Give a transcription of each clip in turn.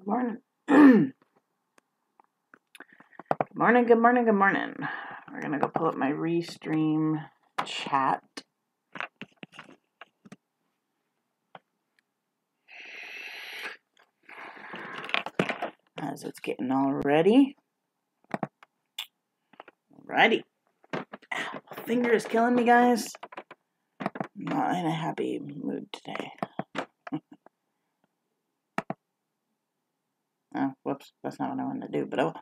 Good morning. Good morning, good morning, good morning. We're going to go pull up my Restream chat. As it's getting all ready. Alrighty. My finger is killing me, guys. I'm not in a happy mood today. Oh, whoops. That's not what I wanted to do, but oh.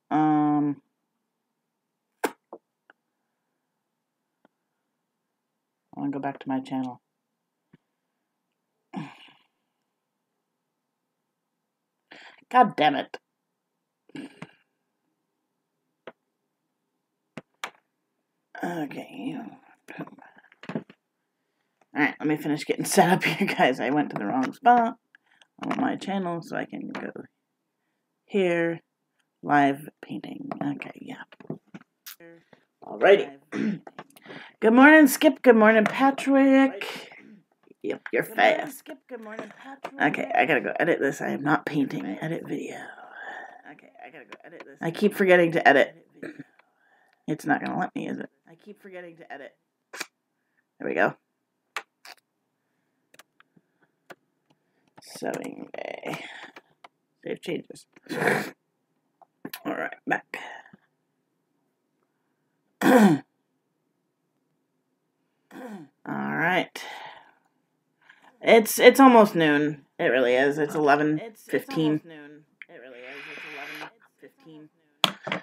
I want to go back to my channel. God damn it. Okay. Alright, let me finish getting set up here, guys. I went to the wrong spot on my channel, so I can go here. Live painting. Okay, yeah. Alrighty. Good morning, Skip. Good morning, Patrick. Yep, you're fast. Skip. Good morning, Patrick. Okay, I gotta go edit this. I am not painting. Edit video. Okay, I gotta go edit this. I keep forgetting to edit. It's not gonna let me, is it? I keep forgetting to edit. There we go. Sewing day. Save changes. Alright, back. Alright. It's almost noon. It really is. It's 11:15. It's almost noon. It really is. It's 11:15.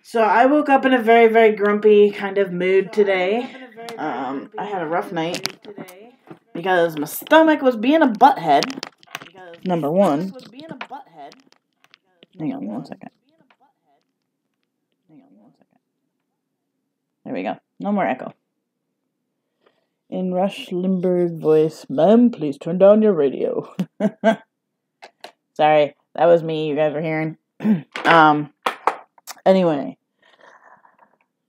So I woke up in a very, very grumpy kind of mood today. I had a rough night because my stomach was being a butthead. Number one. Hang on one second. There we go. No more echo. In Rush Limburg voice, ma'am, please turn down your radio. Sorry, that was me you guys are hearing. Anyway,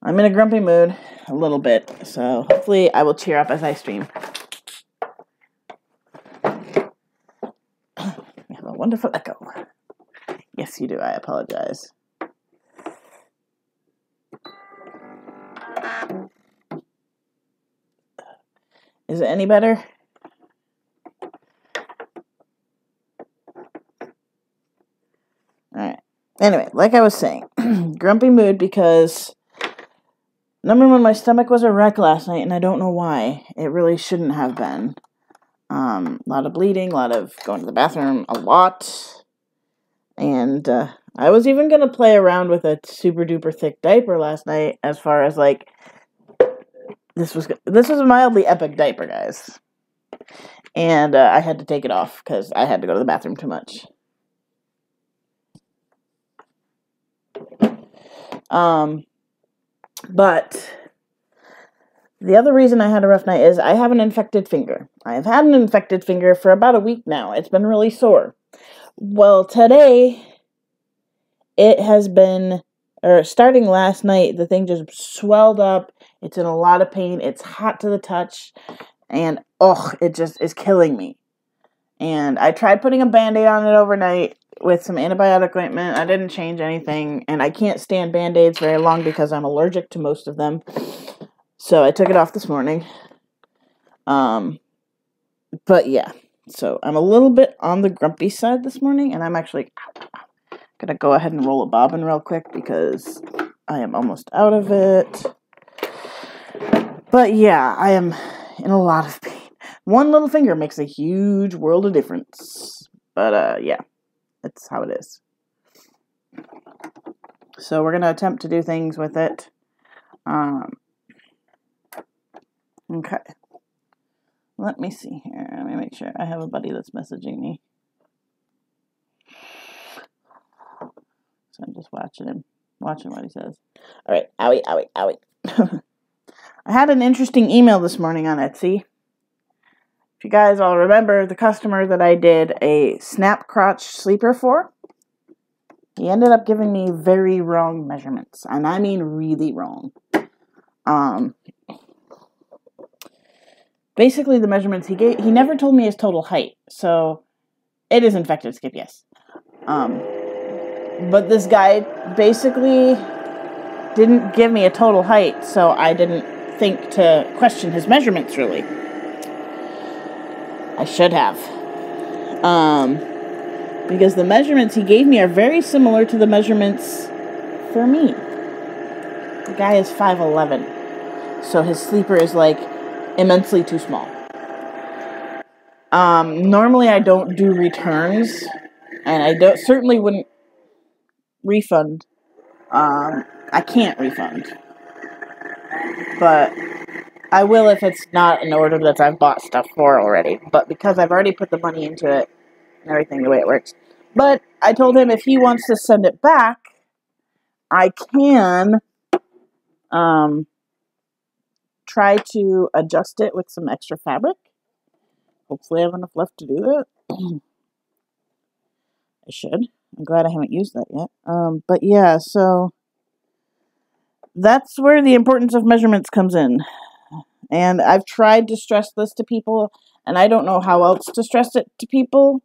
I'm in a grumpy mood a little bit, so hopefully I will cheer up as I stream. You have a wonderful echo. Yes, you do. I apologize. Is it any better? Alright. Anyway, like I was saying, grumpy mood because, number one, my stomach was a wreck last night, and I don't know why. It really shouldn't have been. A lot of bleeding, a lot of going to the bathroom, a lot. And I was even going to play around with a super duper thick diaper last night, as far as like, this was a mildly epic diaper, guys. And I had to take it off because I had to go to the bathroom too much. But the other reason I had a rough night is I have an infected finger. I have had an infected finger for about a week now. It's been really sore. Well, today, it has been, or starting last night, the thing just swelled up. It's in a lot of pain. It's hot to the touch. And, it just is killing me. And I tried putting a Band-Aid on it overnight with some antibiotic ointment. I didn't change anything. And I can't stand Band-Aids very long because I'm allergic to most of them. So I took it off this morning. But yeah. So I'm a little bit on the grumpy side this morning. And I'm actually going to go ahead and roll a bobbin real quick because I am almost out of it. But yeah, I am in a lot of pain. One little finger makes a huge world of difference. But yeah, that's how it is. So we're going to attempt to do things with it. Okay. Let me see here. Let me make sure I have a buddy that's messaging me. So I'm just watching what he says. All right. Owie. I had an interesting email this morning on Etsy. If you guys all remember the customer that I did a snap crotch sleeper for, he ended up giving me very wrong measurements. And I mean really wrong. Basically the measurements he gave, he never told me his total height. So It is infected skip, yes. But this guy basically didn't give me a total height, so I didn't think to question his measurements, really. I should have. Because the measurements he gave me are very similar to the measurements for me. The guy is 5'11", so his sleeper is, like, immensely too small. Normally I don't do returns, and I certainly wouldn't refund. I can't refund. But I will if it's not an order that I've bought stuff for already. But because I've already put the money into it and everything, the way it works. But I told him if he wants to send it back, I can try to adjust it with some extra fabric. Hopefully I have enough left to do that. I should. I'm glad I haven't used that yet. But yeah, so that's where the importance of measurements comes in. And I've tried to stress this to people, and I don't know how else to stress it to people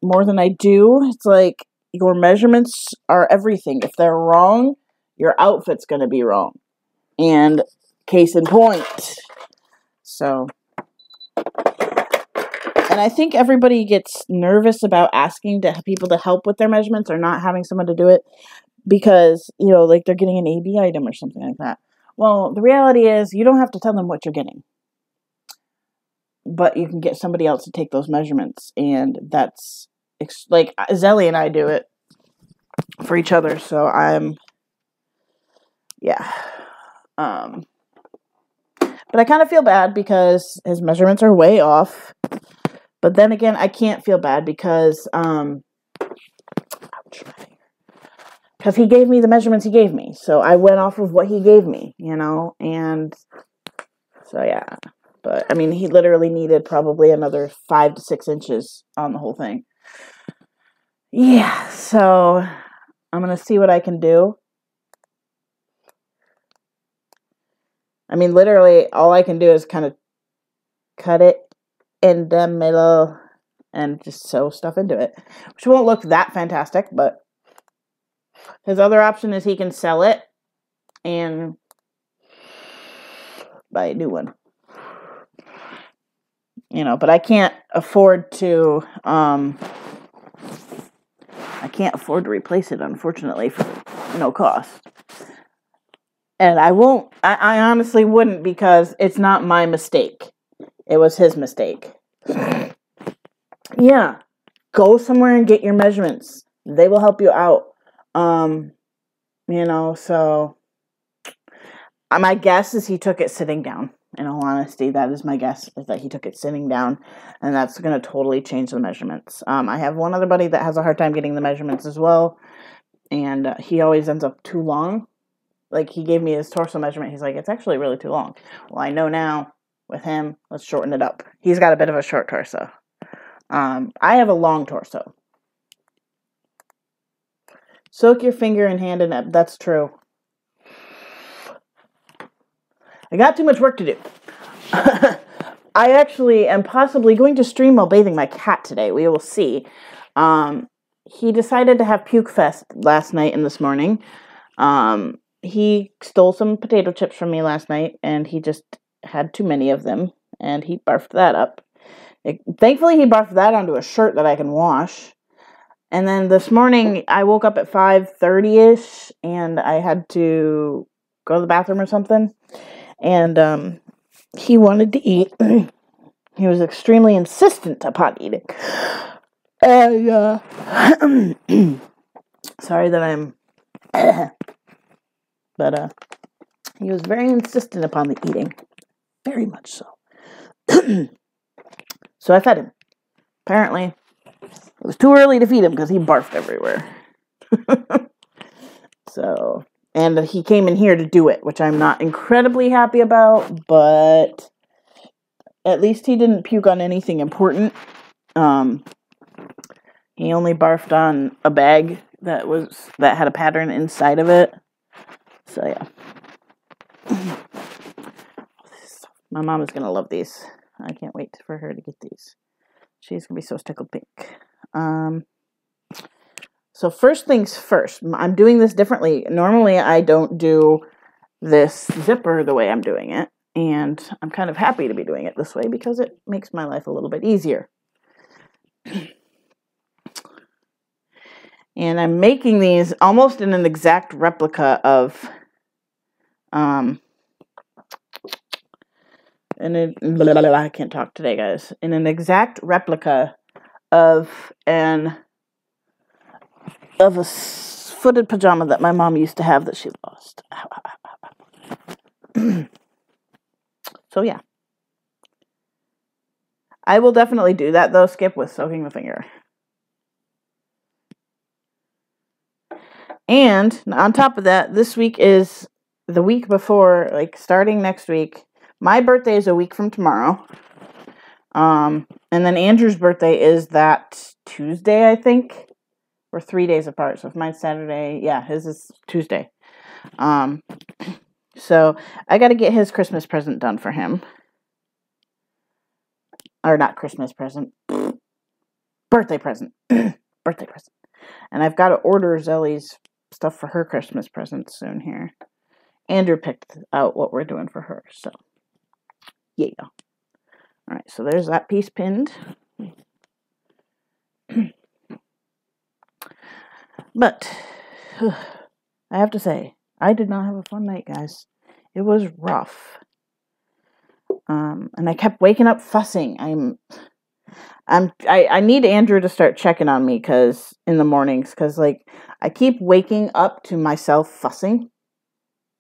more than I do. It's like, your measurements are everything. If they're wrong, your outfit's going to be wrong. And case in point. So, and I think everybody gets nervous about asking people to help with their measurements or not having someone to do it because, like they're getting an AB item or something like that. Well, the reality is you don't have to tell them what you're getting. But you can get somebody else to take those measurements. And that's, like, Zelly and I do it for each other. So yeah. But I kind of feel bad because his measurements are way off. But then again, I can't feel bad because, because he gave me the measurements he gave me. So I went off of what he gave me, and so yeah. But, I mean, he literally needed probably another 5 to 6 inches on the whole thing. Yeah, so I'm going to see what I can do. I mean, literally, all I can do is kind of cut it in the middle and just sew stuff into it. Which won't look that fantastic, but his other option is he can sell it and buy a new one. But I can't afford to, replace it, unfortunately, for no cost. And I honestly wouldn't, because it's not my mistake. It was his mistake. Yeah. Go somewhere and get your measurements. They will help you out. So my guess is he took it sitting down. In all honesty, that is my guess, is that he took it sitting down, and that's going to totally change the measurements. I have one other buddy that has a hard time getting the measurements as well, and he always ends up too long. Like, he gave me his torso measurement. He's like, it's actually really too long. Well, I know now with him, let's shorten it up. He's got a bit of a short torso. I have a long torso. Soak your finger and hand in it. That's true. I got too much work to do. I actually am possibly going to stream while bathing my cat today. We will see. He decided to have Puke Fest last night and this morning. He stole some potato chips from me last night, and he just had too many of them, and he barfed that up. Thankfully, he barfed that onto a shirt that I can wash. And then this morning, I woke up at 5:30-ish, and I had to go to the bathroom or something. And he wanted to eat. He was extremely insistent upon eating. And, sorry that I'm... But, he was very insistent upon the eating. Very much so. So I fed him. Apparently, it was too early to feed him because he barfed everywhere. So, and he came in here to do it, which I'm not incredibly happy about, but at least he didn't puke on anything important. He only barfed on a bag that had a pattern inside of it. So yeah. My mom is gonna love these. I can't wait for her to get these. She's going to be so tickled pink. So first things first, I'm doing this differently. Normally, I don't do this zipper the way I'm doing it. And I'm kind of happy to be doing it this way because it makes my life a little bit easier. And I'm making these almost in an exact replica of, I can't talk today, guys. In an exact replica of a footed pajama that my mom used to have that she lost. So yeah. I will definitely do that though, Skip, with soaking the finger. And on top of that, this week is the week before, like starting next week. My birthday is a week from tomorrow. And then Andrew's birthday is that Tuesday, I think. We're 3 days apart. So if mine's Saturday, yeah, his is Tuesday. So I got to get his Christmas present done for him. Or not Christmas present. Birthday present. Birthday present. And I've got to order Zelly's stuff for her Christmas present soon here. Andrew picked out what we're doing for her, so yeah. Alright, so there's that piece pinned. But I have to say, I did not have a fun night, guys. It was rough. And I kept waking up fussing. I need Andrew to start checking on me in the mornings, because like I keep waking up to myself fussing,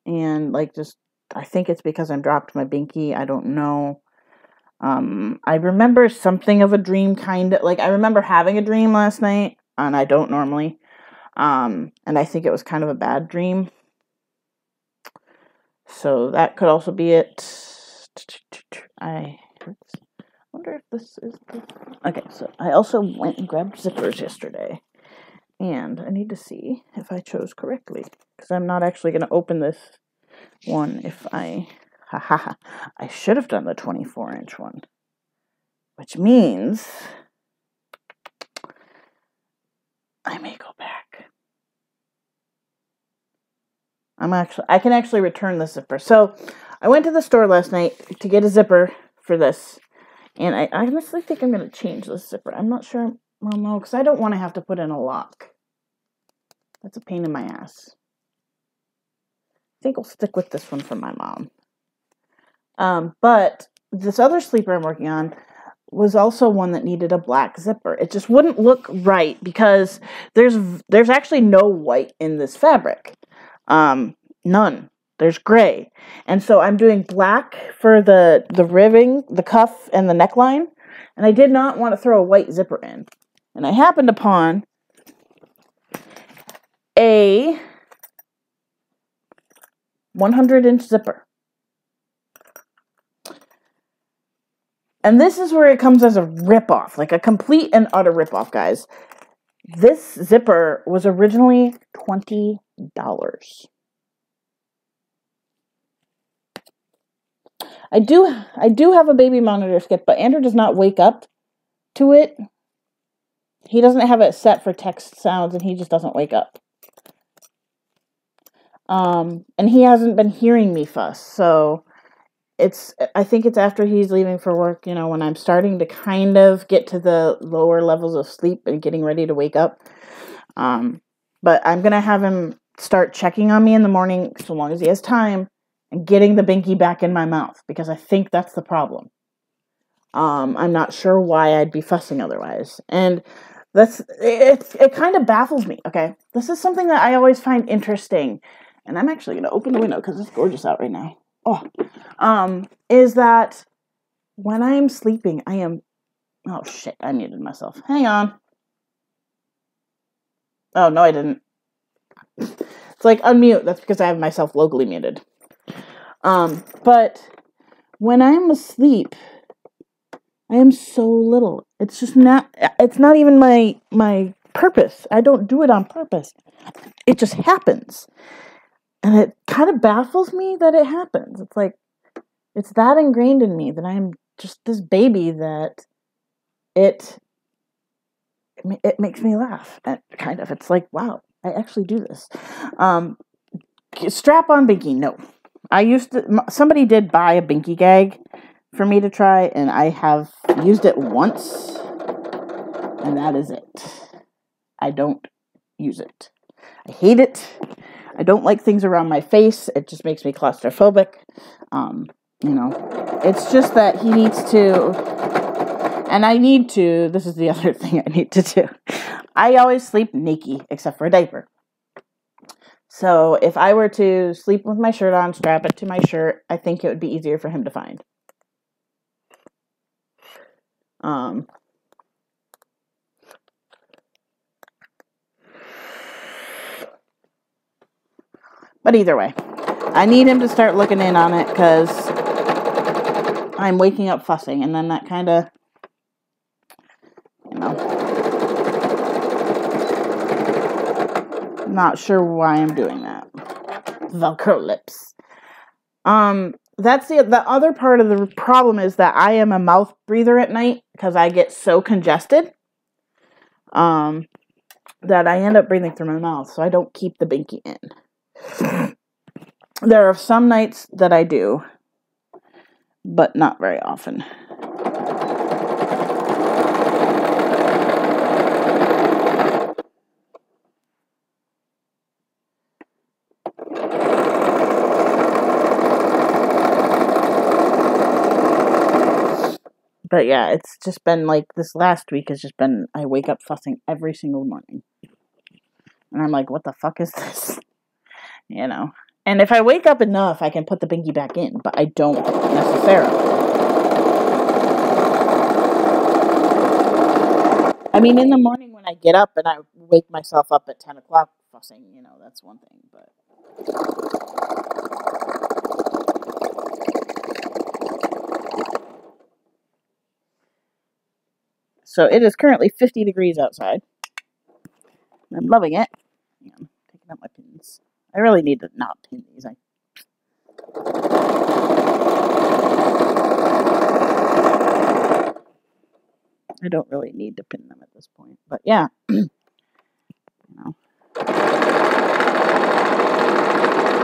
and like I think it's because I dropped my binky. I don't know. I remember something of a dream, kind of like I remember having a dream last night, and I don't normally. And I think it was kind of a bad dream. So that could also be it. I wonder if this is okay, so I also went and grabbed zippers yesterday. And I need to see if I chose correctly, because I'm not actually going to open this one if I should have done the 24-inch one. Which means I may go back. I can actually return the zipper. So I went to the store last night to get a zipper for this. And I honestly think I'm going to change this zipper. I'm not sure. Well, no, because I don't want to have to put in a lock. That's a pain in my ass. I think I'll stick with this one for my mom. But this other sleeper I'm working on was also one that needed a black zipper. It just wouldn't look right because there's actually no white in this fabric. None. There's gray. And so I'm doing black for the ribbing, the cuff, and the neckline. And I did not want to throw a white zipper in. And I happened upon a 100-inch zipper. And this is where it comes as a ripoff, like a complete and utter ripoff, guys. This zipper was originally $20. I do have a baby monitor, Skip, but Andrew does not wake up to it. He doesn't have it set for text sounds, and he just doesn't wake up. And he hasn't been hearing me fuss, so I think it's after he's leaving for work, when I'm starting to kind of get to the lower levels of sleep and getting ready to wake up. But I'm going to have him start checking on me in the morning, so long as he has time, and getting the binky back in my mouth, because I think that's the problem. I'm not sure why I'd be fussing otherwise. And it kind of baffles me, okay? This is something that I always find interesting. And I'm actually going to open the window because it's gorgeous out right now. Is that when I'm sleeping, oh shit, I muted myself. Hang on. Oh, no, I didn't. It's like unmute. That's because I have myself locally muted. But when I'm asleep, I am so little. It's not even my purpose. I don't do it on purpose. It just happens. And it kind of baffles me that it happens. It's like, it's that ingrained in me that I'm just this baby that it makes me laugh. And kind of, it's like, wow, I actually do this. Strap-on binky, no. Somebody did buy a binky gag for me to try, and I have used it once, and that is it. I don't use it. I hate it. I don't like things around my face. It just makes me claustrophobic. It's just that he needs to, and I need to, this is the other thing I need to do. I always sleep naked, except for a diaper. So if I were to sleep with my shirt on, strap it to my shirt, I think it would be easier for him to find. But either way, I need him to start looking in on it because I'm waking up fussing, and then that kind of, not sure why I'm doing that. Velcro lips. That's the other part of the problem is that I am a mouth breather at night because I get so congested that I end up breathing through my mouth, so I don't keep the binky in. There are some nights that I do, but not very often. But yeah, it's just been like this last week has just been, I wake up fussing every single morning. And I'm like, what the fuck is this? And if I wake up enough, I can put the binky back in, but I don't necessarily. I mean, in the morning when I get up and I wake myself up at 10 o'clock fussing, that's one thing, but. So it is currently 50 degrees outside. I'm loving it. I'm picking up my pins. I really need to not pin these. I don't really need to pin them at this point. But yeah.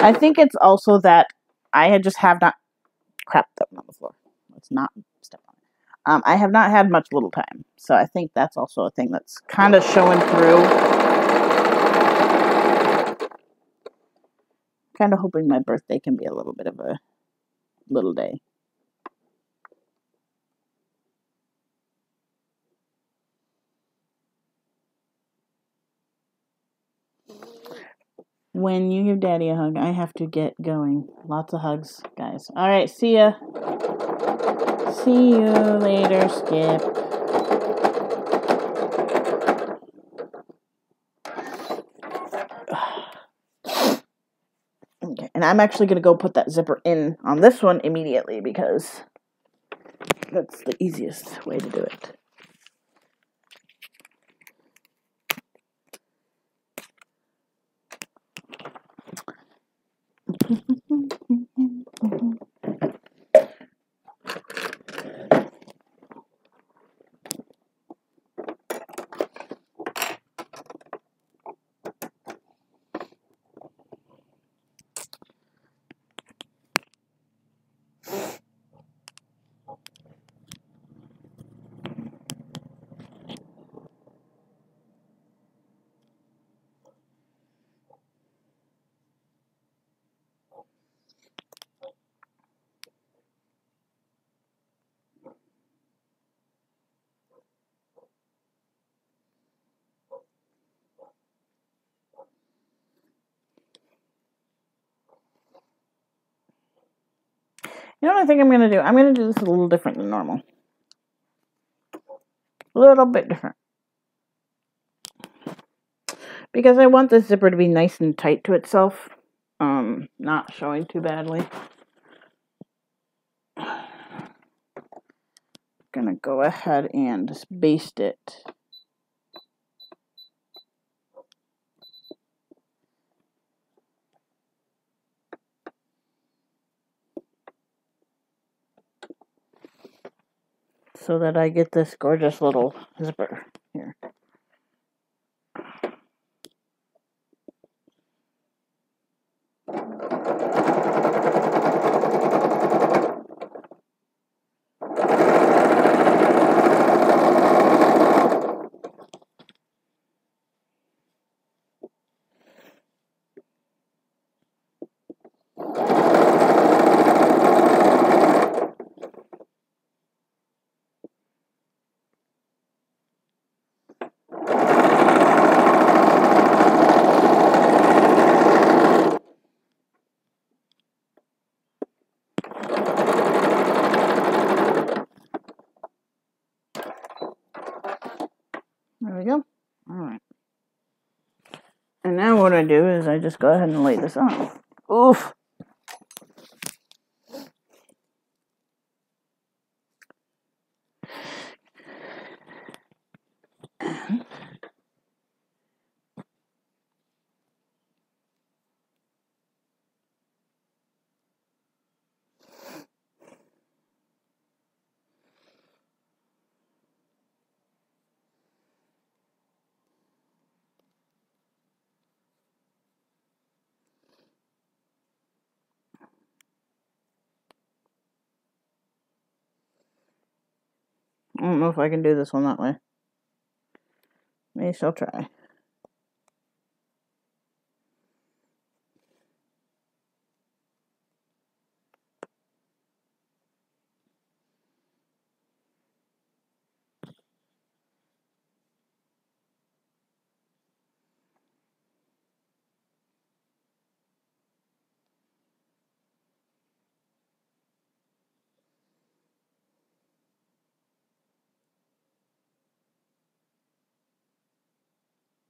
I think it's also that I just have not... Crap, that went on the floor. Let's not step on it. I have not had much little time. So I think that's also a thing that's kind of showing through. Kind of hoping my birthday can be a little bit of a little day. When you give Daddy a hug, I have to get going. Lots of hugs, guys. All right, see ya. See you later, Skip. Okay, and I'm actually going to go put that zipper in on this one immediately because that's the easiest way to do it. You know what I think I'm going to do? I'm going to do this a little different than normal. A little bit different. Because I want this zipper to be nice and tight to itself. Not showing too badly. Gonna go ahead and just baste it. so that I get this gorgeous little zipper here. There we go. All right. And now what I do is I just go ahead and lay this on. Oof. I don't know if I can do this one that way. Maybe I'll try.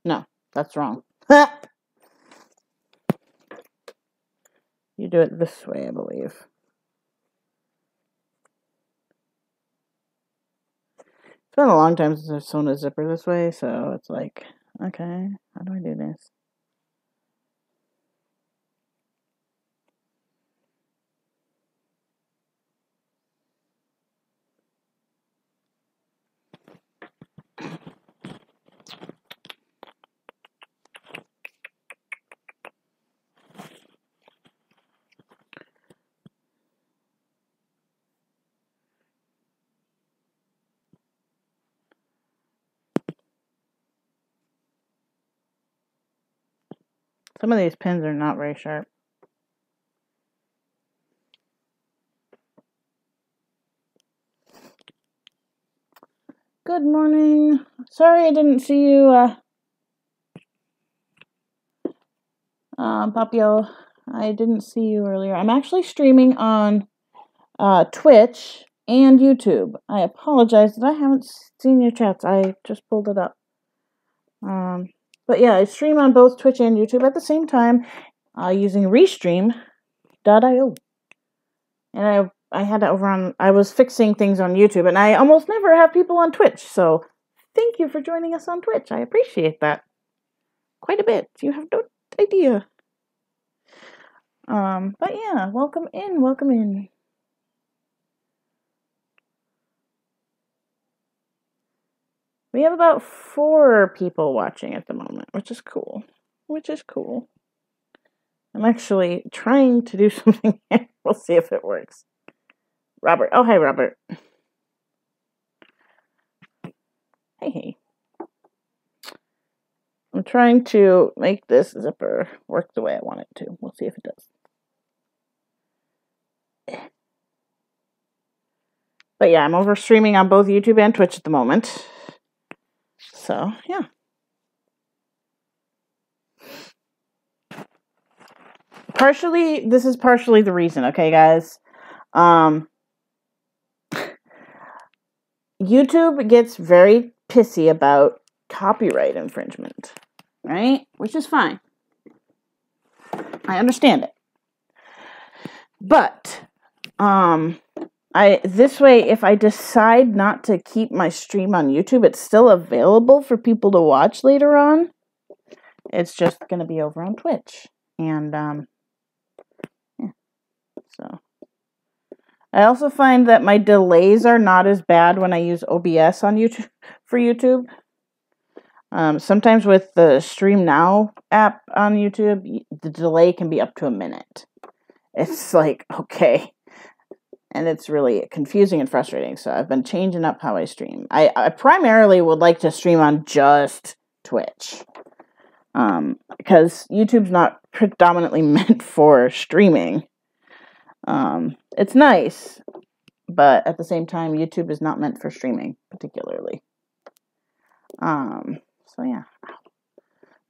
No, that's wrong. You do it this way, I believe. It's been a long time since I've sewn a zipper this way, so it's like, okay, how do I do this? Some of these pins are not very sharp. Good morning. Sorry I didn't see you, Papio. I didn't see you earlier. I'm actually streaming on Twitch and YouTube. I apologize that I haven't seen your chats. I just pulled it up. But yeah, I stream on both Twitch and YouTube at the same time using Restream.io. And I had it over on, I was fixing things on YouTube, and I almost never have people on Twitch, so thank you for joining us on Twitch. I appreciate that quite a bit. You have no idea. But yeah, welcome in, welcome in. We have about 4 people watching at the moment, which is cool. I'm actually trying to do something here. We'll see if it works. Robert. Oh, hi, Robert. Hey. I'm trying to make this zipper work the way I want it to. We'll see if it does. But yeah, I'm over streaming on both YouTube and Twitch at the moment. So, yeah. This is partially the reason, okay, guys? YouTube gets very pissy about copyright infringement, right? Which is fine. I understand it. But, this way, if I decide not to keep my stream on YouTube, it's still available for people to watch later on. It's just going to be over on Twitch. And, yeah. So, I also find that my delays are not as bad when I use OBS on YouTube for YouTube. Sometimes with the Stream Now app on YouTube, the delay can be up to a minute. It's like, okay. And it's really confusing and frustrating. So I've been changing up how I stream. I primarily would like to stream on just Twitch. Because YouTube's not predominantly meant for streaming. It's nice, but at the same time, YouTube is not meant for streaming, particularly. So yeah.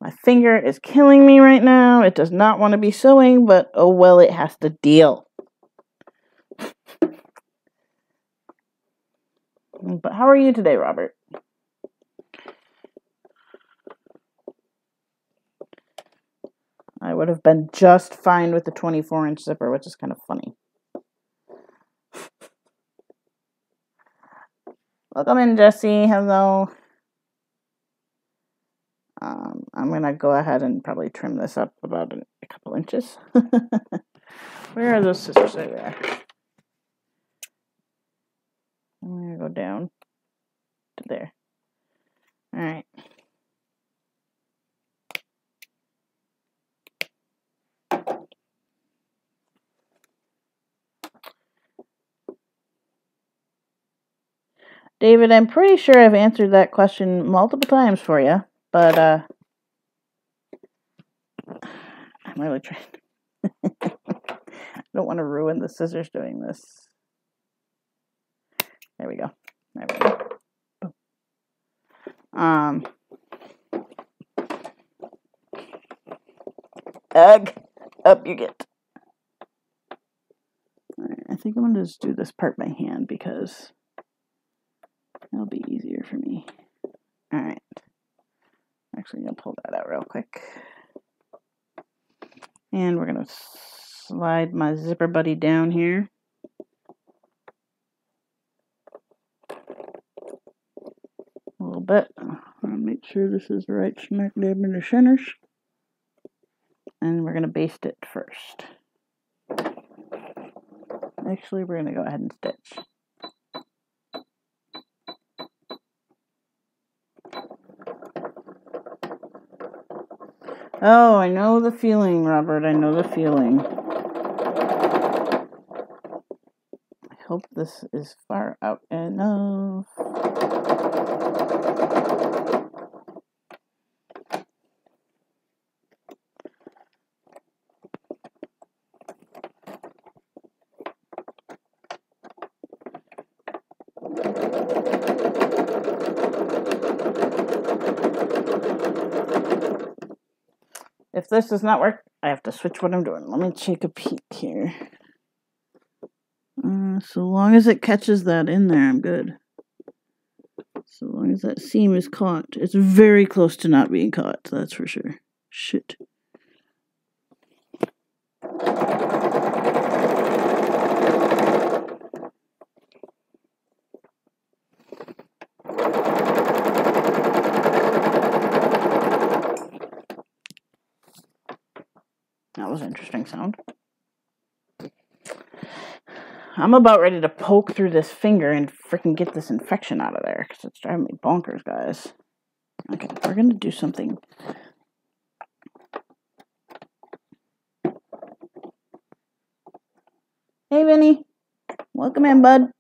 My finger is killing me right now. It does not want to be sewing, but oh well, it has to deal. But how are you today, Robert? I would have been just fine with the 24-inch zipper, which is kind of funny. Welcome in, Jesse. Hello. I'm going to go ahead and probably trim this up about a couple inches. Where are those scissors? There they are. I'm going to go down to there. All right. David, I'm pretty sure I've answered that question multiple times for you, but I'm really trying. I don't want to ruin the scissors doing this. There we go. There we go. Ugh, up you get. All right, I think I'm going to just do this part by hand because it'll be easier for me. All right. Actually, I'm going to pull that out real quick. And we're going to slide my zipper buddy down here. A little bit. I'll make sure this is right smack dab in the centers. And we're going to baste it first. Actually, we're going to go ahead and stitch. Oh, I know the feeling, Robert. I know the feeling. I hope this is far out enough. If this does not work, I have to switch what I'm doing. Let me take a peek here. So long as it catches that in there, I'm good. So long as that seam is caught. It's very close to not being caught, that's for sure. Shit. That was an interesting sound. I'm about ready to poke through this finger and freaking get this infection out of there because it's driving me bonkers, guys. Okay, we're going to do something. Hey, Vinny. Welcome in, bud.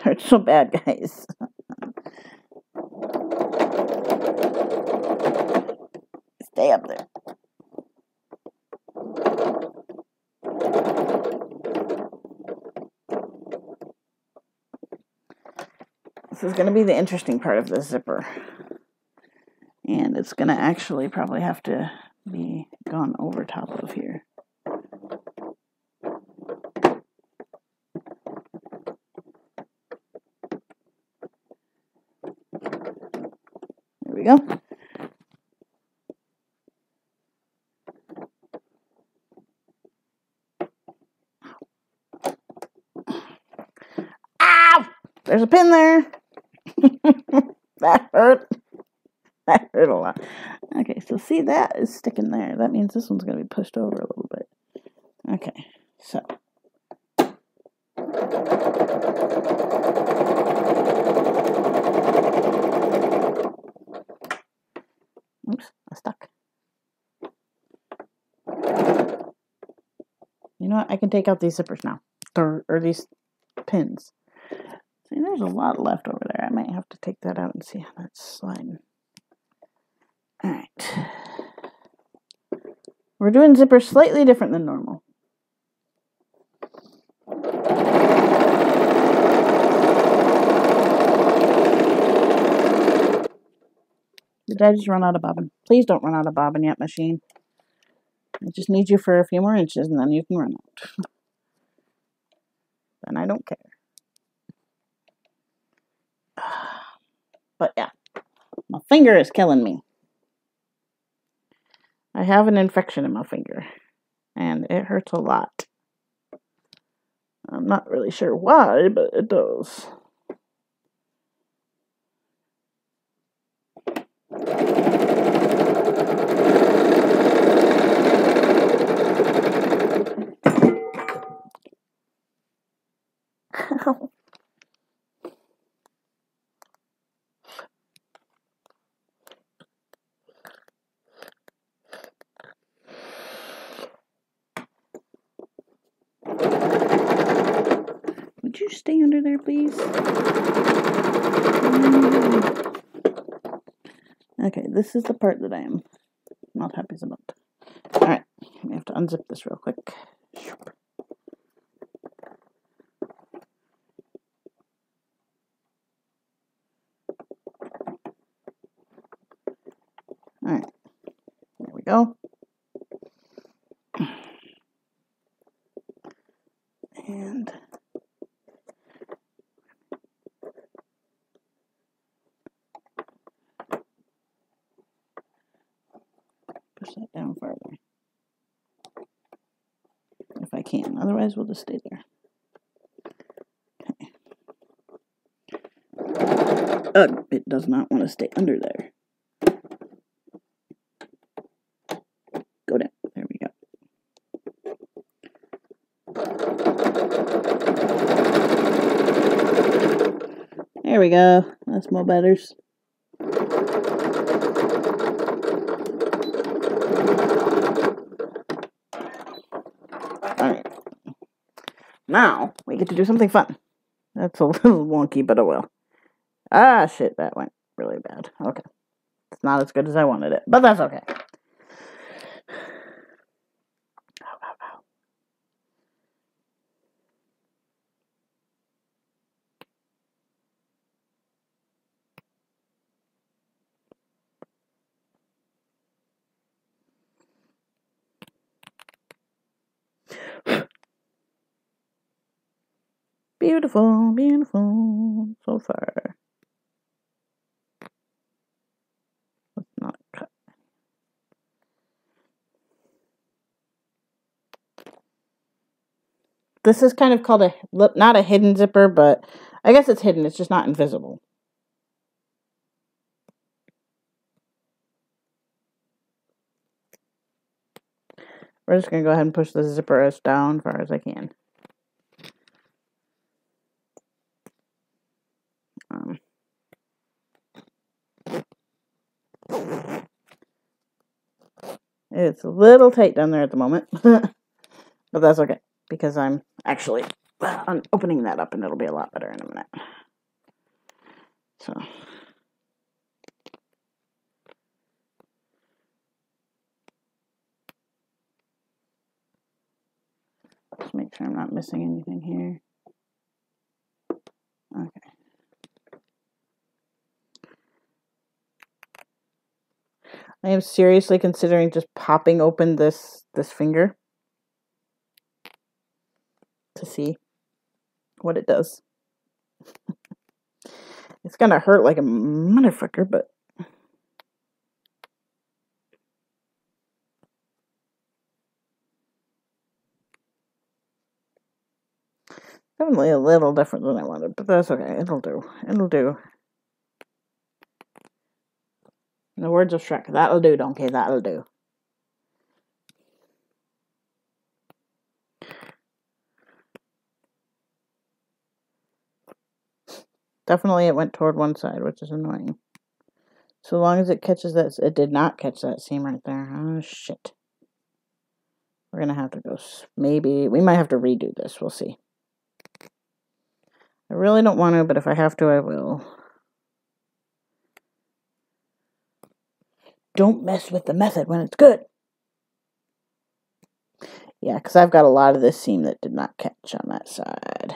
Hurts so bad, guys. Stay up there. This is going to be the interesting part of the zipper. And it's going to actually probably have to be gone over top of here. we go. Ow! There's a pin there. That hurt. That hurt a lot. Okay, so see, that is sticking there. That means this one's going to be pushed over a little bit. Okay, so. Oops, I stuck. You know what? I can take out these zippers now. Or these pins. See, there's a lot left over there. I might have to take that out and see how that's sliding. Alright. We're doing zippers slightly different than normal. Did I just run out of bobbin? Please don't run out of bobbin yet, machine. I just need you for a few more inches and then you can run out. Then I don't care. But yeah, my finger is killing me. I have an infection in my finger and it hurts a lot. I'm not really sure why, but it does. Would you stay under there, please? Okay, this is the part that I am not happy about. Alright, we have to unzip this real quick. Alright, there we go. And push that down farther. If I can, otherwise we'll just stay there. Okay. It does not want to stay under there. Go down. There we go. There we go. That's more betters. Alright. Now, we get to do something fun. That's a little wonky, but oh well. Ah, shit, that went really bad. Okay. It's not as good as I wanted it, but that's okay. Ow, ow, ow. Beautiful, beautiful, so far. Let's not cut. This is kind of called not a hidden zipper, but I guess it's hidden. It's just not invisible. We're just going to go ahead and push the zipper as down far as I can. It's a little tight down there at the moment, but that's okay because I'm actually opening that up and it'll be a lot better in a minute. So. Just make sure I'm not missing anything here. Okay. I am seriously considering just popping open this finger to see what it does. It's gonna hurt like a motherfucker, but Definitely a little different than I wanted, but that's okay. It'll do. It'll do. In the words of Shrek, that'll do, donkey, that'll do. Definitely it went toward one side, which is annoying. So long as it catches that, it did not catch that seam right there. Oh, shit. We're going to have to go, maybe, we might have to redo this. We'll see. I really don't want to, but if I have to, I will. Don't mess with the method when it's good. Yeah, because I've got a lot of this seam that did not catch on that side.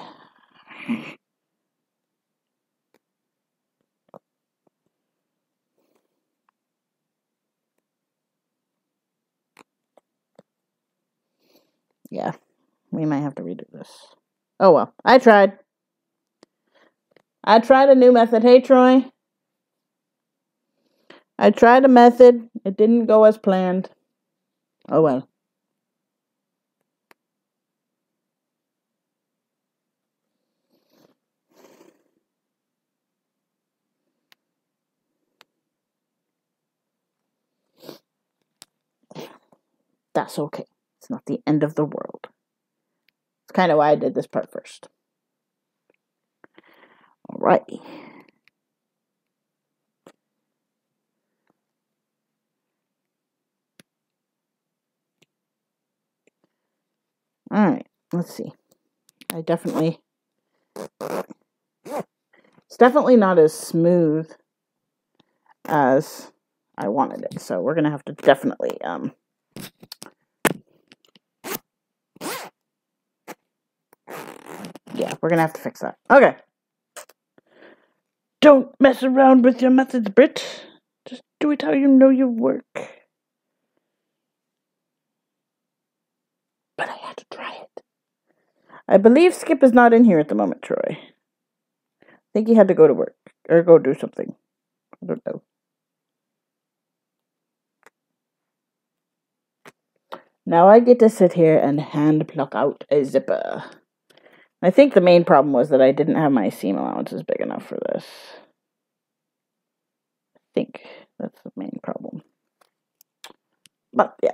Yeah, we might have to redo this. Oh well, I tried. I tried a new method. Hey, Troy. I tried a method. It didn't go as planned. Oh well. That's okay. It's not the end of the world. It's kind of why I did this part first. Alrighty. Alright, let's see. It's definitely not as smooth as I wanted it, so we're gonna have to definitely, yeah, we're gonna have to fix that. Okay. Don't mess around with your methods, Brit. Just do it how you know your work. But I had to try it. I believe Skip is not in here at the moment, Troy. I think he had to go to work. Or go do something. I don't know. Now I get to sit here and hand pluck out a zipper. I think the main problem was that I didn't have my seam allowances big enough for this. I think that's the main problem. But, yeah.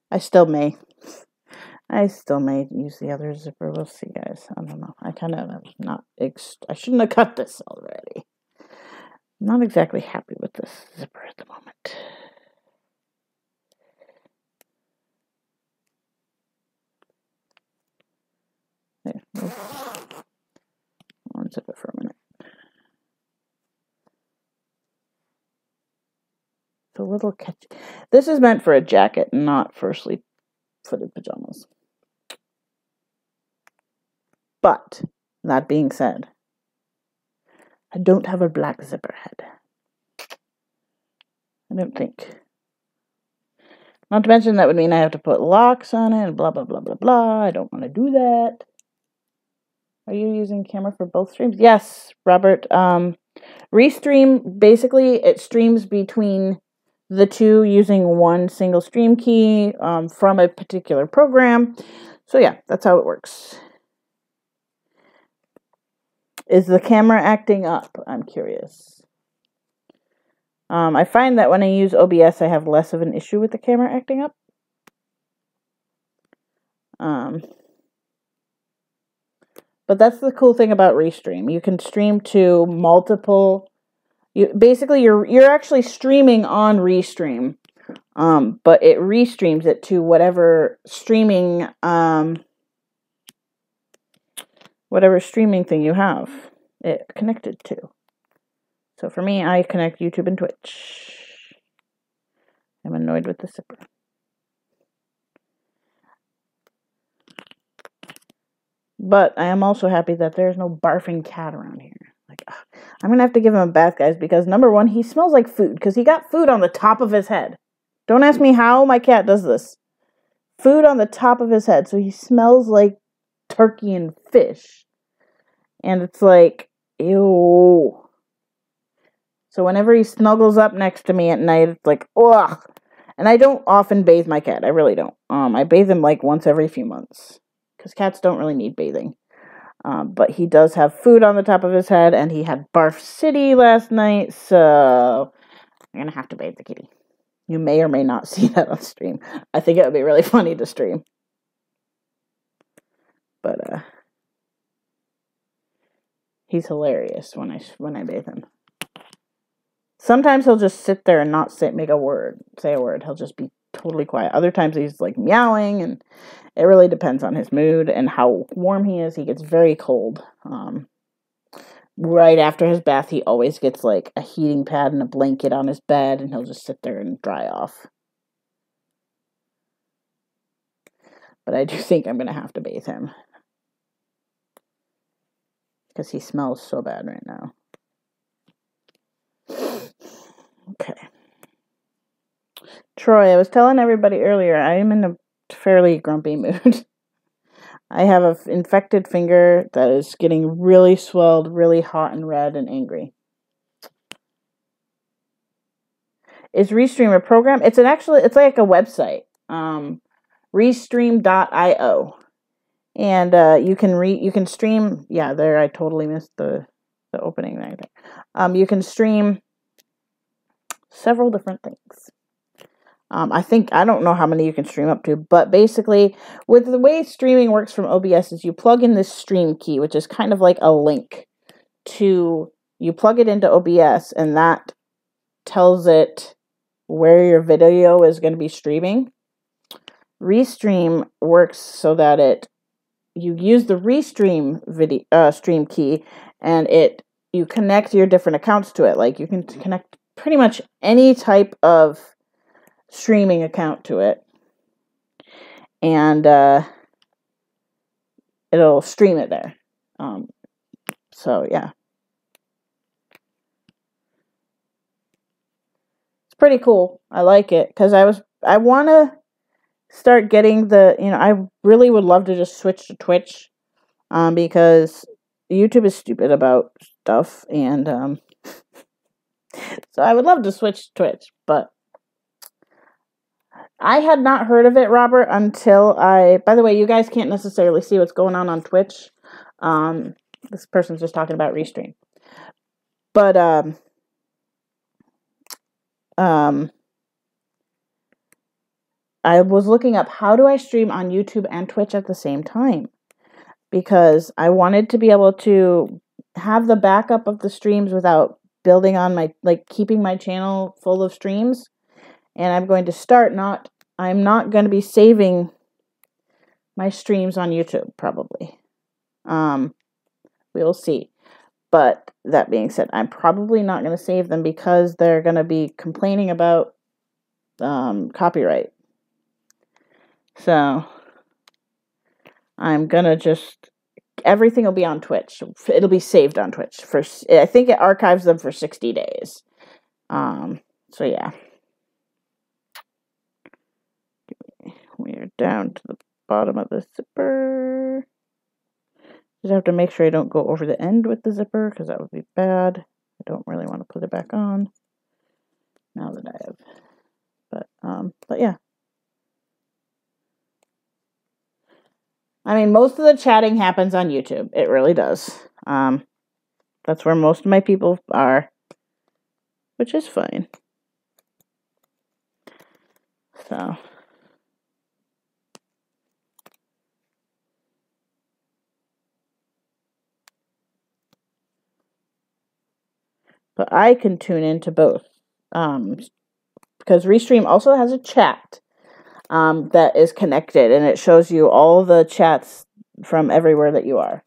I still may use the other zipper. We'll see, guys. I don't know. I kind of not. I shouldn't have cut this already. I'm not exactly happy with this zipper at the moment. There. I'll unzip it for a minute. It's a little catchy. This is meant for a jacket, not for sleep-footed pajamas. But, that being said, I don't have a black zipper head. I don't think. Not to mention that would mean I have to put locks on it and blah, blah, blah, blah, blah. I don't want to do that. Are you using camera for both streams? Yes, Robert. Restream, basically, it streams between the two using one single stream key from a particular program. So yeah, that's how it works. Is the camera acting up? I'm curious. I find that when I use OBS, I have less of an issue with the camera acting up. But that's the cool thing about Restream. You can stream to multiple. You're actually streaming on Restream, but it restreams it to whatever streaming thing you have it connected to. So for me, I connect YouTube and Twitch. I'm annoyed with the zipper. But I am also happy that there's no barfing cat around here. Like, I'm going to have to give him a bath, guys, because number one, he smells like food, because he got food on the top of his head. Don't ask me how my cat does this. Food on the top of his head, so he smells like turkey and fish. And it's like, ew. So whenever he snuggles up next to me at night, it's like, ugh. And I don't often bathe my cat. I really don't. I bathe him like once every few months because cats don't really need bathing. But he does have food on the top of his head, and he had Barf City last night, so I'm gonna have to bathe the kitty. You may or may not see that on stream. I think it would be really funny to stream. But he's hilarious when I bathe him. Sometimes he'll just sit there and not say a word. He'll just be totally quiet. Other times he's like meowing, and it really depends on his mood and how warm he is. He gets very cold. Right after his bath, he always gets like a heating pad and a blanket on his bed, and he'll just sit there and dry off. But I do think I'm going to have to bathe him because he smells so bad right now. Okay. Troy, I was telling everybody earlier, I am in a fairly grumpy mood. I have an infected finger that is getting really swelled, really hot and red and angry. Is Restream a program? It's like a website. Restream.io. And you can stream. Yeah, there I totally missed the opening right there. You can stream several different things. I don't know how many you can stream up to, but basically, with the way streaming works from OBS is you plug in this stream key, which is kind of like a link you plug it into OBS, and that tells it where your video is going to be streaming. Restream works so that you use the Restream stream key, and you connect your different accounts to it. Like you can connect pretty much any type of streaming account to it, and it'll stream it there. So yeah, it's pretty cool. I like it because I want to start getting I really would love to just switch to Twitch, because YouTube is stupid about stuff, and so I would love to switch to Twitch, but I had not heard of it, Robert, until by the way, you guys can't necessarily see what's going on Twitch. This person's just talking about Restream. But, I was looking up how do I stream on YouTube and Twitch at the same time, because I wanted to be able to have the backup of the streams without building on keeping my channel full of streams. And I'm going to I'm not going to be saving my streams on YouTube, probably. We'll see. But that being said, I'm probably not going to save them because they're going to be complaining about copyright. So I'm going to everything will be on Twitch. It'll be saved on Twitch. I think it archives them for 60 days. So yeah. We're down to the bottom of the zipper. Just have to make sure I don't go over the end with the zipper, because that would be bad. I don't really want to put it back on now that I have. But yeah. I mean, most of the chatting happens on YouTube. It really does. That's where most of my people are, which is fine. So. But I can tune into both, because Restream also has a chat that is connected, and it shows you all the chats from everywhere that you are.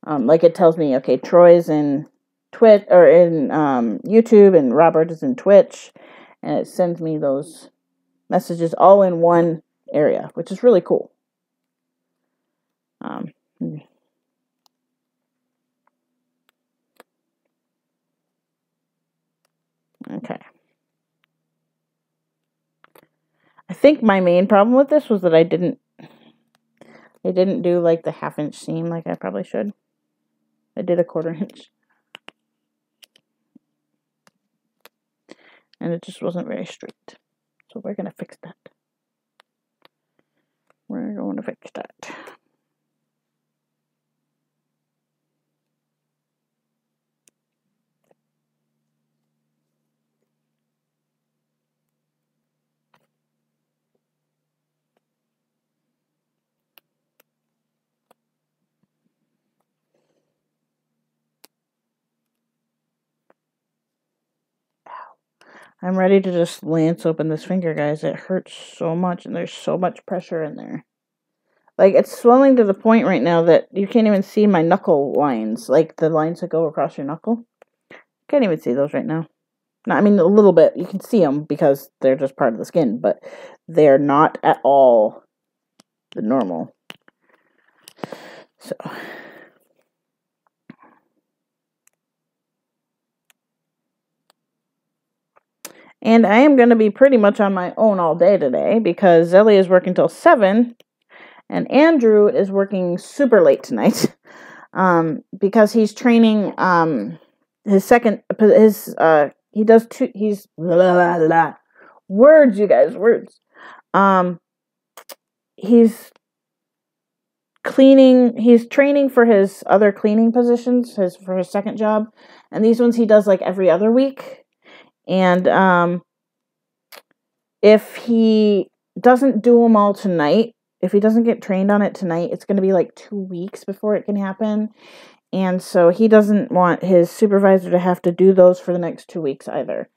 Like it tells me, okay, Troy's in Twitch or in YouTube, and Robert is in Twitch, and it sends me those messages all in one area, which is really cool. Okay. I think my main problem with this was that I didn't do like the 1/2 inch seam like I probably should. I did a 1/4 inch. And it just wasn't very straight. So we're going to fix that. We're going to fix that. I'm ready to just lance open this finger, guys. It hurts so much, and there's so much pressure in there. Like, it's swelling to the point right now that you can't even see my knuckle lines. Like, the lines that go across your knuckle. Can't even see those right now. No, I mean, a little bit. You can see them because they're just part of the skin, but they're not at all the normal. So... And I am going to be pretty much on my own all day today because Zelly is working till 7 and Andrew is working super late tonight because he's training he does two, he's blah, blah, blah. Words, you guys, words. He's training for his other cleaning positions, for his second job, and these ones he does like every other week. And if he doesn't do them all tonight, if he doesn't get trained on it tonight, it's going to be like 2 weeks before it can happen. And so he doesn't want his supervisor to have to do those for the next 2 weeks either,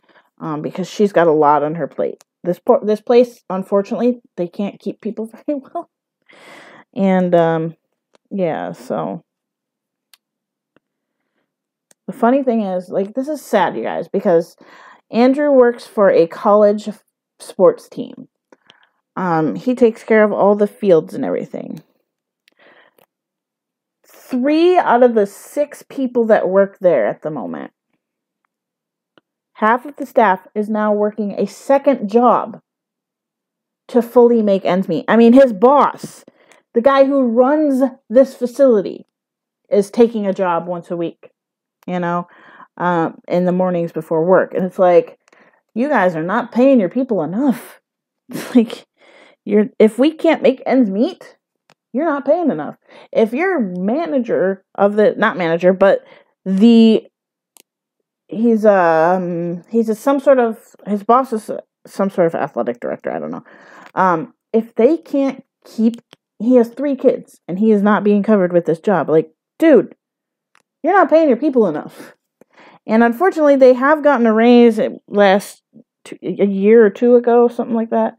because she's got a lot on her plate. This place, unfortunately, they can't keep people very well. And yeah, so the funny thing is, like, this is sad, you guys, because Andrew works for a college sports team. He takes care of all the fields and everything. 3 out of the 6 people that work there at the moment, half of the staff is now working a second job to fully make ends meet. I mean, his boss, the guy who runs this facility, is taking a job once a week, in the mornings before work. And it's like, you guys are not paying your people enough. Like, if we can't make ends meet, you're not paying enough. If your manager of the, not manager, but his boss is some sort of athletic director, I don't know. If they can't he has 3 kids and he is not being covered with this job. Like, dude, you're not paying your people enough. And unfortunately, they have gotten a raise a year or 2 ago, something like that.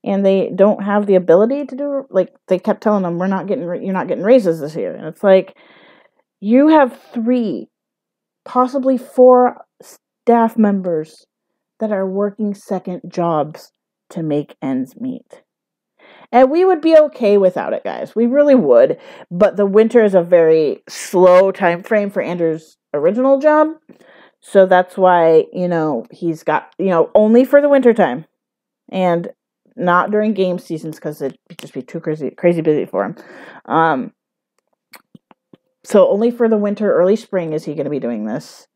And they don't have the ability to do, like, they kept telling them, you're not getting raises this year. And it's like, you have 3, possibly 4 staff members that are working second jobs to make ends meet. And we would be okay without it, guys. We really would. But the winter is a very slow time frame for Andrew's original job. So that's why, he's got, only for the winter time. And not during game seasons because it'd just be too crazy busy for him. So only for the winter, early spring is he going to be doing this.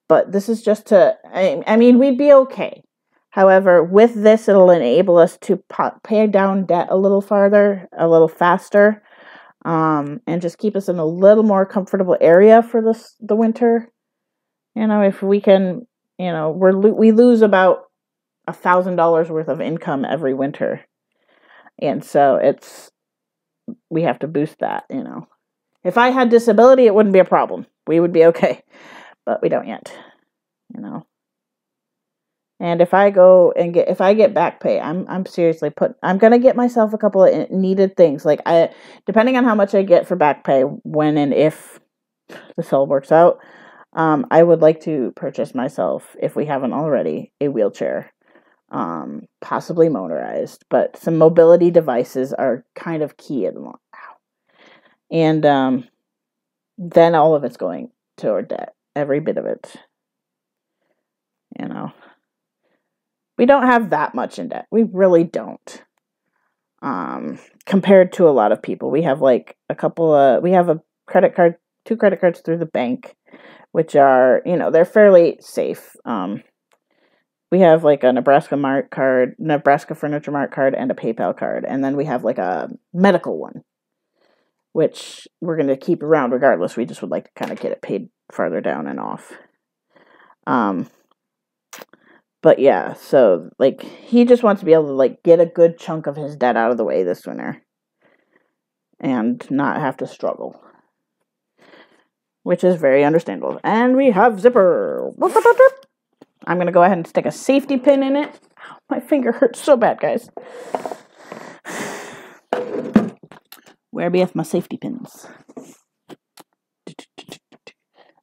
But this is just I mean, we'd be okay. However, with this, it'll enable us to pay down debt a little farther, a little faster, and just keep us in a little more comfortable area for the winter. If we can, we lose about $1,000 worth of income every winter. And so we have to boost that, If I had disability, it wouldn't be a problem. We would be okay. But we don't yet, And if I get back pay, I'm seriously I'm going to get myself a couple of needed things. Like, depending on how much I get for back pay, when and if this all works out, I would like to purchase myself, if we haven't already, a wheelchair. Possibly motorized, but some mobility devices are kind of key at the moment. And then all of it's going toward debt, every bit of it. We don't have that much in debt. We really don't. Compared to a lot of people, we have like we have a credit card, 2 credit cards through the bank, which are, they're fairly safe. we have like a Nebraska Mart card, Nebraska Furniture Mart card, and a PayPal card. And then we have like a medical one, which we're going to keep around regardless. We just would like to kind of get it paid farther down and off. But yeah, so like he just wants to be able to like get a good chunk of his debt out of the way this winter and not have to struggle, which is very understandable. And we have Zipper. I'm going to go ahead and stick a safety pin in it. Ow, my finger hurts so bad, guys. Where be my safety pins?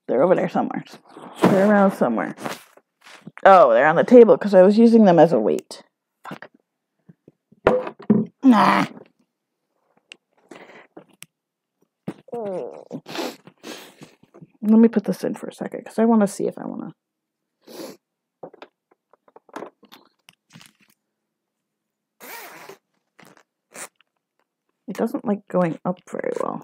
They're over there somewhere. They're around somewhere. Oh, they're on the table because I was using them as a weight. Fuck. Nah. Let me put this in for a second because I want to see if I want to. It doesn't like going up very well.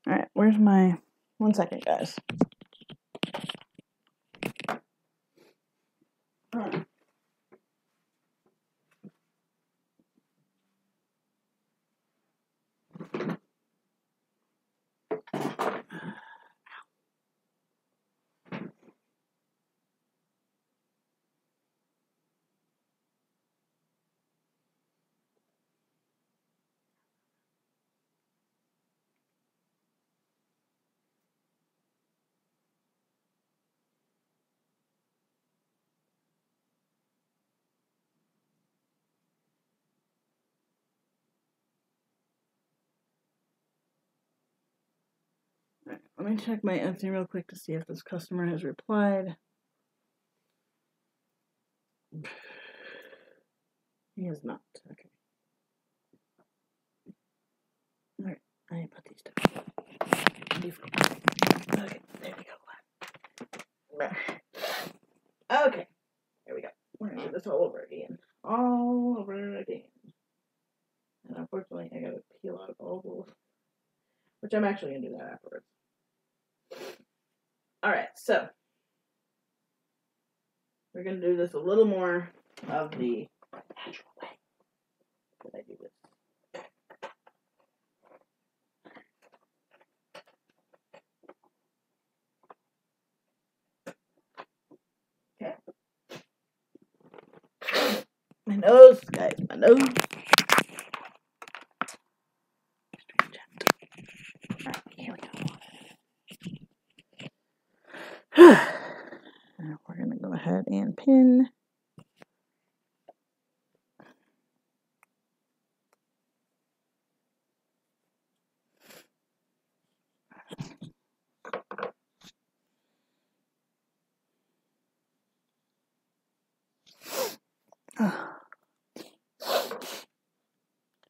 Alright, where's my... 1 second, guys. Right, let me check my Etsy real quick to see if this customer has replied. He has not. Okay. Alright, I put these down. Okay, there we go. Okay, there we go. We're gonna do this all over again. All over again. And unfortunately, I gotta peel out all those, which I'm actually gonna do that afterwards. Alright, so we're gonna do this a little more of the natural way that I do this. Okay. My nose, guys, my nose. Alright, here we go. Now we're gonna go ahead and pin.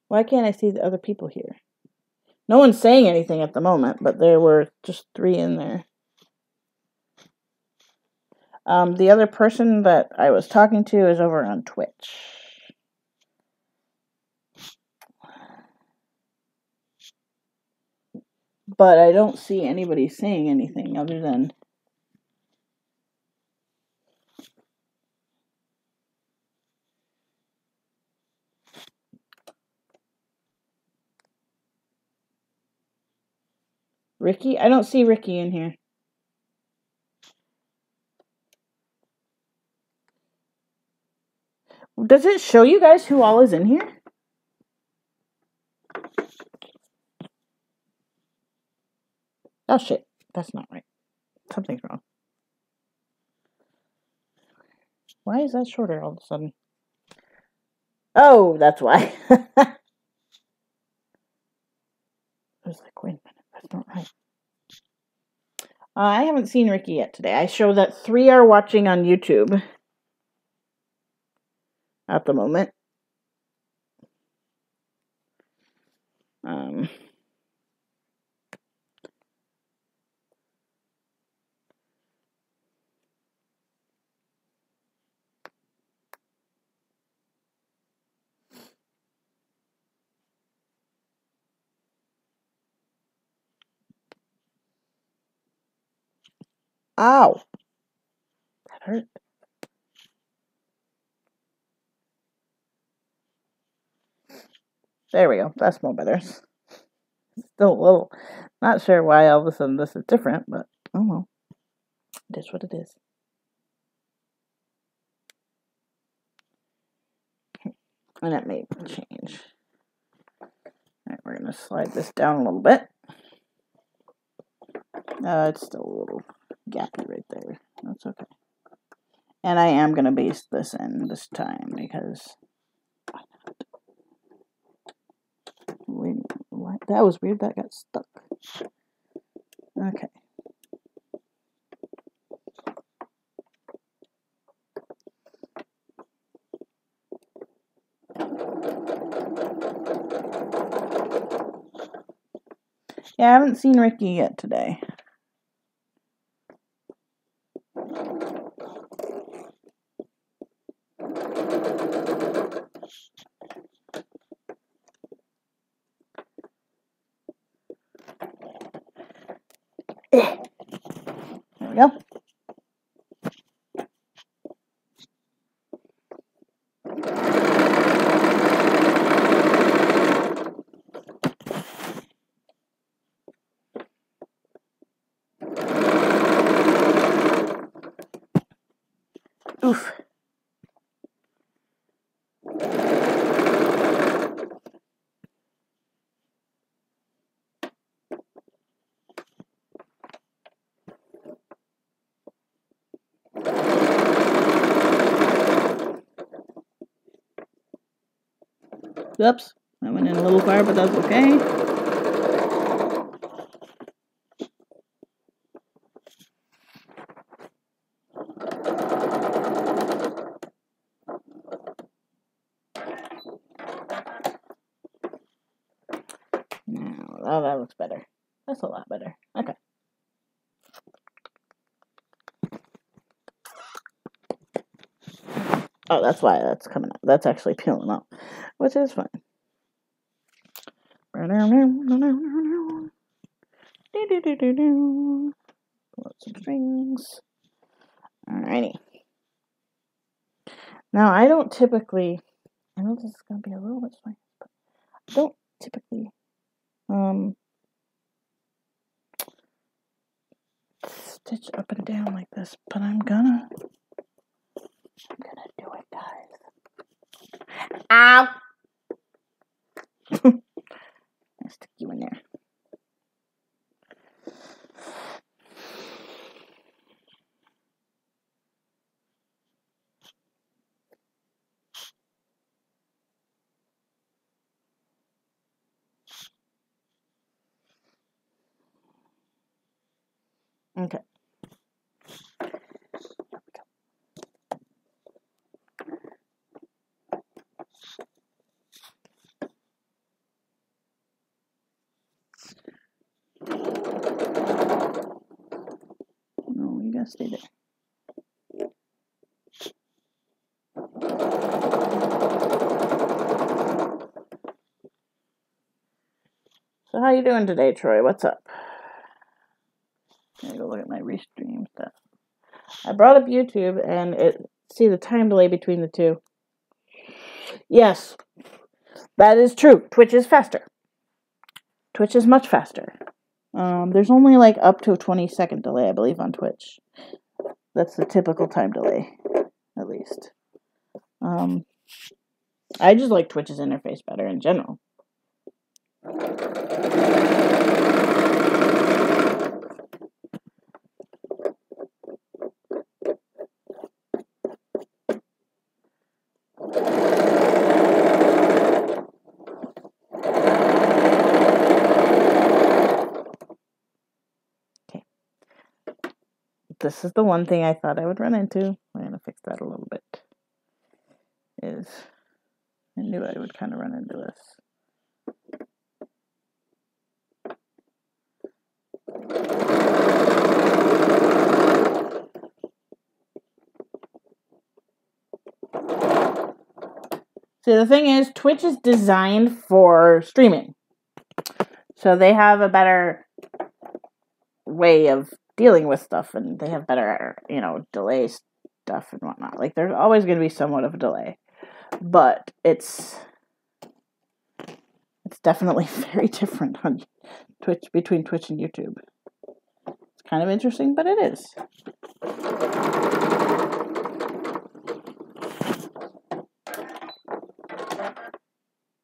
Why can't I see the other people here? No one's saying anything at the moment, but there were just 3 in there. The other person that I was talking to is over on Twitch. But I don't see anybody saying anything other than... Ricky? I don't see Ricky in here. Does it show you guys who all is in here? Oh shit, that's not right. Something's wrong. Why is that shorter all of a sudden? Oh, that's why. I was like, wait a minute, that's not right. I haven't seen Ricky yet today. I show that 3 are watching on YouTube at the moment. Ow! That hurt. There we go. That's more better. Still a little. Not sure why all of a sudden this is different, but oh well. It is what it is. And it may change. Alright, we're going to slide this down a little bit. It's still a little gappy right there. That's okay. And I am going to baste this in this time because why not? Wait, what? That was weird. That got stuck. Okay. Yeah, I haven't seen Ricky yet today. There we go. Oof. Oops, I went in a little far, but that's okay. Now, oh, that looks better. That's a lot better. Okay. Oh, that's why that's coming up. That's actually peeling up, which is fine. Pull out some strings. Alrighty. Now, I don't typically, I know this is going to be a little bit strange, but I don't typically stitch up and down like this, but I'm gonna do it, guys. Ow! I'll stick you in there. Okay. No, you gotta stay there. So how you doing today, Troy? What's up? Let me go look at my restream stuff. I brought up YouTube and see the time delay between the two. Yes, that is true. Twitch is faster. Twitch is much faster. There's only like up to a 20-second delay, I believe, on Twitch. That's the typical time delay, at least. I just like Twitch's interface better in general. This is the one thing I thought I would run into. I'm going to fix that a little bit. I knew I would kind of run into this. See, the thing is, Twitch is designed for streaming. So they have a better way of dealing with stuff, and they have better, delay stuff and whatnot. Like, there's always going to be somewhat of a delay, but it's definitely very different on Twitch, between Twitch and YouTube. It's kind of interesting, but it is.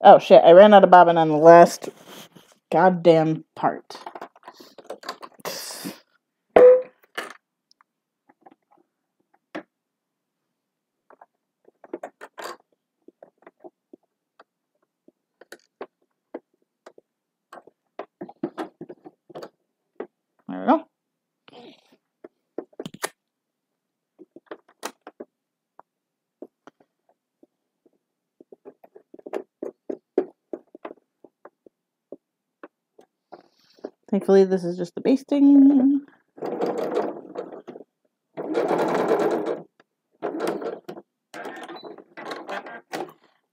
Oh shit, I ran out of bobbin on the last goddamn part. There we go. Thankfully, this is just the basting.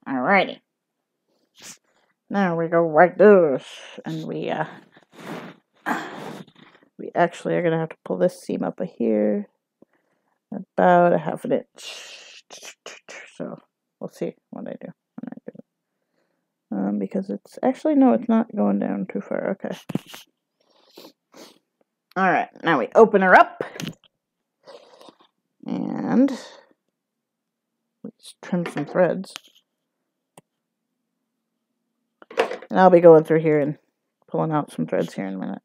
Alrighty. Now we go like this, and we actually are gonna have to pull this seam up here about a half an inch. So we'll see what I do when I do it. Because it's actually, no, it's not going down too far. Okay. Alright, now we open her up. And let's trim some threads. And I'll be going through here and pulling out some threads here in a minute.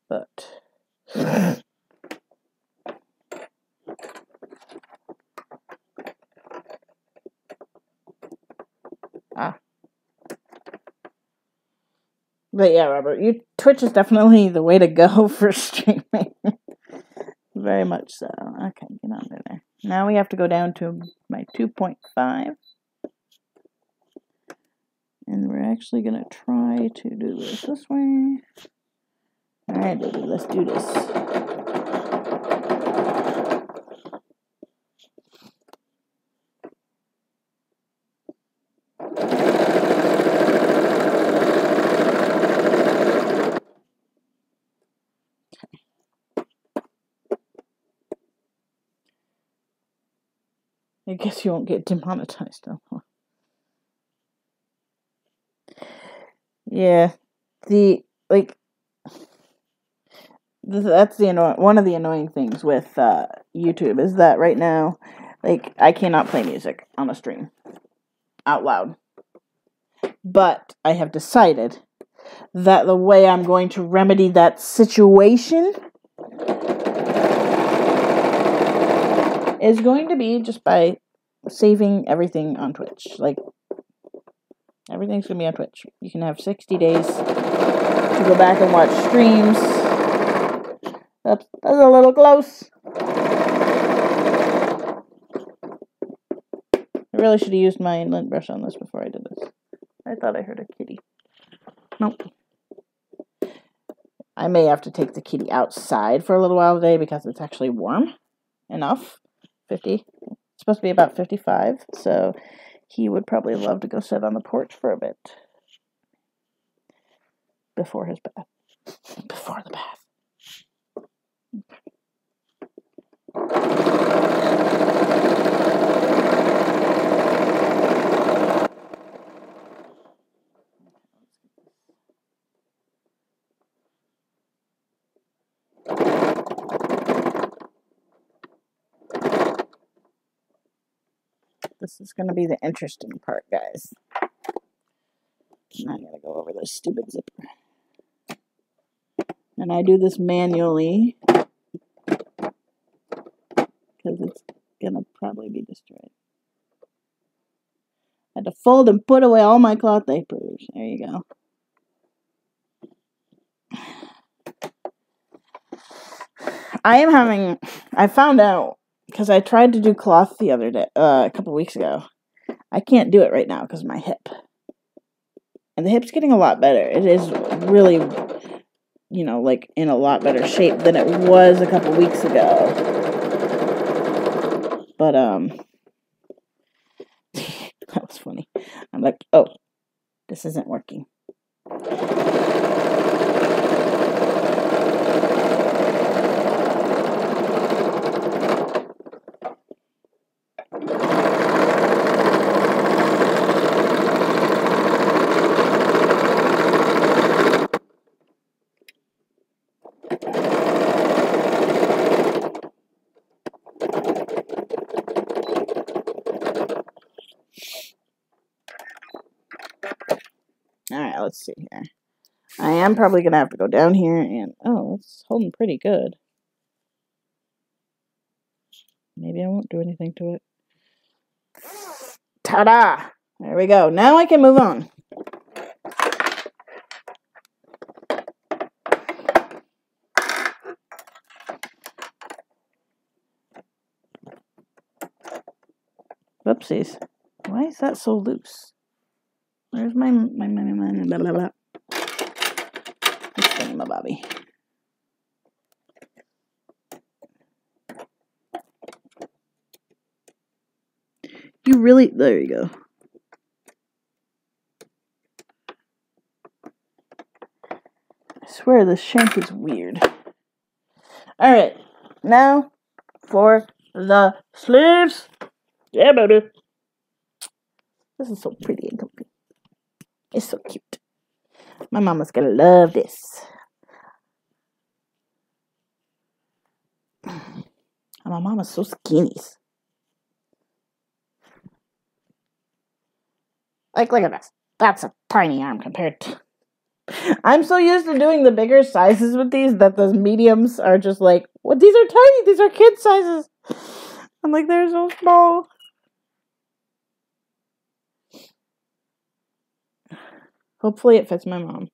But But yeah, Robert, Twitch is definitely the way to go for streaming. Very much so. Okay, get on there. Now we have to go down to my 2.5. And we're actually going to try to do this way. Alright, baby, let's do this. I guess you won't get demonetized though. Yeah, that's one of the annoying things with YouTube is that right now, like, I cannot play music on a stream out loud. But I have decided that the way I'm going to remedy that situation is going to be just by saving everything on Twitch. Like, everything's going to be on Twitch. You can have 60 days to go back and watch streams. That's a little close. I really should have used my lint brush on this before I did this. I thought I heard a kitty. Nope. I may have to take the kitty outside for a little while today because it's actually warm enough. 50. It's supposed to be about 55, so he would probably love to go sit on the porch for a bit. Before his bath. Before the bath. This is going to be the interesting part, guys. Now I gotta go over this stupid zipper. And I do this manually because it's gonna probably be destroyed. I had to fold and put away all my cloth aprons. There you go. I found out, because I tried to do cloth the other day, a couple weeks ago. I can't do it right now because of my hip. And the hip's getting a lot better. It is really, like, in a lot better shape than it was a couple weeks ago. But, that was funny. I'm like, oh, this isn't working. let's see here. I am probably going to have to go down here and... Oh, it's holding pretty good. Maybe I won't do anything to it. Ta-da! There we go. Now I can move on. Whoopsies. Why is that so loose? Where's my blah, blah, blah. Let's my Bobby. You really... There you go. I swear this shampoo's weird. Alright. Now for the sleeves. Yeah, baby. This is so pretty and comfy. It's so cute. My mama's gonna love this. And my mama's so skinny. Like, look at this. That's a tiny arm compared to... I'm so used to doing the bigger sizes with these that the mediums are just like, well, these are tiny. These are kid sizes. I'm like, they're so small. Hopefully it fits my mom.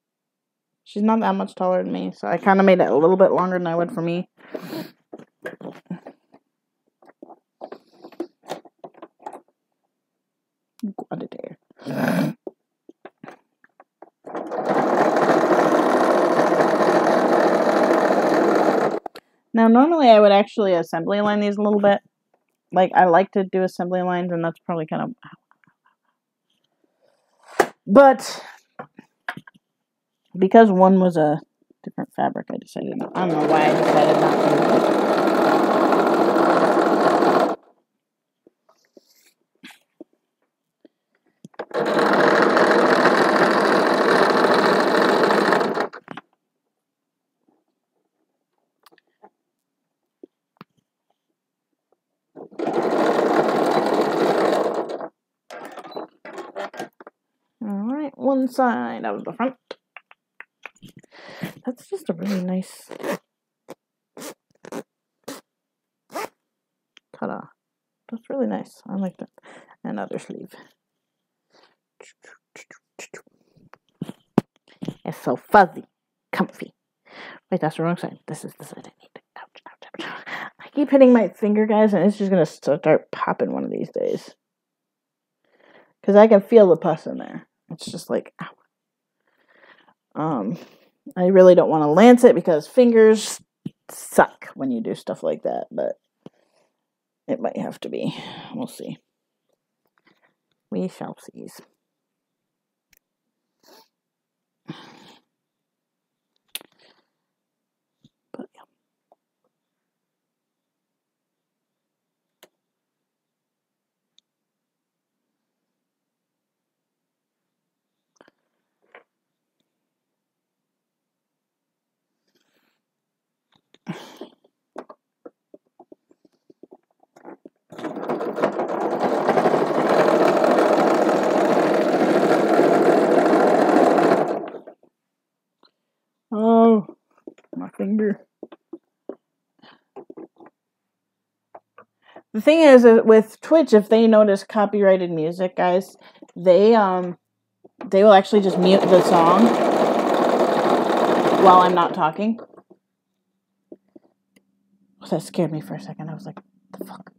She's not that much taller than me, so I kind of made it a little bit longer than I would for me. Go under there. Now, normally I would actually assembly line these a little bit. Like, I like to do assembly lines, and that's probably kind of... But, because one was a different fabric, I decided not... I don't know why I decided not to. Alright, one side of the front. That's just a really nice... Ta-da. That's really nice. I like that. Another sleeve. It's so fuzzy. Comfy. Wait, that's the wrong side. This is the side I need. Ouch, ouch, ouch. I keep hitting my finger, guys, and it's just going to start popping one of these days. Because I can feel the pus in there. It's just like, ow. I really don't want to lance it because fingers suck when you do stuff like that, but it might have to be. We'll see. We shall see. But yeah. Oh, my finger. The thing is, with Twitch, if they notice copyrighted music, guys, they will actually just mute the song while I'm not talking. Oh, that scared me for a second. I was like, what the fuck?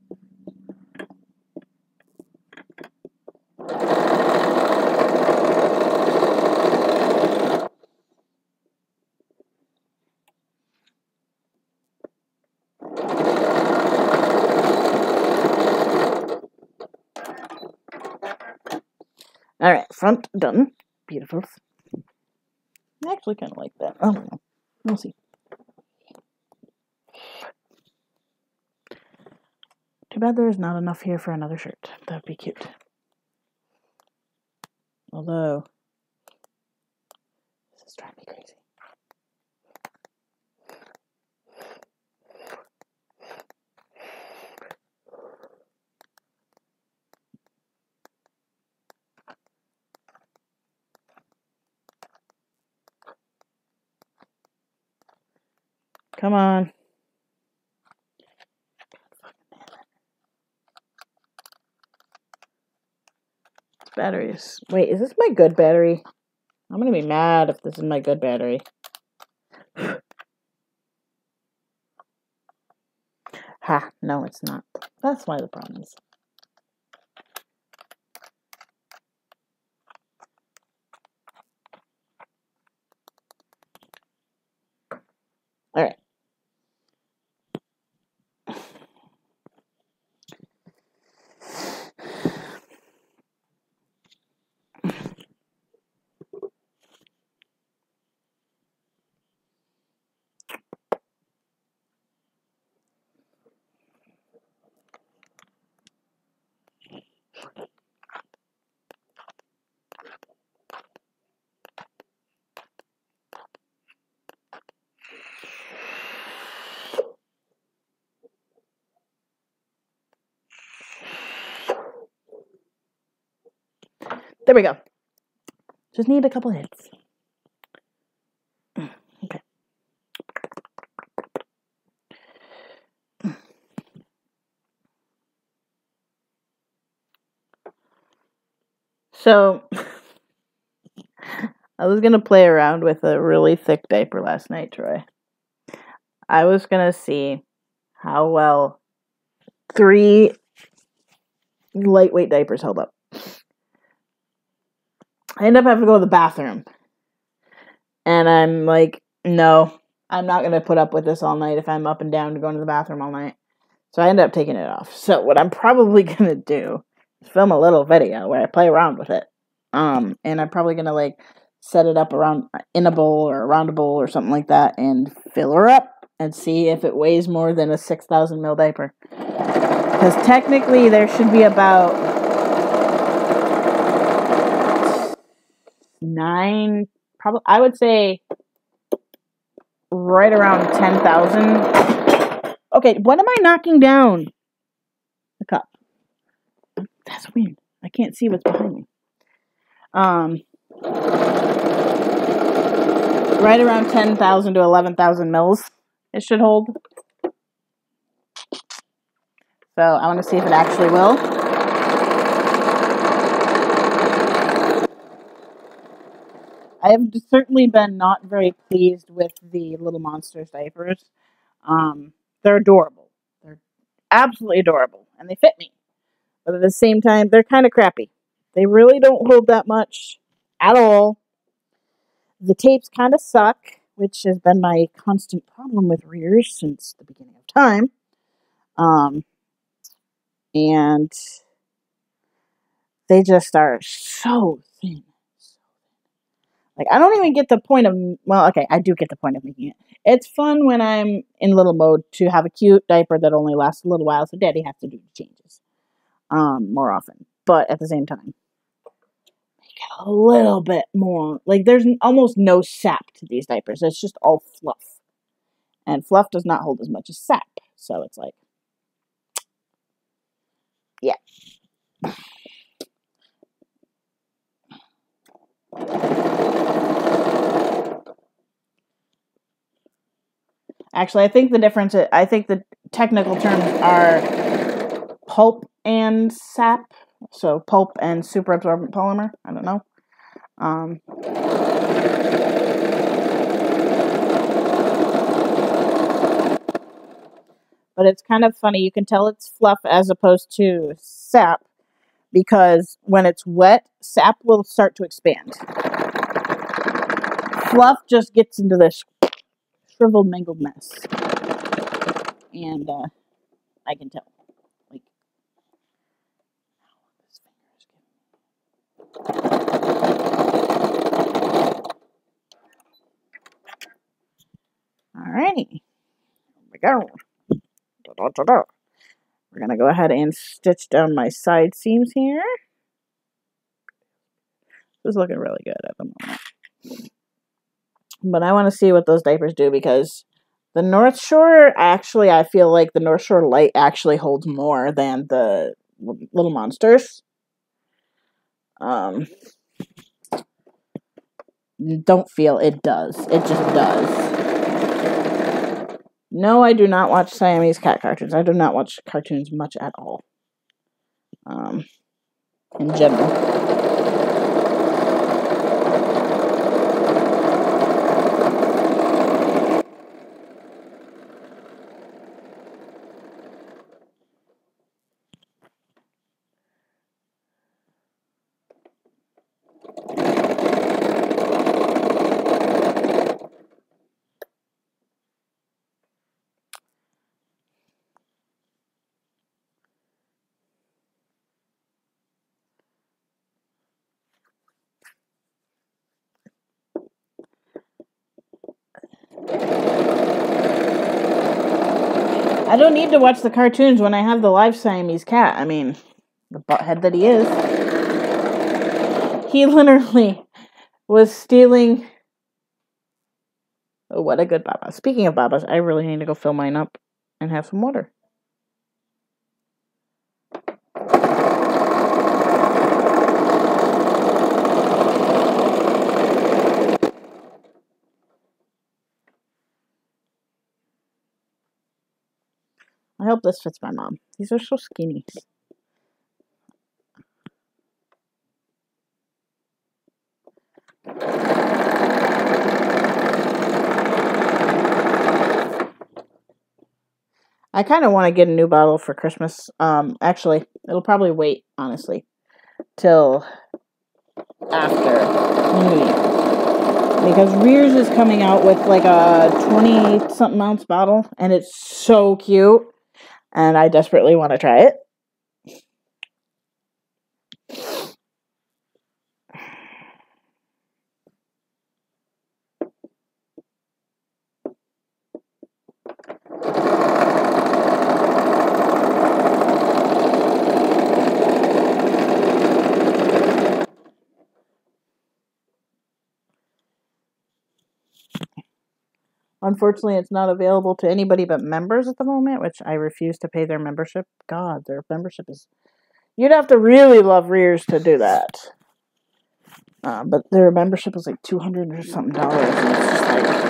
Alright, front done. Beautiful. I actually kind of like that. Oh, no. We'll see. Too bad there is not enough here for another shirt. That would be cute. Although, this is driving me crazy. Come on. Batteries. Wait, is this my good battery? I'm gonna be mad if this is my good battery. Ha, no, it's not. That's why the problem is. All right. There we go. Just need a couple hits. Okay. So, I was gonna play around with a really thick diaper last night, Troy. I was gonna see how well 3 lightweight diapers held up. I end up having to go to the bathroom. And I'm like, no, I'm not going to put up with this all night if I'm up and down to going to the bathroom all night. So I ended up taking it off. So what I'm probably going to do is film a little video where I play around with it. And I'm probably going to like set it up around in a bowl or around a bowl or something like that and fill her up and see if it weighs more than a 6,000 ml diaper. Because technically there should be about 9, probably, I would say right around 10,000. Okay, what am I knocking down? The cup. That's weird. I can't see what's behind me. Right around 10,000 to 11,000 mils it should hold. So I want to see if it actually will. I have certainly been not very pleased with the Little Monsters diapers. They're adorable. They're absolutely adorable. And they fit me. But at the same time, they're kind of crappy. They really don't hold that much at all. The tapes kind of suck, which has been my constant problem with rears since the beginning of time. And they just are so thin. Like, I don't even get the point of, well, okay, I do get the point of making it. It's fun when I'm in little mode to have a cute diaper that only lasts a little while, so daddy has to do the changes more often. But at the same time, make it a little bit more, like, there's almost no sap to these diapers. It's just all fluff. And fluff does not hold as much as sap. So it's like, yeah. Actually, I think the difference, I think the technical terms are pulp and sap. So pulp and superabsorbent polymer. I don't know. But it's kind of funny. You can tell it's fluff as opposed to sap because when it's wet, sap will start to expand. Fluff just gets into this shriveled, mangled mess. And I can tell. Like, alrighty. Here we go. We're going to go ahead and stitch down my side seams here. This is looking really good at the moment. But I want to see what those diapers do because the North Shore, actually, I feel like the North Shore Light actually holds more than the Little Monsters. Don't feel it does. It just does. No, I do not watch Siamese cat cartoons. I do not watch cartoons much at all. In general. I don't need to watch the cartoons when I have the live Siamese cat. I mean, the butthead that he is. He literally was stealing... Oh, what a good Baba. Speaking of Babas, I really need to go fill mine up and have some water. I hope this fits my mom. These are so skinny. I kind of want to get a new bottle for Christmas. Actually, it'll probably wait, honestly, till after New Year. Because Rears is coming out with like a 20-something ounce bottle, and it's so cute, and I desperately want to try it. Unfortunately, it's not available to anybody but members at the moment, which I refuse to pay their membership. God, their membership is... You'd have to really love Rears to do that. But their membership is like $200 or something, and it's just like...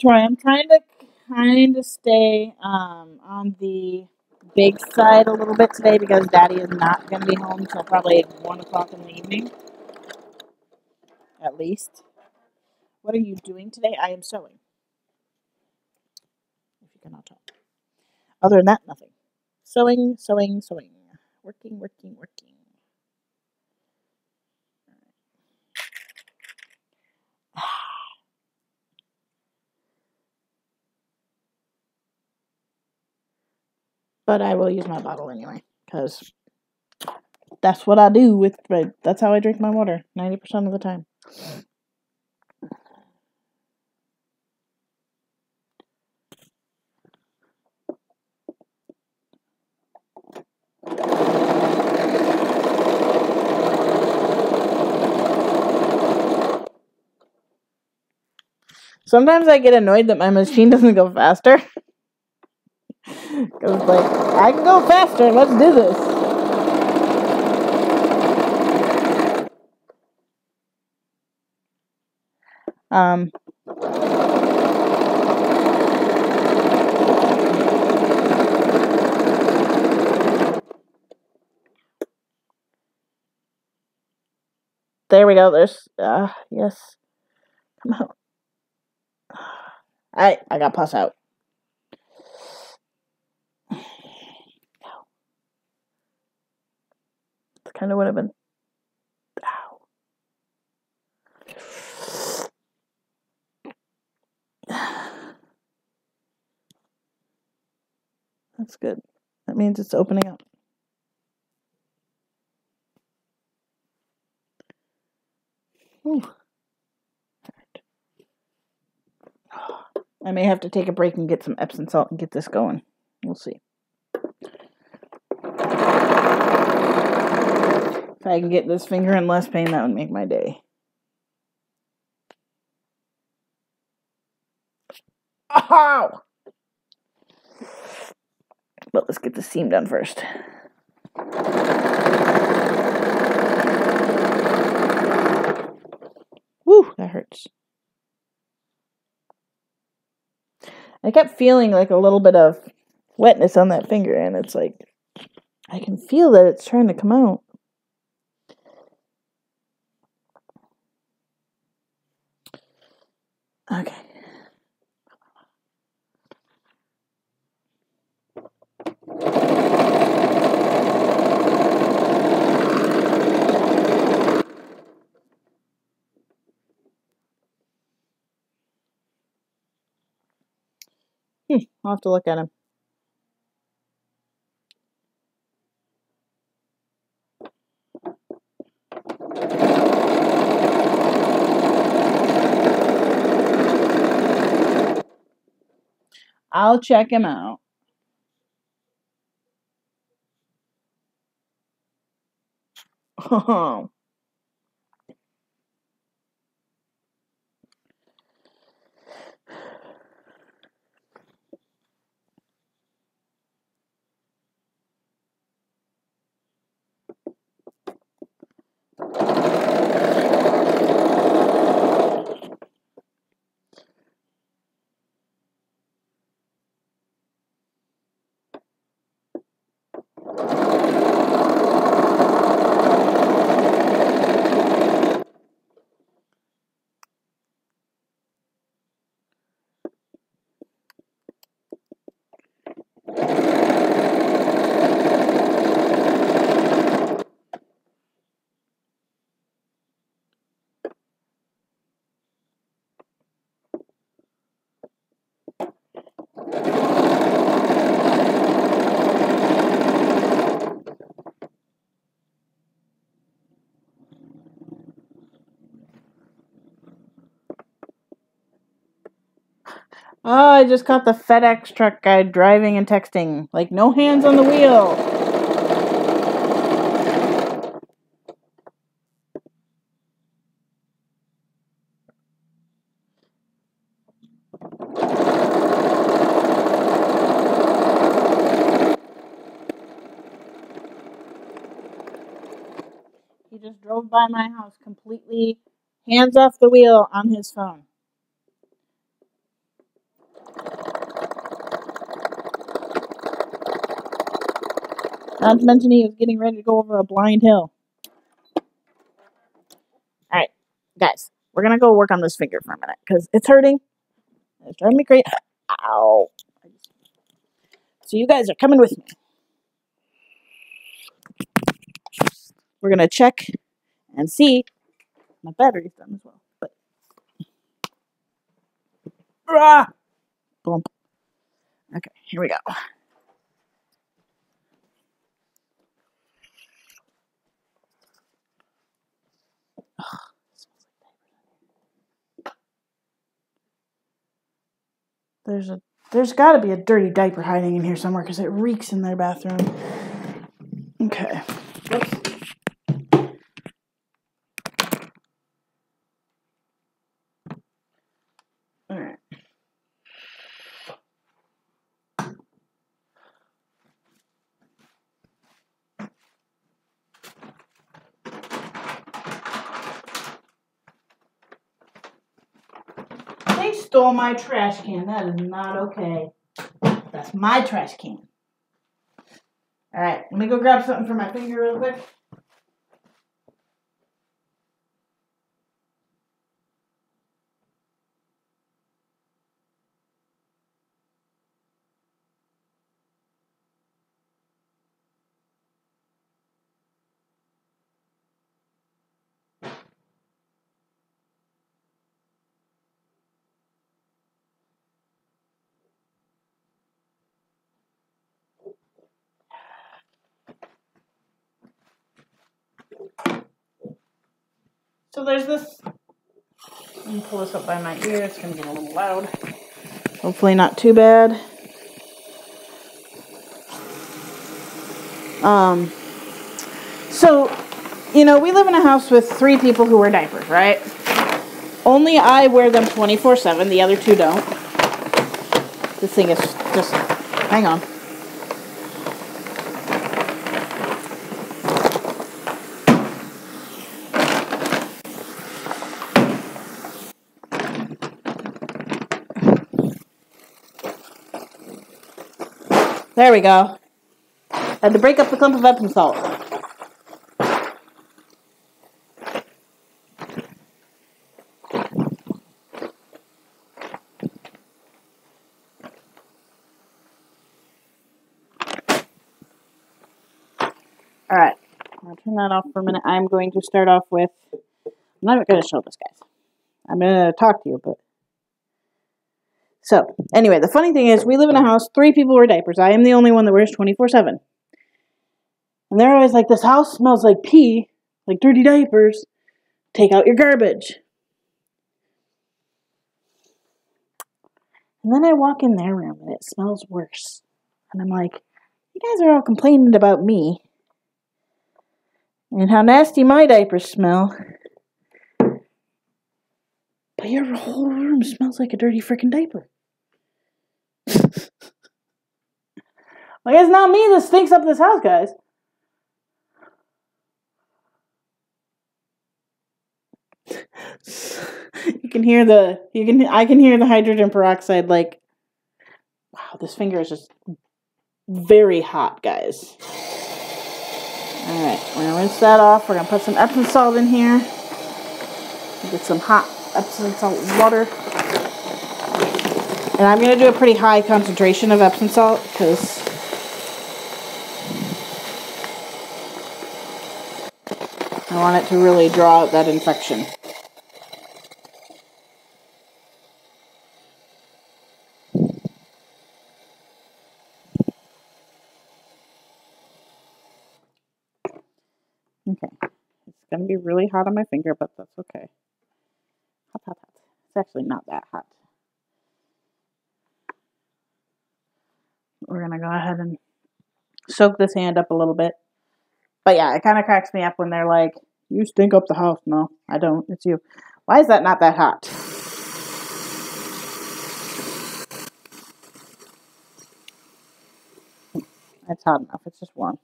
I'm trying to kind of stay on the big side a little bit today because Daddy is not going to be home till probably 1 o'clock in the evening. At least. What are you doing today? I am sewing. If you cannot talk. Other than that, nothing. Sewing, sewing, sewing. Working, working, working. But I will use my bottle anyway, because that's what I do with my... That's how I drink my water 90% of the time. Sometimes I get annoyed that my machine doesn't go faster. Because, like, I can go faster. Let's do this. There we go. There's, yes. Come out. I got pus out. That's kind of what I've been... Ow. That's good. That means it's opening up. Ooh. I may have to take a break and get some Epsom salt and get this going. We'll see. I can get this finger in less pain, that would make my day. Ow! But let's get the seam done first. Woo, that hurts. I kept feeling like a little bit of wetness on that finger, and it's like, I can feel that it's trying to come out. Okay. I'll have to look at him. I'll check him out. Oh. Oh, I just caught the FedEx truck guy driving and texting. Like, no hands on the wheel. He just drove by my house completely hands off the wheel on his phone. Not to mention he was getting ready to go over a blind hill. Alright, guys, we're gonna go work on this finger for a minute, because it's hurting. It's driving me crazy. Ow. So you guys are coming with me. We're gonna check and see. My battery's done as well. But boom. Okay, here we go. There's got to be a dirty diaper hiding in here somewhere because it reeks in their bathroom. Okay. Oops. All right. They stole my trash can. That is not okay. That's my trash can. All right, let me go grab something for my finger real quick. So there's this. Let me pull this up by my ear. It's going to get a little loud. Hopefully not too bad. So you know, we live in a house with 3 people who wear diapers, right? Only I wear them 24/7. The other 2 don't. This thing is just... Hang on. There we go. Had to break up the clump of Epsom salt. Alright, I'll turn that off for a minute. I'm going to start off with... I'm not going to show this, guys. I'm going to talk to you, but... So, anyway, the funny thing is, we live in a house, 3 people wear diapers. I am the only one that wears 24/7. And they're always like, this house smells like pee, like dirty diapers. Take out your garbage. And then I walk in their room, and it smells worse. And I'm like, you guys are all complaining about me. And how nasty my diapers smell. But your whole room smells like a dirty freaking diaper. Like, it's not me that stinks up this house, guys. You can hear I can hear the hydrogen peroxide, like, wow, this finger is just very hot, guys. Alright, we're gonna rinse that off. We're gonna put some Epsom salt in here. Get some hot Epsom salt water. And I'm gonna do a pretty high concentration of Epsom salt, because I want it to really draw out that infection. Okay. It's going to be really hot on my finger, but that's okay. Hot, hot, hot. It's actually not that hot. We're going to go ahead and soak this hand up a little bit. But yeah, it kind of cracks me up when they're like, you stink up the house. No, I don't. It's you. Why is that not that hot? It's hot enough. It's just warm.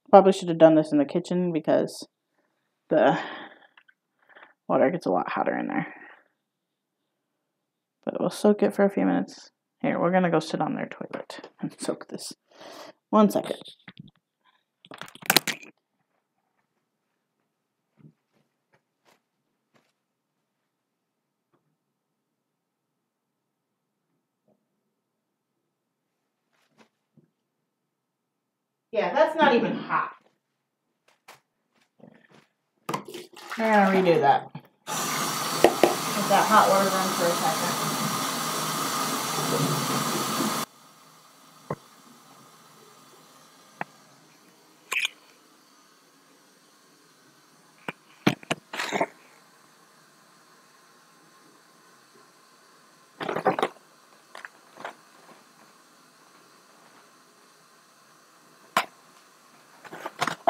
Probably should have done this in the kitchen because the water gets a lot hotter in there. But we'll soak it for a few minutes. Here, we're going to go sit on their toilet and soak this. 1 second. Yeah, that's not even hot. We're going to redo that. Let that hot water run for a second.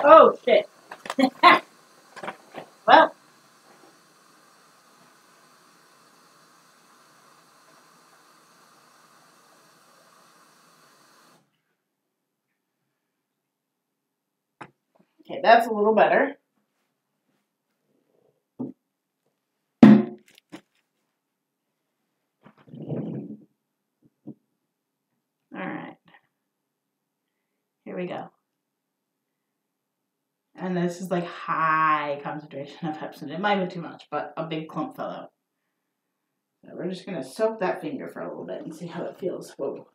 Oh, shit. Well. Okay, that's a little better. Alright. Here we go. And this is like high concentration of Epsom. It might have been too much, but a big clump fell out. So we're just going to soak that finger for a little bit and see how it feels. Whoa.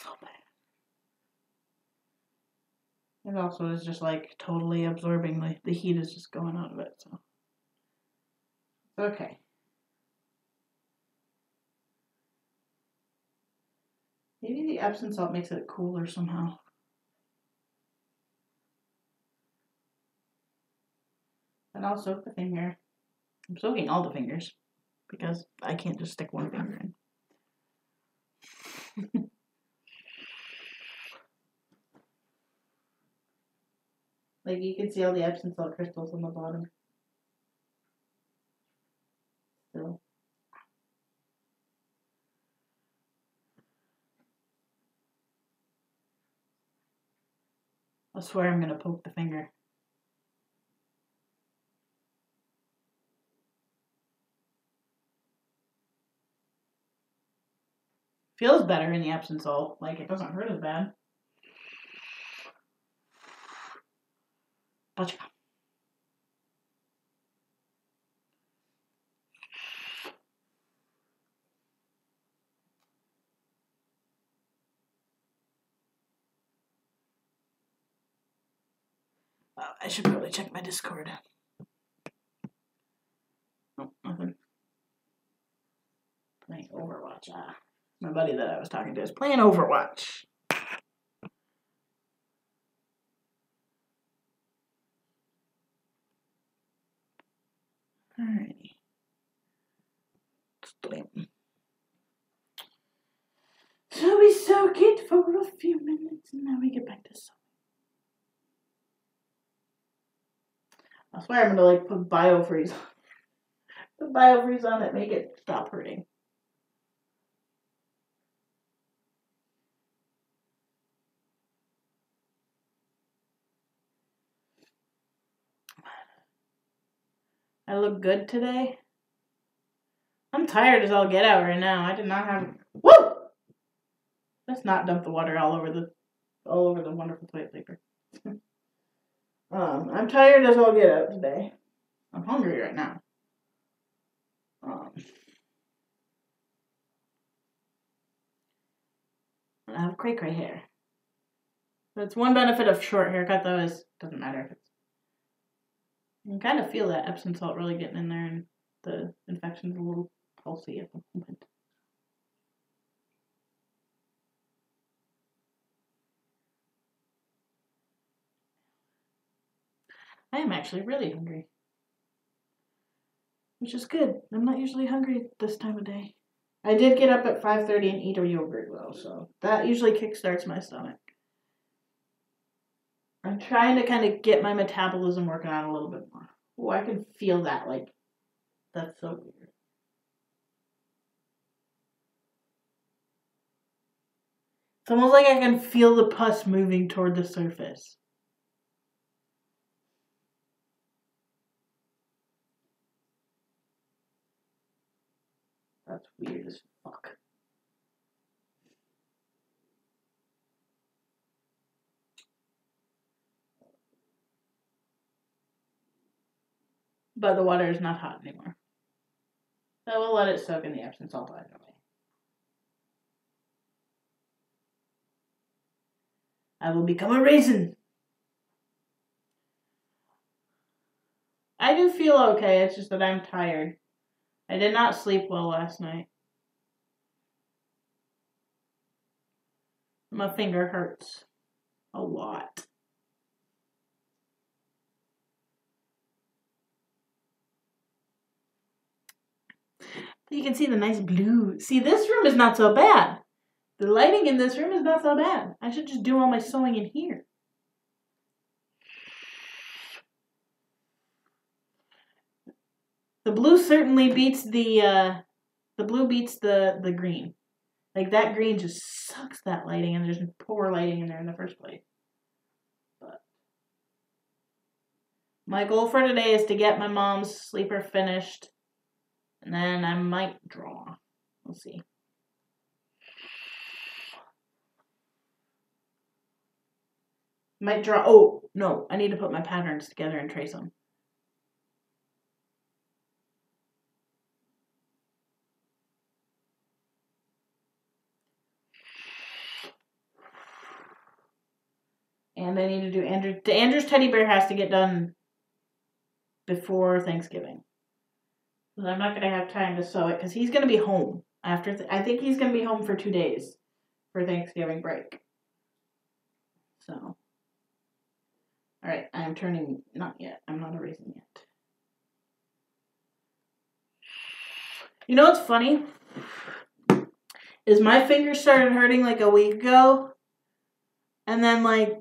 So bad. It also is just like totally absorbing. Like the heat is just going out of it. So okay. Maybe the Epsom salt makes it cooler somehow. And I'll soak the finger. I'm soaking all the fingers because I can't just stick one finger in. Like you can see all the Epsom salt crystals on the bottom. So. I swear I'm gonna poke the finger. Feels better in the Epsom salt. Like it doesn't hurt as bad. Gotcha. I should probably check my Discord. Oh, nothing. Playing Overwatch. My buddy that I was talking to is playing Overwatch. Alrighty. So we soak it for a few minutes and then we get back to sewing. I swear I'm gonna like put biofreeze on. Put biofreeze on it, make it stop hurting. I look good today. I'm tired as all get out right now. I did not have. Woo! Let's not dump the water all over the wonderful toilet paper. I'm tired as all get out today. I'm hungry right now. I have cray hair. That's one benefit of short haircut though is doesn't matter if it's. You can kind of feel that Epsom salt really getting in there, and the infection's a little pulsy at the moment. I am actually really hungry, which is good. I'm not usually hungry this time of day. I did get up at 5:30 and eat a yogurt though, so that usually kickstarts my stomach. I'm trying to kind of get my metabolism working on a little bit more. Oh, I can feel that, like, that's so weird. It's almost like I can feel the pus moving toward the surface. That's weird as fuck. But the water is not hot anymore. So we'll let it soak in the Epsom salt either way. I will become a raisin. I do feel okay, it's just that I'm tired. I did not sleep well last night. My finger hurts a lot. You can see the nice blue. See, this room is not so bad. The lighting in this room is not so bad. I should just do all my sewing in here. The blue certainly beats the blue beats the green. Like that green just sucks that lighting, and there's poor lighting in there in the first place. But my goal for today is to get my mom's sleeper finished, and then I might draw. We'll see. Might draw. Oh no, I need to put my patterns together and trace them. And I need to do Andrew's teddy bear has to get done before Thanksgiving. Because I'm not going to have time to sew it because he's going to be home after. I think he's going to be home for 2 days for Thanksgiving break. So, all right, I'm turning. Not yet. I'm not erasing yet. You know what's funny? Is my finger started hurting like a week ago. And then, like,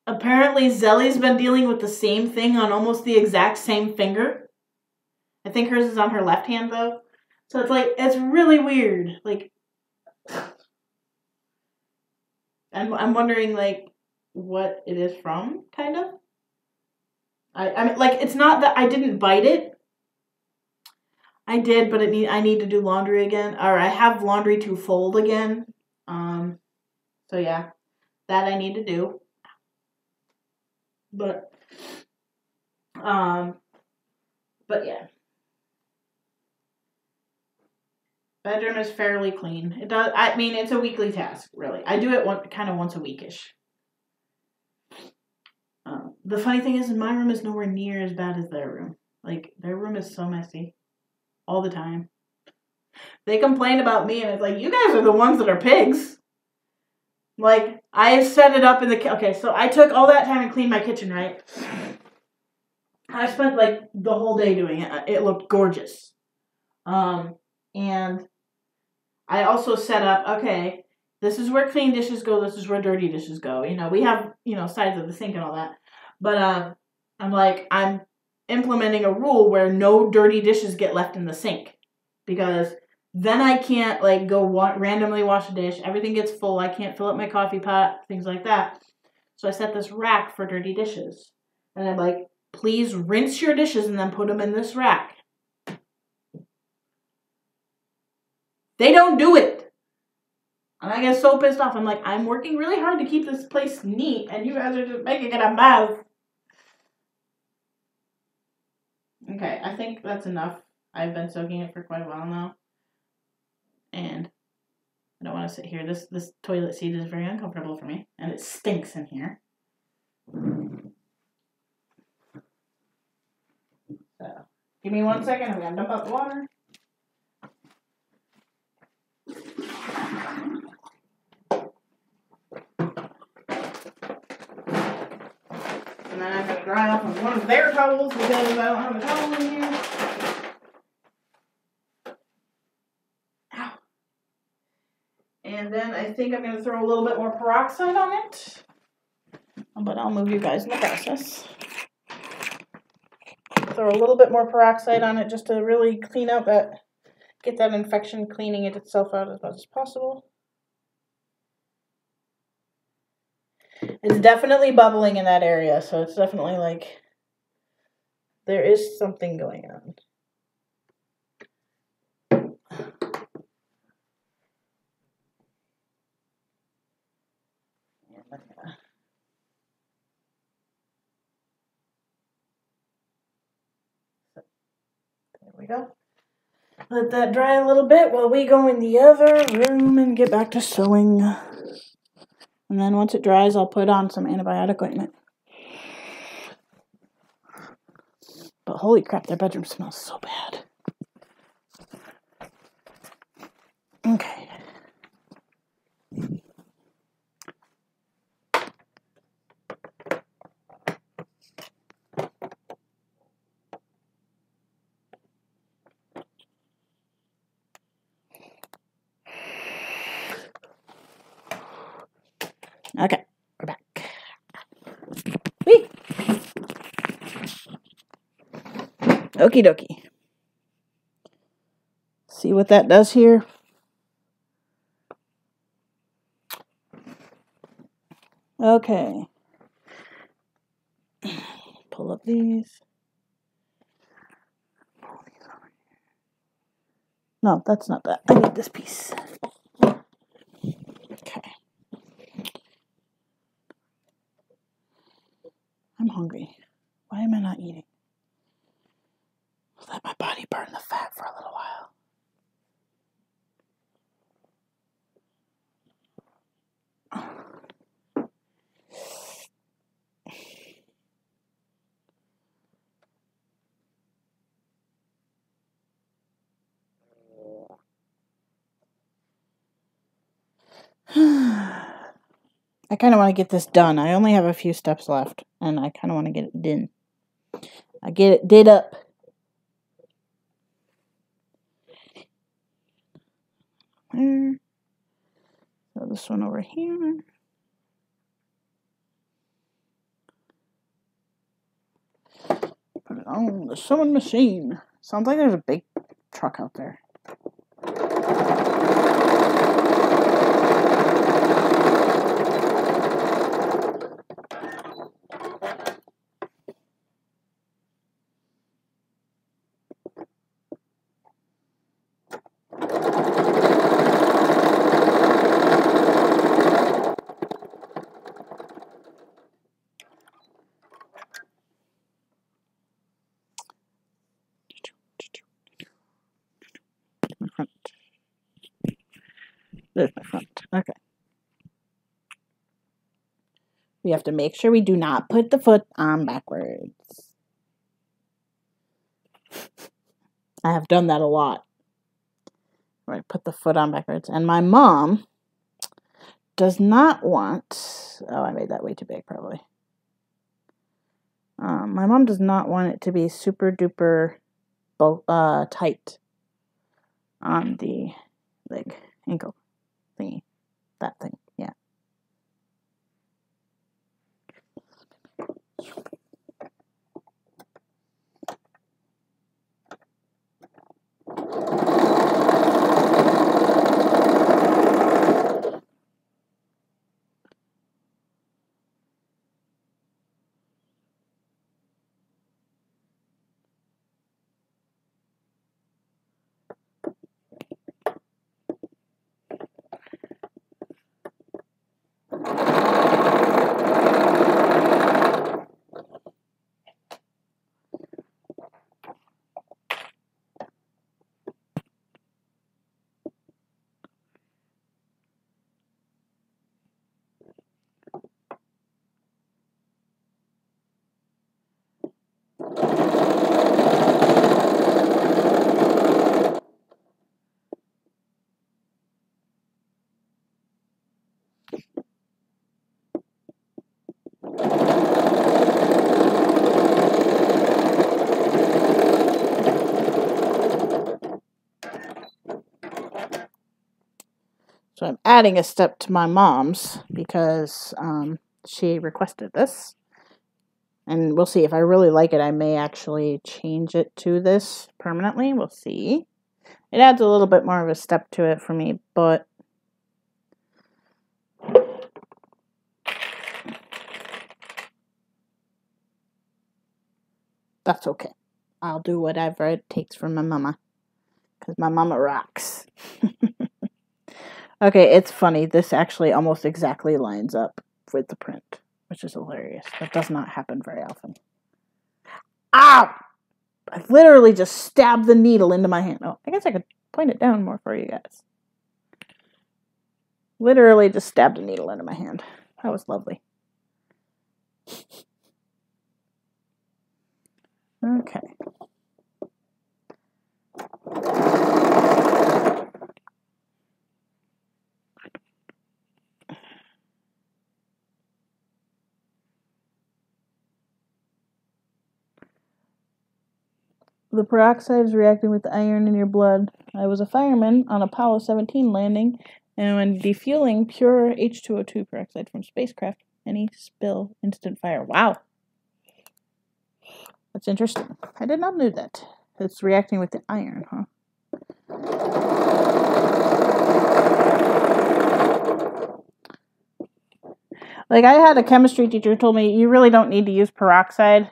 apparently Zelly's been dealing with the same thing on almost the exact same finger. I think hers is on her left hand, though. So it's like, it's really weird. Like, I'm wondering, like, what it is from, kind of. I mean, like, it's not that I didn't bite it. I did, but I need to do laundry again. Or I have laundry to fold again. So yeah, that I need to do. But yeah. Bedroom is fairly clean. It does. I mean, it's a weekly task, really. I do it kind of once a weekish. The funny thing is, my room is nowhere near as bad as their room. Like, their room is so messy. All the time. They complain about me, and it's like, you guys are the ones that are pigs. Like, I set it up in the... Okay, so I took all that time and cleaned my kitchen, right? I spent, like, the whole day doing it. It looked gorgeous. And I also set up, okay, this is where clean dishes go, this is where dirty dishes go. You know, we have, sides of the sink and all that. But I'm implementing a rule where no dirty dishes get left in the sink. Because then I can't, like, go randomly wash a dish. Everything gets full. I can't fill up my coffee pot, things like that. So I set this rack for dirty dishes. And I'm like, please rinse your dishes and then put them in this rack. They don't do it. And I get so pissed off. I'm like, I'm working really hard to keep this place neat, and you guys are just making it a mess. Okay, I think that's enough. I've been soaking it for quite a while now. And I don't want to sit here. This toilet seat is very uncomfortable for me. And it stinks in here. So, give me 1 second. I'm going to dump out the water. And then I'm going to dry off on one of their towels because I don't have a towel in here. Ow. And then I think I'm going to throw a little bit more peroxide on it. But I'll move you guys in the process. Throw a little bit more peroxide on it just to really clean out get that infection cleaning itself out as much as possible. It's definitely bubbling in that area, so it's definitely like there is something going on. There we go. Let that dry a little bit while we go in the other room and get back to sewing. And then once it dries, I'll put on some antibiotic ointment. But holy crap, their bedroom smells so bad. Okay. Okay, we're back. Whee! Okie dokie. See what that does here? Okay. Pull up these. Pull these over here. No, that's not that. I need this piece. Okay. I'm hungry. Why am I not eating? Let my body burn the fat for a little while. I kind of want to get this done. I only have a few steps left, and I kind of want to get it done. I get it did up. there. Throw this one over here. Put it on the sewing machine. Sounds like there's a big truck out there. My front. There's my front. Okay. We have to make sure we do not put the foot on backwards. I have done that a lot. Where I put the foot on backwards. And my mom does not want... Oh, I made that way too big, probably. My mom does not want it to be super duper tight on the leg, ankle thingy. That thing, yeah. So I'm adding a step to my mom's because she requested this. And we'll see. If I really like it, I may actually change it to this permanently. We'll see. It adds a little bit more of a step to it for me, but that's okay. I'll do whatever it takes for my mama. Because my mama rocks. Okay, it's funny. This actually almost exactly lines up with the print, which is hilarious. That does not happen very often. Ow! I literally just stabbed the needle into my hand. Oh, I guess I could point it down more for you guys. Literally just stabbed a needle into my hand. That was lovely. Okay. The peroxide is reacting with the iron in your blood. I was a fireman on Apollo 17 landing, and when defueling pure H2O2 peroxide from spacecraft, any spill, instant fire. Wow. That's interesting. I did not know that. It's reacting with the iron, huh? Like, I had a chemistry teacher who told me you really don't need to use peroxide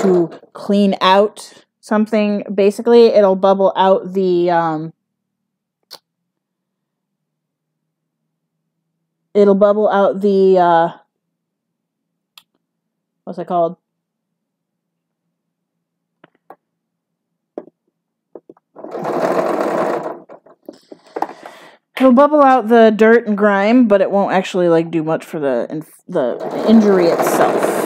to clean out something. Basically, it'll bubble out the what's it called? It'll bubble out the dirt and grime, but it won't actually like do much for the injury itself.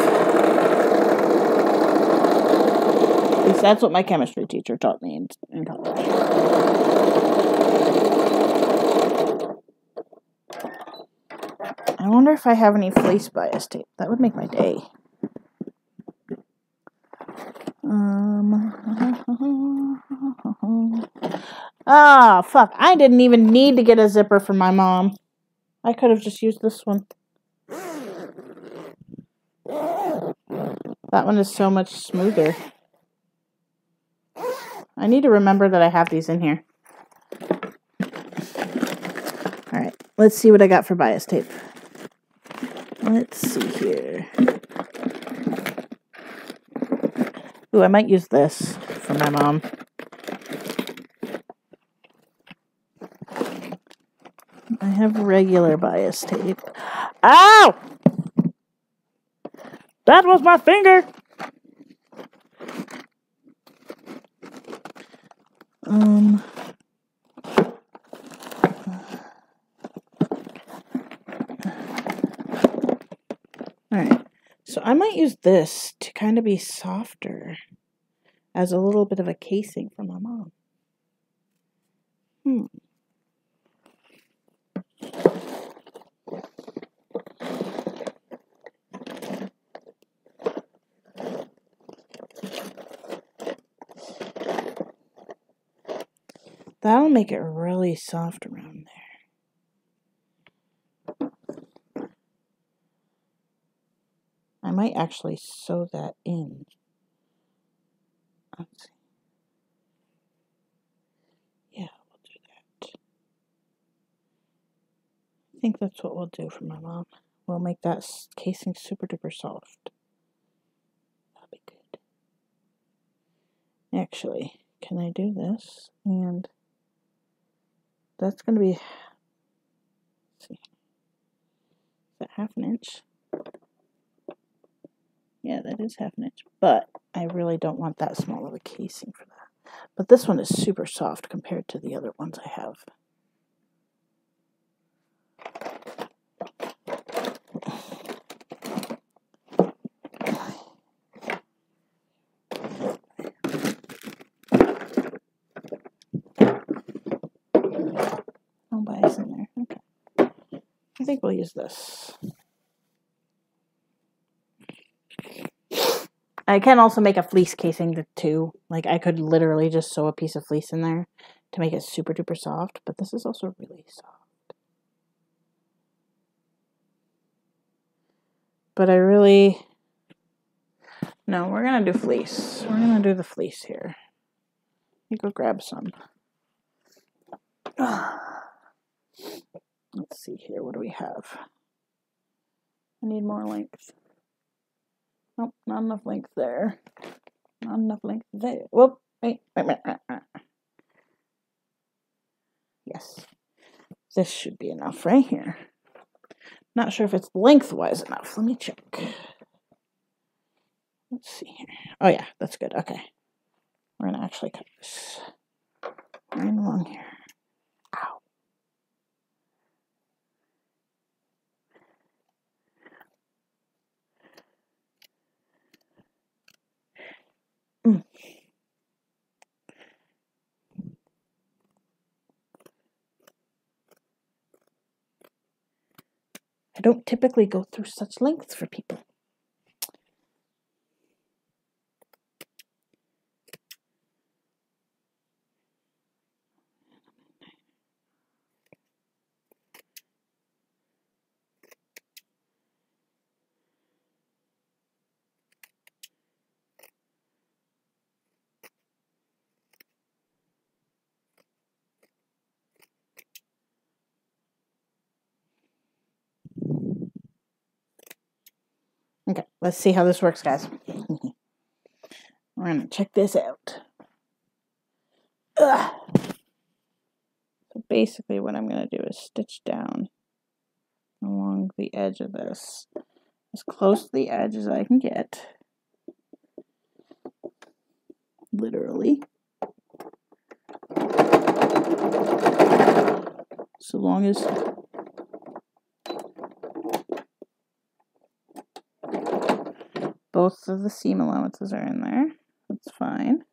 At least that's what my chemistry teacher taught me in college. I wonder if I have any fleece bias tape. That would make my day. Ah, fuck. I didn't even need to get a zipper for my mom. I could have just used this one. That one is so much smoother. I need to remember that I have these in here. Alright, let's see what I got for bias tape. Let's see here. Ooh, I might use this for my mom. I have regular bias tape. Ow! That was my finger! Alright, so I might use this to kind of be softer as a little bit of a casing for my mom. That'll make it really soft around there. I might actually sew that in. Let's see. Yeah, we'll do that. I think that's what we'll do for my mom. We'll make that casing super duper soft. That'll be good. Actually, can I do this? And that's going to be, let's see, is that 1/2 inch? Yeah, that is 1/2 inch, but I really don't want that small of a casing for that. But this one is super soft compared to the other ones I have. No bias in there. Okay. I think we'll use this. I can also make a fleece casing too. Like, I could literally just sew a piece of fleece in there to make it super duper soft, but this is also really soft. But I really... No, we're going to do fleece. We're going to do the fleece here. You go grab some. Let's see here. What do we have? I need more length. Nope, not enough length there. Not enough length there. Whoop. Wait. Yes. This should be enough right here. Not sure if it's lengthwise enough. Let me check. Let's see here. Oh yeah, that's good. Okay. We're going to actually cut this right along here. Ow. I don't typically go through such lengths for people. Okay, let's see how this works, guys. We're going to check this out. Ugh. So basically what I'm going to do is stitch down along the edge of this, as close to the edge as I can get. Literally. So long as both of the seam allowances are in there, that's fine.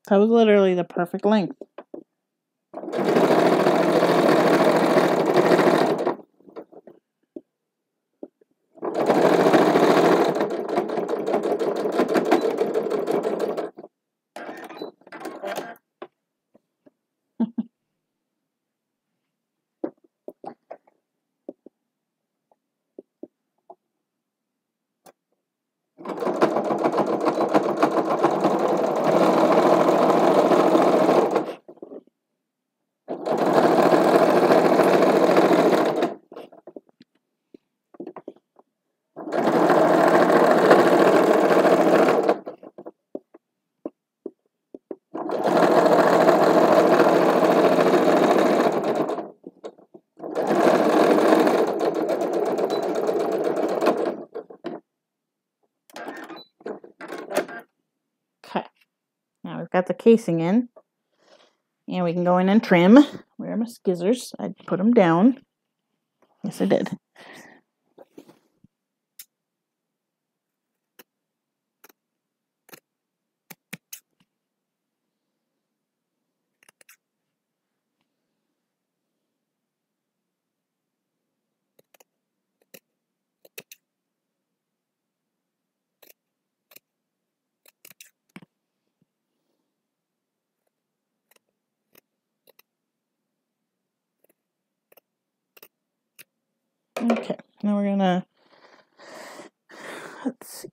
That was literally the perfect length. Okay, now we've got the casing in, and we can go in and trim. Where are my scissors? I put them down. Yes, I did. Okay, now we're gonna, let's see.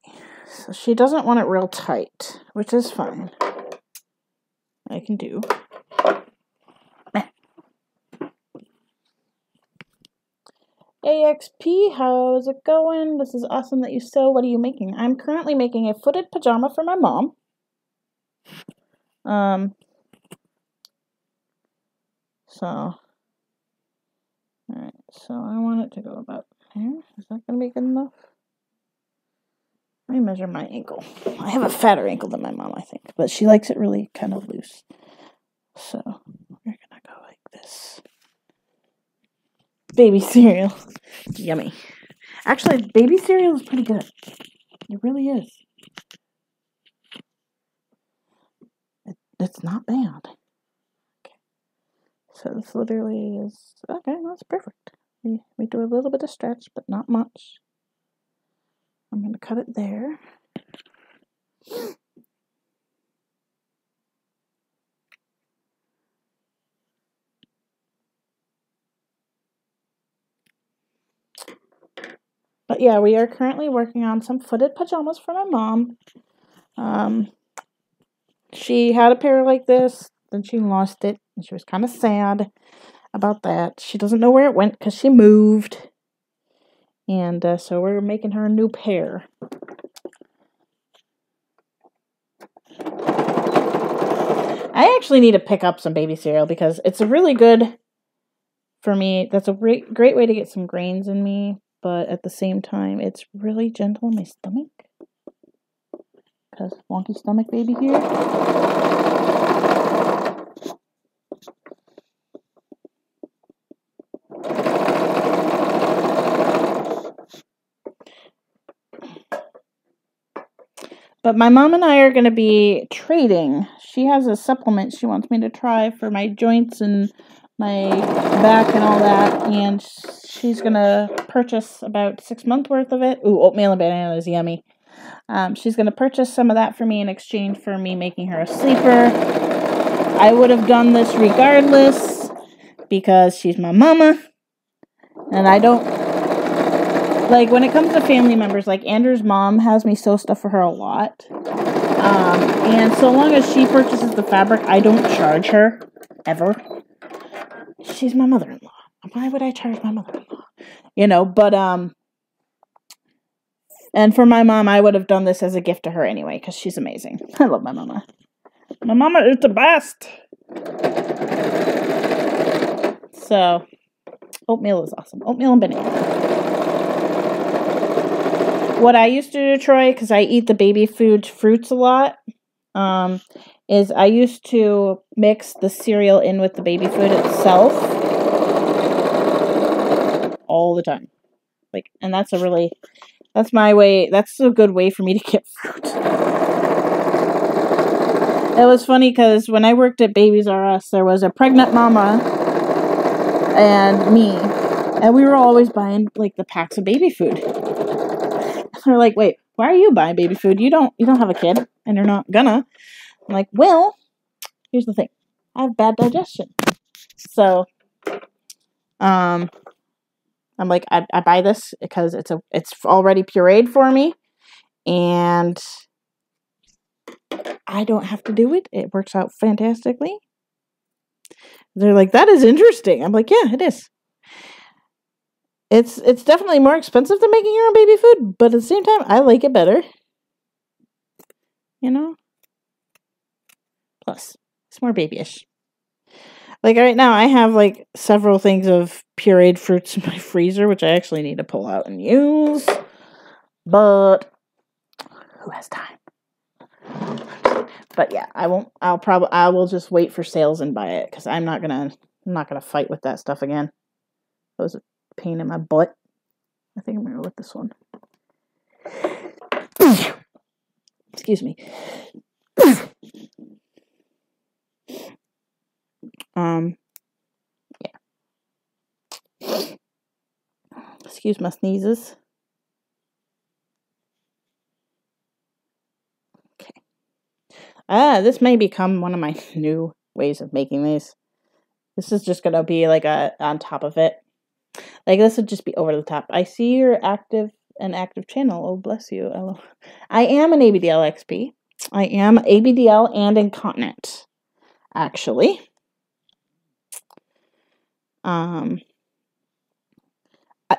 So she doesn't want it real tight, which is fine. I can do. AXP, how's it going? This is awesome that you sew. What are you making? I'm currently making a footed pajama for my mom. Alright, so I want it to go about here. Is that going to be good enough? Let me measure my ankle. I have a fatter ankle than my mom, I think, but she likes it really kind of loose. So, we're going to go like this. Baby cereal. Yummy. Actually, baby cereal is pretty good. It really is. It's not bad. Okay. So this literally is, okay, that's perfect. We do a little bit of stretch, but not much. I'm going to cut it there. But yeah, we are currently working on some footed pajamas for my mom. She had a pair like this, then she lost it, and she was kind of sad about that. She doesn't know where it went because she moved. And so we're making her a new pair. I actually need to pick up some baby cereal because it's a really good, for me, that's a great way to get some grains in me. But at the same time, it's really gentle on my stomach. Because wonky stomach baby here. But my mom and I are going to be trading. She has a supplement she wants me to try for my joints and my back and all that. And she's going to purchase about 6 months worth of it. Ooh, oatmeal and banana is yummy. She's going to purchase some of that for me in exchange for me making her a sleeper. I would have done this regardless because she's my mama. And I don't, like, when it comes to family members, like, Andrew's mom has me sew stuff for her a lot. And so long as she purchases the fabric, I don't charge her, ever. She's my mother-in-law. Why would I charge my mother-in-law? You know, but, and for my mom, I would have done this as a gift to her anyway, because she's amazing. I love my mama. My mama is the best! So, oatmeal is awesome. Oatmeal and banana. What I used to do, Troy, because I eat the baby food fruits a lot, is I used to mix the cereal in with the baby food itself all the time. Like, and that's my way, that's a good way for me to get fruit. It was funny because when I worked at Babies R Us, there was a pregnant mama and me, and we were always buying like the packs of baby food. They're like, "Wait, why are you buying baby food? You don't have a kid, and you're not gonna." I'm like, "Well, here's the thing. I have bad digestion, so I'm like, I buy this because it's already pureed for me, and I don't have to do it. It works out fantastically." They're like, "That is interesting." I'm like, "Yeah, it is. It's definitely more expensive than making your own baby food, but at the same time, I like it better. You know? Plus, it's more babyish." Like right now, I have like several things of pureed fruits in my freezer, which I actually need to pull out and use. But who has time? But yeah, I won't. I will just wait for sales and buy it because I'm not gonna fight with that stuff again. That was a pain in my butt. I think I'm gonna go with this one. Excuse me. Yeah. Excuse my sneezes. Okay. This may become one of my new ways of making these. This is just gonna be like on top of it. Like this would just be over the top. I see you're active channel. Oh, bless you. I am an ABDL XP. I am ABDL and incontinent, actually.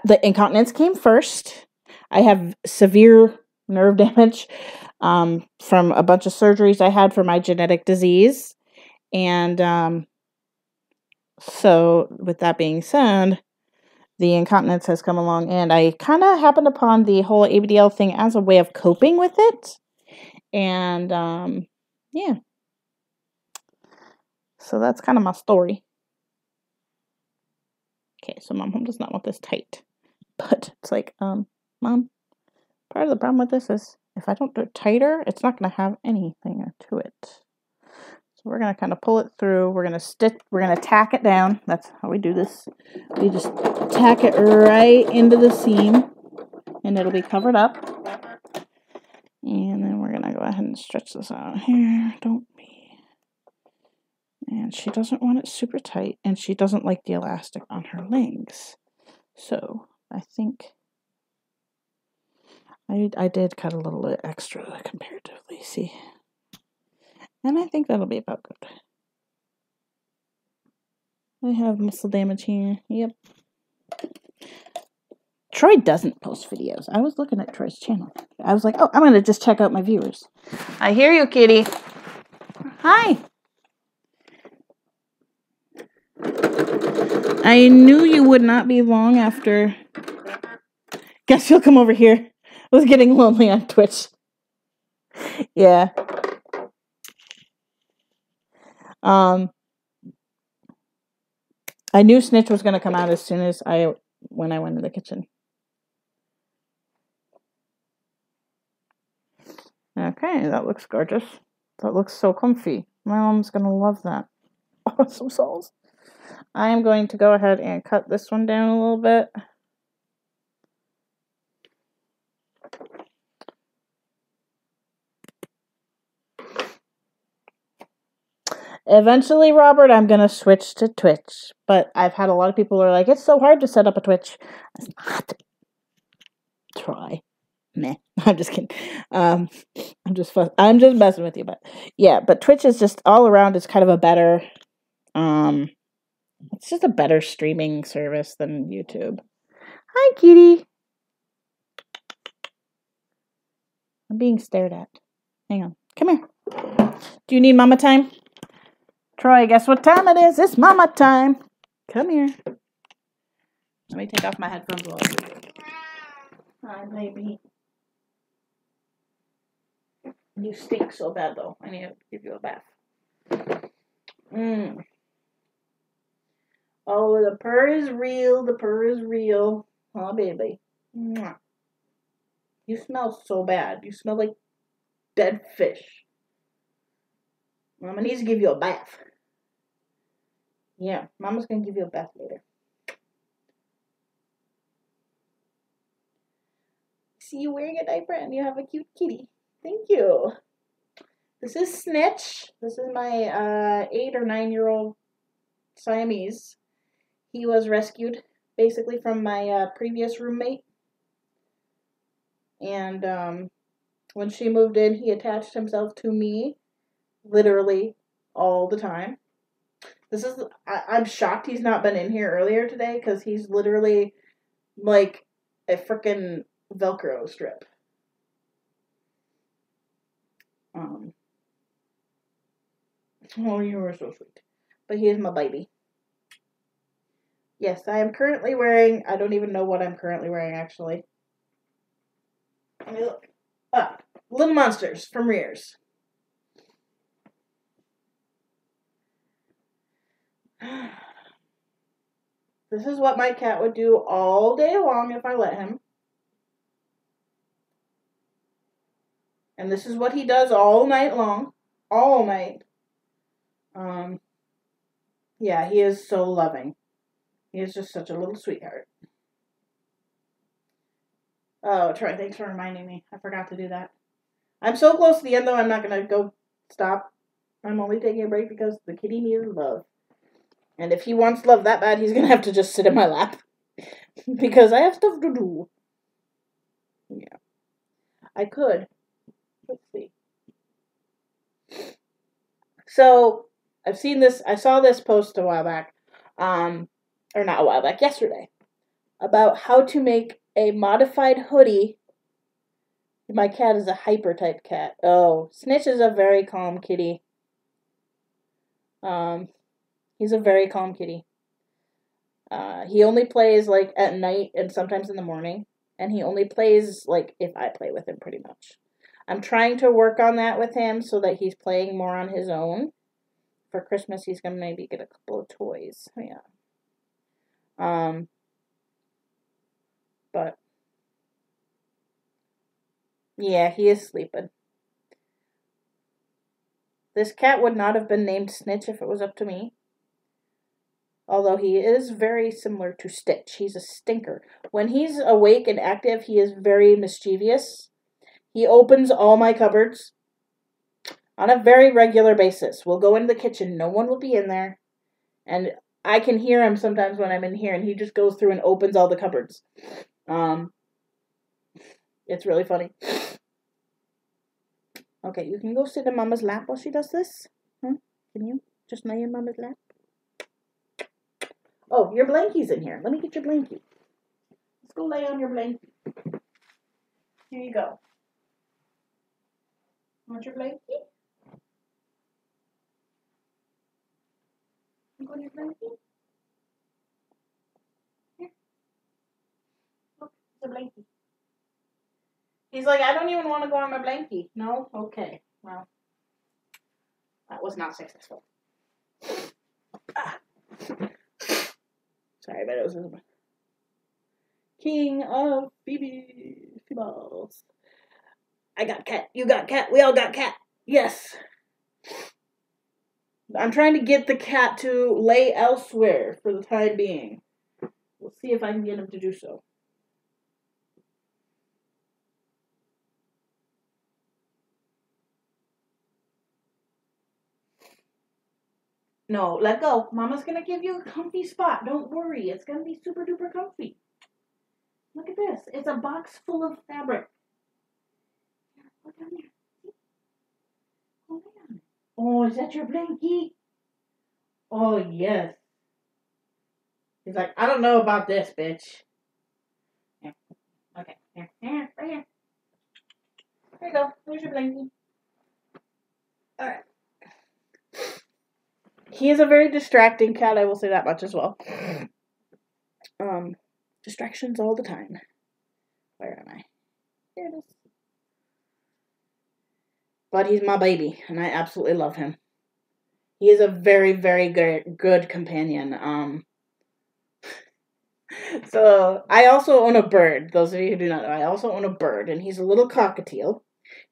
The incontinence came first. I have severe nerve damage from a bunch of surgeries I had for my genetic disease. And so with that being said, the incontinence has come along, and I kind of happened upon the whole ABDL thing as a way of coping with it. And yeah. So that's kind of my story. Okay, so Mom does not want this tight. But it's like, Mom, part of the problem with this is if I don't do it tighter, it's not going to have anything to it. So we're going to kind of pull it through. We're going to tack it down. That's how we do this. We just tack it right into the seam, and it'll be covered up. And then we're going to go ahead and stretch this out here. Don't be. And she doesn't want it super tight, and she doesn't like the elastic on her legs. So I think I did cut a little bit extra comparatively, see. And I think that'll be about good. I have muscle damage here. Yep. Troy doesn't post videos. I was looking at Troy's channel. I was like, oh, I'm going to just check out my viewers. I hear you, kitty. Hi. I knew you would not be long after. Guess you'll come over here. I was getting lonely on Twitch. Yeah. I knew Snitch was going to come out as soon as when I went to the kitchen. Okay, that looks gorgeous. That looks so comfy. My mom's going to love that. Awesome sauce. I am going to go ahead and cut this one down a little bit. Eventually, Robert, I'm going to switch to Twitch. But I've had a lot of people who are like, it's so hard to set up a Twitch. It's not. Try. Meh. I'm just kidding. I'm just messing with you. But yeah, but Twitch is just all around. It's kind of a better, it's just a better streaming service than YouTube. Hi, kitty. I'm being stared at. Hang on. Come here. Do you need mama time? Troy, guess what time it is? It's mama time. Come here. Let me take off my headphones a little bit. Hi, baby. You stink so bad, though. I need to give you a bath. Oh, the purr is real. The purr is real. Oh, baby. Mwah. You smell so bad. You smell like dead fish. Mama needs to give you a bath. Yeah, Mama's gonna give you a bath later. See you wearing a diaper and you have a cute kitty. Thank you. This is Snitch. This is my 8 or 9-year-old Siamese. He was rescued basically from my previous roommate. And when she moved in, he attached himself to me literally all the time. I'm shocked he's not been in here earlier today because he's literally like a freaking Velcro strip. Oh, you were so sweet. But he is my baby. Yes, I am currently wearing, I don't even know what I'm currently wearing actually. Let me look. Little Monsters from Rears. This is what my cat would do all day long if I let him. And this is what he does all night long. All night. Yeah, he is so loving. He is just such a little sweetheart. Oh, Troy, thanks for reminding me. I forgot to do that. I'm so close to the end, though, I'm not going to go stop. I'm only taking a break because the kitty needs love. And if he wants love that bad, he's going to have to just sit in my lap. Because I have stuff to do. Yeah. I could. Let's see. So, I've seen this, I saw this post a while back, or not a while back, yesterday, about how to make a modified hoodie. My cat is a hyper type cat. Oh, Snitch is a very calm kitty. He's a very calm kitty. He only plays, like, at night and sometimes in the morning, and he only plays, like, if I play with him, pretty much. I'm trying to work on that with him so that he's playing more on his own. For Christmas, he's gonna maybe get a couple of toys. Yeah. But yeah, he is sleeping. This cat would not have been named Snitch if it was up to me. Although he is very similar to Stitch. He's a stinker. When he's awake and active, he is very mischievous. He opens all my cupboards on a very regular basis. We'll go into the kitchen. No one will be in there. And I can hear him sometimes when I'm in here, and he just goes through and opens all the cupboards. It's really funny. Okay, you can go sit in Mama's lap while she does this. Huh? Can you just lay in Mama's lap? Oh, your blankie's in here. Let me get your blankie. Let's go lay on your blankie. Here you go. Want your blankie? You want your blankie? Here. Look, it's a blankie. He's like, I don't even want to go on my blankie. No? Okay. Well, that was not successful. Sorry, but it was King of Feebles. I got cat. You got cat. We all got cat. Yes. I'm trying to get the cat to lay elsewhere for the time being. We'll see if I can get him to do so. No, let go. Mama's going to give you a comfy spot. Don't worry. It's going to be super duper comfy. Look at this. It's a box full of fabric. Here, go down there. Go down. Oh, is that your blankie? Oh, yes. He's like, I don't know about this, bitch. Here. Okay. Here. Right here. There you go. There's your blankie. Alright. He is a very distracting cat, I will say that much as well. Distractions all the time. Where am I? Here it is. But he's my baby, and I absolutely love him. He is a very, very good companion. So, I also own a bird. Those of you who do not know, I also own a bird, and he's a little cockatiel.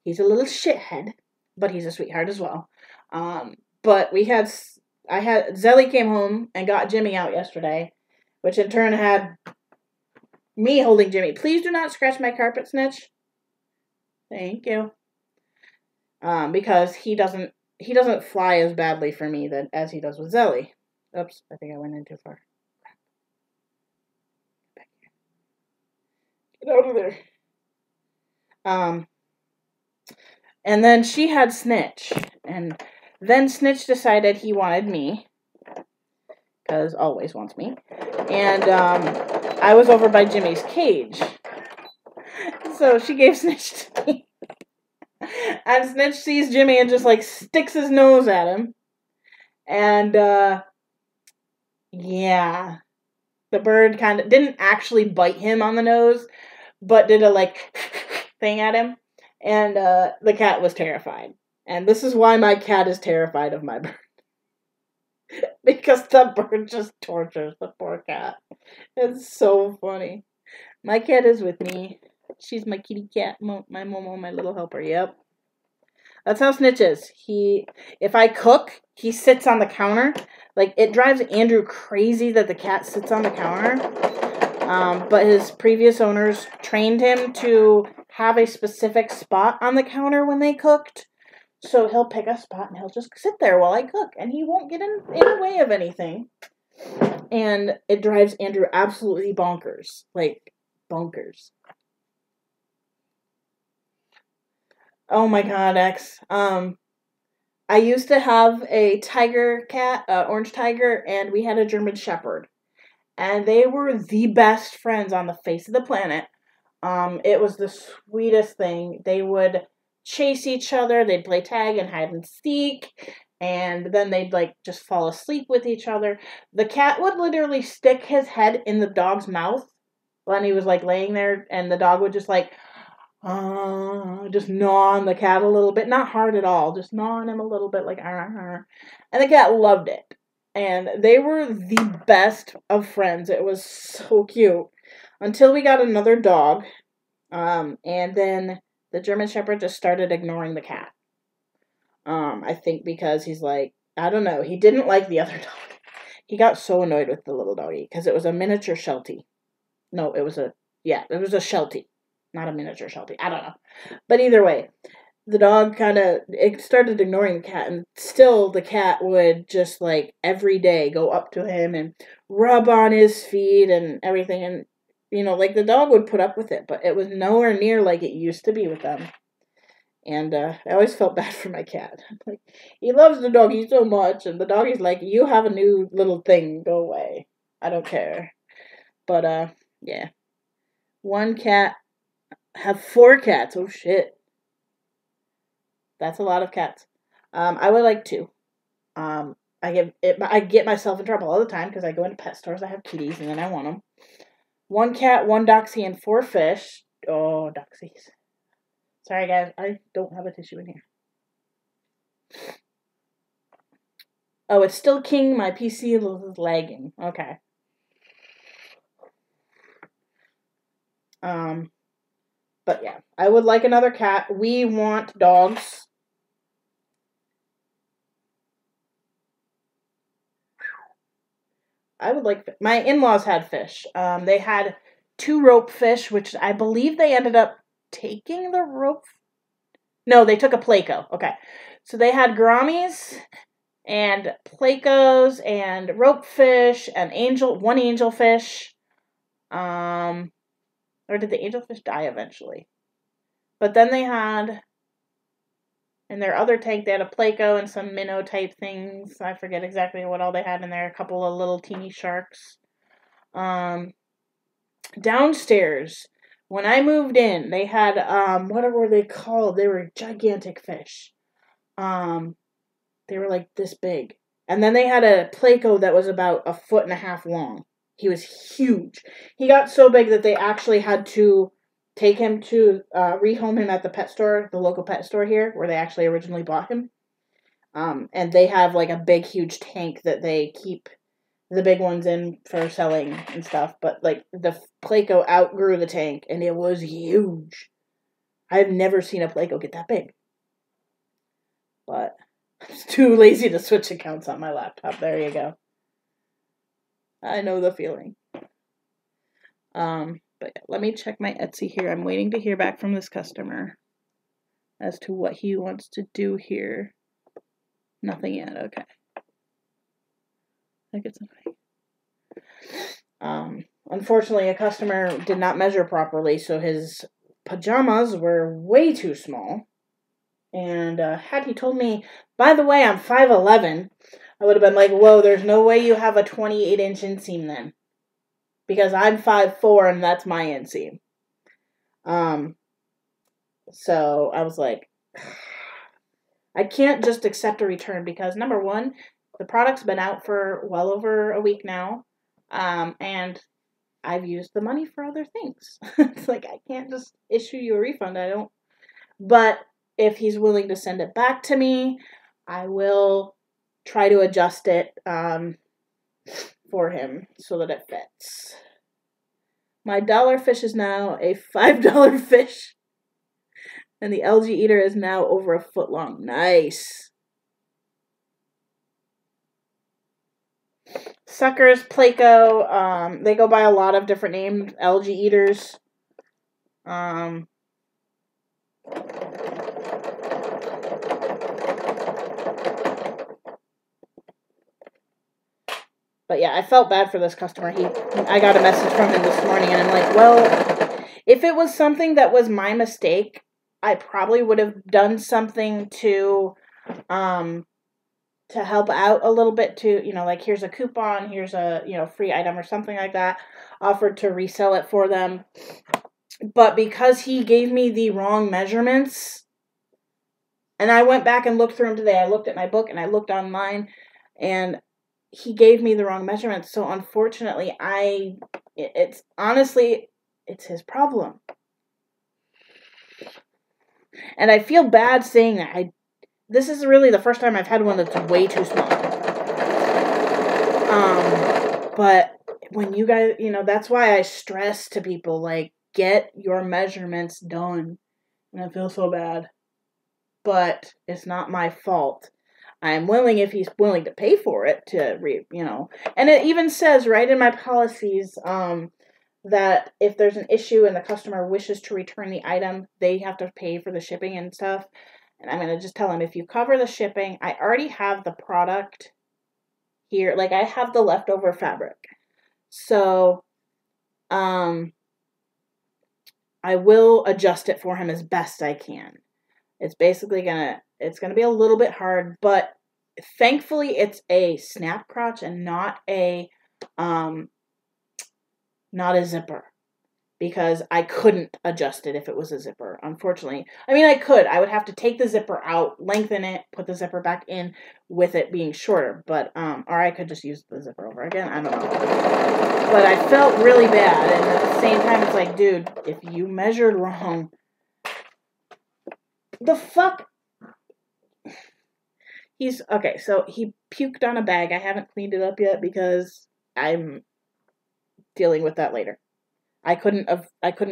He's a little shithead, but he's a sweetheart as well. But Zelly came home and got Jimmy out yesterday, which in turn had me holding Jimmy. Please do not scratch my carpet, Snitch. Thank you. Because he doesn't fly as badly for me as he does with Zelly. Oops, I think I went in too far. Get out of there. And then she had Snitch, and then Snitch decided he wanted me, because always wants me, and I was over by Jimmy's cage, so she gave Snitch to me, and Snitch sees Jimmy and just, like, sticks his nose at him, and, yeah, the bird kind of didn't actually bite him on the nose, but did a, like, thing at him, and the cat was terrified. And this is why my cat is terrified of my bird. Because the bird just tortures the poor cat. It's so funny. My cat is with me. She's my kitty cat, my Momo, my little helper. Yep. That's how Snitch is. If I cook, he sits on the counter. Like, it drives Andrew crazy that the cat sits on the counter. But his previous owners trained him to have a specific spot on the counter when they cooked. So he'll pick a spot and he'll just sit there while I cook. And he won't get in the way of anything. And it drives Andrew absolutely bonkers. Like, bonkers. Oh my god, X. I used to have a tiger cat, orange tiger, and we had a German Shepherd. And they were the best friends on the face of the planet. It was the sweetest thing. They would chase each other. They'd play tag and hide and seek. And then they'd, like, just fall asleep with each other. The cat would literally stick his head in the dog's mouth when he was, like, laying there. And the dog would just, like, just gnaw on the cat a little bit. Not hard at all. Just gnaw on him a little bit, like, And the cat loved it. And they were the best of friends. It was so cute. Until we got another dog. And then the German Shepherd just started ignoring the cat. I think because he's like, I don't know. He didn't like the other dog. He got so annoyed with the little doggy. Because it was a miniature Sheltie. No, it was a Sheltie. Not a miniature Sheltie. I don't know. But either way, the dog started ignoring the cat, and still the cat would just, like, every day go up to him and rub on his feet and everything, and, you know, like, the dog would put up with it, but it was nowhere near like it used to be with them. And I always felt bad for my cat. Like, he loves the doggy so much, and the doggy's like, you have a new little thing, go away. I don't care. But, yeah. One cat, have 4 cats, oh shit. That's a lot of cats. I would like 2. I get myself in trouble all the time because I go into pet stores, I have kitties, and then I want them. 1 cat, 1 doxy, and 4 fish. Oh, doxies. Sorry, guys, I don't have a tissue in here. Oh, it's still king. My PC is lagging. Okay. But yeah, I would like another cat. We want dogs. I would like... My in-laws had fish. They had 2 rope fish, which I believe they ended up taking the rope... No, they took a Pleco. Okay. So they had gouramis and Plecos and rope fish and 1 angelfish. Or did the angelfish die eventually? But then they had... In their other tank, they had a Pleco and some minnow type things. I forget exactly what all they had in there. A couple of little teeny sharks. Downstairs, when I moved in, they had, what were they called? They were gigantic fish. They were like this big. And then they had a Pleco that was about 1.5 feet long. He was huge. He got so big that they actually had to take him to rehome him at the pet store, the local pet store here, where they actually originally bought him. And they have like a big, huge tank that they keep the big ones in for selling and stuff. But like the Pleco outgrew the tank, and it was huge. I've never seen a Pleco get that big. But I'm too lazy to switch accounts on my laptop. There you go. I know the feeling. But yeah, let me check my Etsy here. I'm waiting to hear back from this customer as to what he wants to do here. Nothing yet. Okay. I think it's okay. Unfortunately, a customer did not measure properly, so his pajamas were way too small. And had he told me, by the way, I'm 5'11", I would have been like, whoa, there's no way you have a 28-inch inseam then. Because I'm 5'4", and that's my inseam. So I was like, I can't just accept a return because, number one, the product's been out for well over a week now. And I've used the money for other things. It's like, I can't just issue you a refund. But if he's willing to send it back to me, I will try to adjust it for him so that it fits. My dollar fish is now a $5 fish. And the LG Eater is now over a foot long. Nice. Suckers, Placo, they go by a lot of different names. LG Eaters. But yeah, I felt bad for this customer. I got a message from him this morning, and I'm like, well, if it was something that was my mistake, I probably would have done something to help out a little bit to, like, here's a coupon, here's a, free item or something like that, offered to resell it for them. But because he gave me the wrong measurements, and I went back and looked through them today, I looked at my book and I looked online, and he gave me the wrong measurements. So unfortunately, it's his problem. And I feel bad saying that. This is really the first time I've had one that's way too small. But when you guys, that's why I stress to people, like, get your measurements done. And I feel so bad. But it's not my fault. I'm willing, if he's willing to pay for it, and it even says right in my policies, that if there's an issue and the customer wishes to return the item, they have to pay for the shipping and stuff. And I'm going to just tell him, if you cover the shipping, I already have the product here. Like, I have the leftover fabric. So, I will adjust it for him as best I can. It's basically it's going to be a little bit hard, but thankfully it's a snap crotch and not a zipper, because I couldn't adjust it if it was a zipper, unfortunately. I mean, I could. I would have to take the zipper out, lengthen it, put the zipper back in with it being shorter, but, or I could just use the zipper over again. I don't know. But I felt really bad, and at the same time, it's like, dude, if you measured wrong, the fuck? Okay, so he puked on a bag. I haven't cleaned it up yet because I'm dealing with that later. I couldn't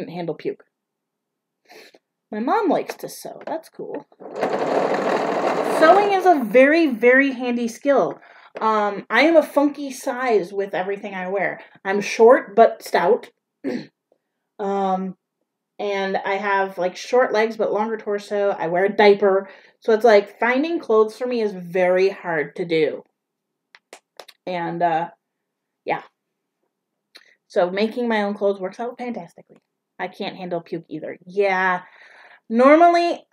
handle puke. My mom likes to sew. That's cool. Sewing is a very, very handy skill. I am a funky size with everything I wear. I'm short but stout. And I have, like, short legs but longer torso. I wear a diaper. So it's like, finding clothes for me is very hard to do. And, yeah. So making my own clothes works out fantastically. I can't handle puke either. Yeah. Normally,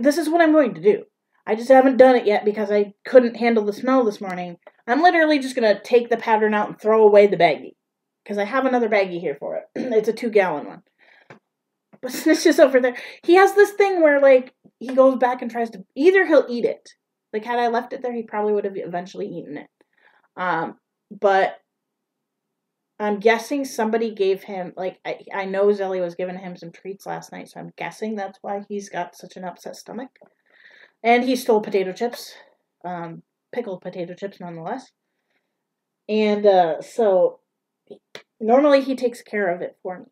this is what I'm going to do. I just haven't done it yet because I couldn't handle the smell this morning. I'm literally just going to take the pattern out and throw away the baggie. Because I have another baggie here for it. It's a 2-gallon one. But Snitch is over there. He has this thing where, like, he goes back and tries to... Either he'll eat it. Like, had I left it there, he probably would have eventually eaten it. But I'm guessing somebody gave him... Like, I know Zelly was giving him some treats last night, so I'm guessing that's why he's got such an upset stomach. And he stole potato chips. Pickled potato chips, nonetheless. And, so... Normally, he takes care of it for me.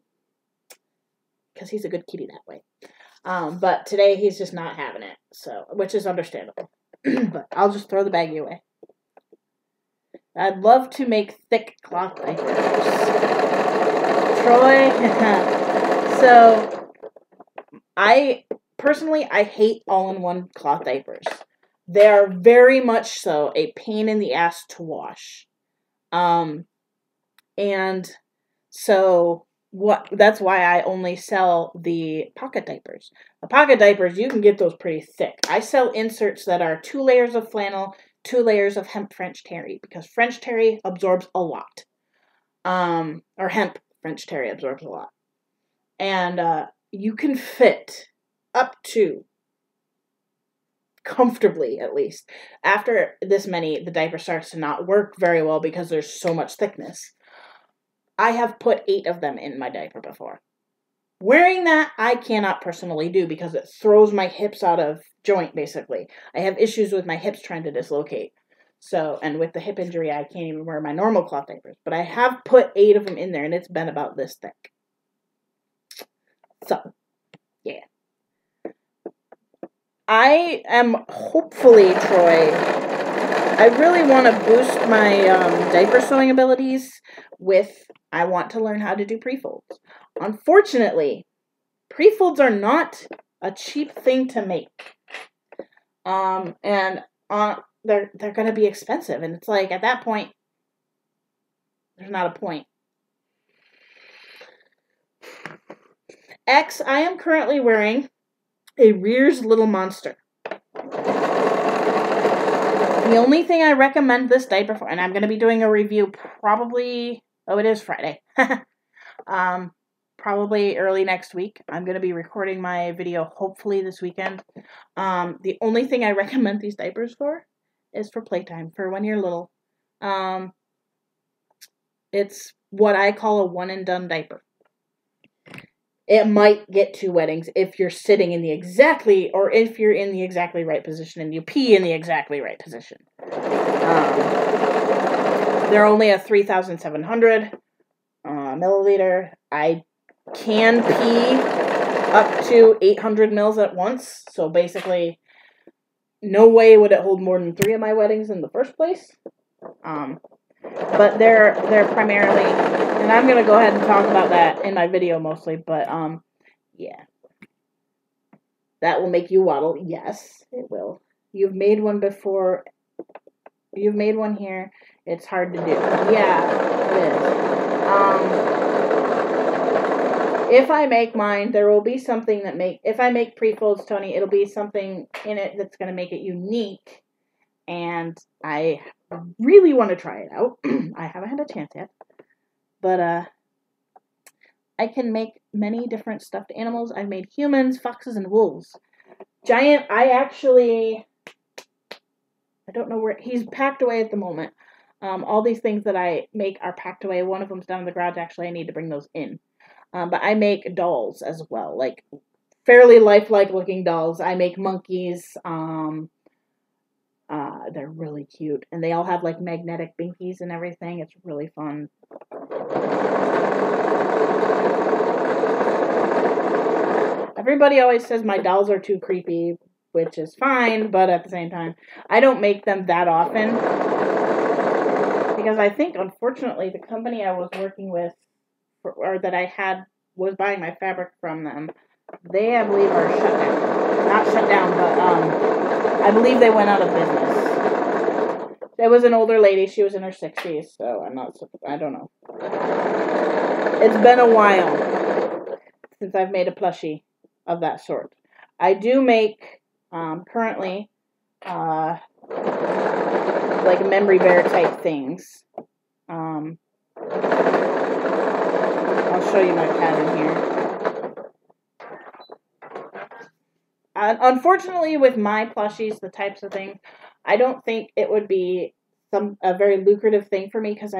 Because he's a good kitty that way. But today he's just not having it, so, which is understandable. But I'll just throw the baggie away. I'd love to make thick cloth diapers. Troy, so I hate all-in-one cloth diapers. They are very much so a pain in the ass to wash. And so that's why I only sell the pocket diapers. The pocket diapers, you can get those pretty thick. I sell inserts that are 2 layers of flannel, 2 layers of hemp French terry, because French terry absorbs a lot. Or hemp French terry absorbs a lot. And you can fit up to, comfortably at least, after this many, the diaper starts to not work very well because there's so much thickness. I have put 8 of them in my diaper before. Wearing that, I cannot personally do because it throws my hips out of joint, basically. I have issues with my hips trying to dislocate. So, and with the hip injury, I can't even wear my normal cloth diapers. But I have put 8 of them in there, and it's been about this thick. So, yeah. I am hopefully, Troy, I really want to boost my diaper sewing abilities I want to learn how to do pre-folds. Unfortunately, pre-folds are not a cheap thing to make. And they're going to be expensive. And it's like, at that point, there's not a point. I am currently wearing a Rear's Little Monster. The only thing I recommend this diaper for, and I'm going to be doing a review probably, it is Friday. Probably early next week. I'm going to be recording my video hopefully this weekend. The only thing I recommend these diapers for is for playtime, for when you're little. It's what I call a one and done diaper. It might get 2 wettings if you're sitting in if you're in the exactly right position and you pee in the exactly right position. They're only a 3,700 milliliter. I can pee up to 800 mils at once. So basically, no way would it hold more than 3 of my wettings in the first place. But they're primarily, and I'm going to go ahead and talk about that in my video mostly, but yeah. That will make you waddle. Yes, it will. You've made one before. You've made one here. It's hard to do. Yeah, it is. If I make mine, there will be something if I make pre-folds, Tony, it'll be something in it that's going to make it unique. And I really want to try it out. I haven't had a chance yet. But, I can make many different stuffed animals. I've made humans, foxes, and wolves. I don't know where, he's packed away at the moment. All these things that I make are packed away. One of them's down in the garage. Actually, I need to bring those in. But I make dolls as well, like fairly lifelike looking dolls. I make monkeys. They're really cute, and they all have like magnetic binkies and everything. It's really fun. Everybody always says my dolls are too creepy, which is fine, but at the same time, I don't make them that often. Because I think, unfortunately, the company I was working with, or that I was buying my fabric from them, they, I believe, are shut down. Not shut down, but I believe they went out of business. It was an older lady. She was in her 60s, so I don't know. It's been a while since I've made a plushie of that sort. I do make, currently, like memory bear type things. I'll show you my pattern here. Unfortunately, with my plushies, the types of things, I don't think it would be a very lucrative thing for me because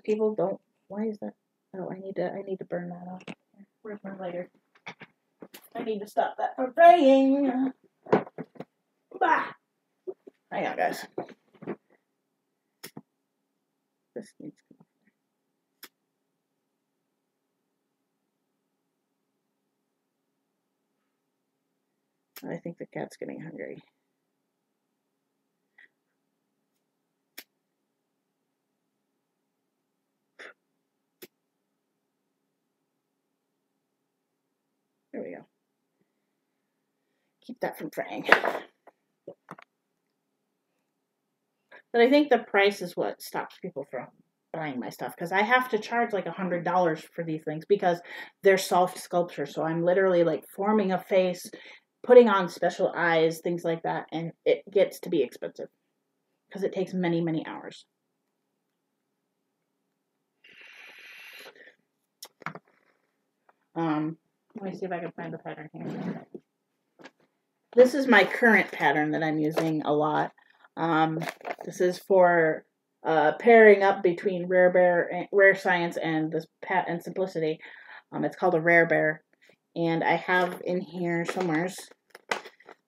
people don't. Why is that? Oh, I need to burn that off. Where's my lighter? I need to stop that from fraying. Bah! Hang on, guys. This needs to come off. I think the cat's getting hungry. keep that from fraying. But I think the price is what stops people from buying my stuff, because I have to charge like $100 for these things because they're soft sculpture. So I'm literally like forming a face, putting on special eyes, things like that, and it gets to be expensive because it takes many, many hours. Let me see if I can find the pattern here. This is my current pattern that I'm using a lot. This is for pairing up between Rare Science and this Pat and Simplicity. It's called a Rare Bear, and I have in here somewhere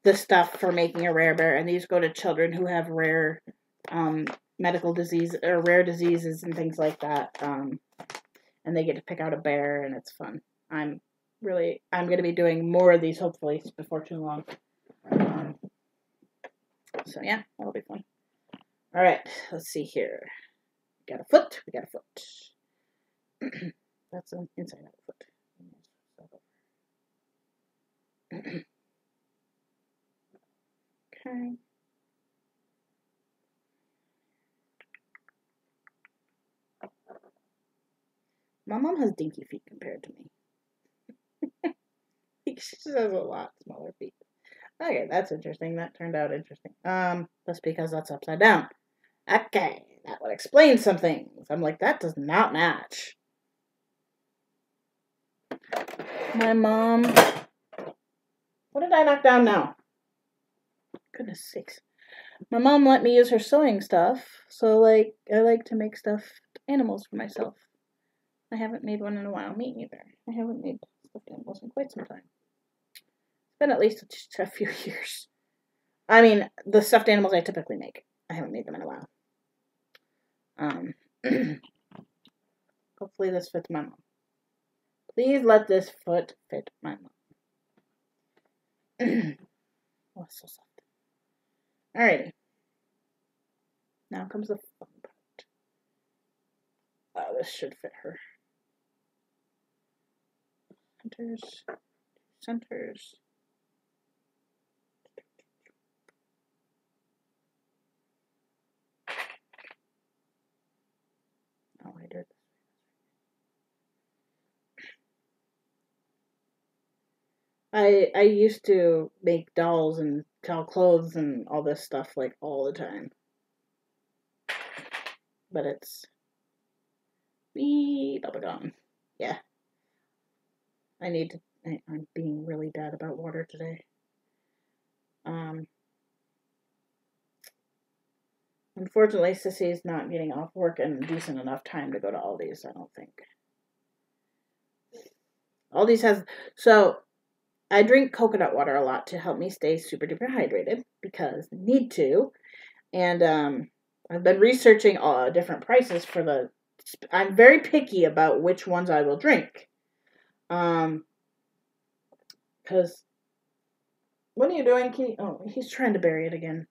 the stuff for making a Rare Bear, and these go to children who have rare medical disease or rare diseases and things like that. And they get to pick out a bear, and it's fun. I'm going to be doing more of these hopefully before too long. So yeah, that'll be fun. All right, let's see here. We got a foot. That's an inside out foot. Okay. My mom has dinky feet compared to me. She just has a lot smaller feet. Okay, that's interesting. That turned out interesting. That's because that's upside down. Okay, that would explain some things. I'm like, that does not match. My mom... What did I knock down now? Goodness sakes. My mom let me use her sewing stuff, so, like, I like to make stuffed animals for myself. I haven't made one in a while. Me either. I haven't made stuffed animals in quite some time. It's been at least a few years. I mean, the stuffed animals I typically make. I haven't made them in a while. Hopefully this fits my mom. Please let this foot fit my mom. Oh, it's so soft. Alrighty. Now comes the fun part. Oh, this should fit her. Centers. Oh, I did. I used to make dolls and doll clothes and all this stuff like all the time. But it's bubblegum. Yeah. I'm being really bad about water today. Unfortunately, Sissy's not getting off work in decent enough time to go to Aldi's, I don't think. Aldi's has... So, I drink coconut water a lot to help me stay super duper hydrated, because I need to. And, I've been researching different prices for the... I'm very picky about which ones I will drink. Because... What are you doing, Kitty? Oh, he's trying to bury it again.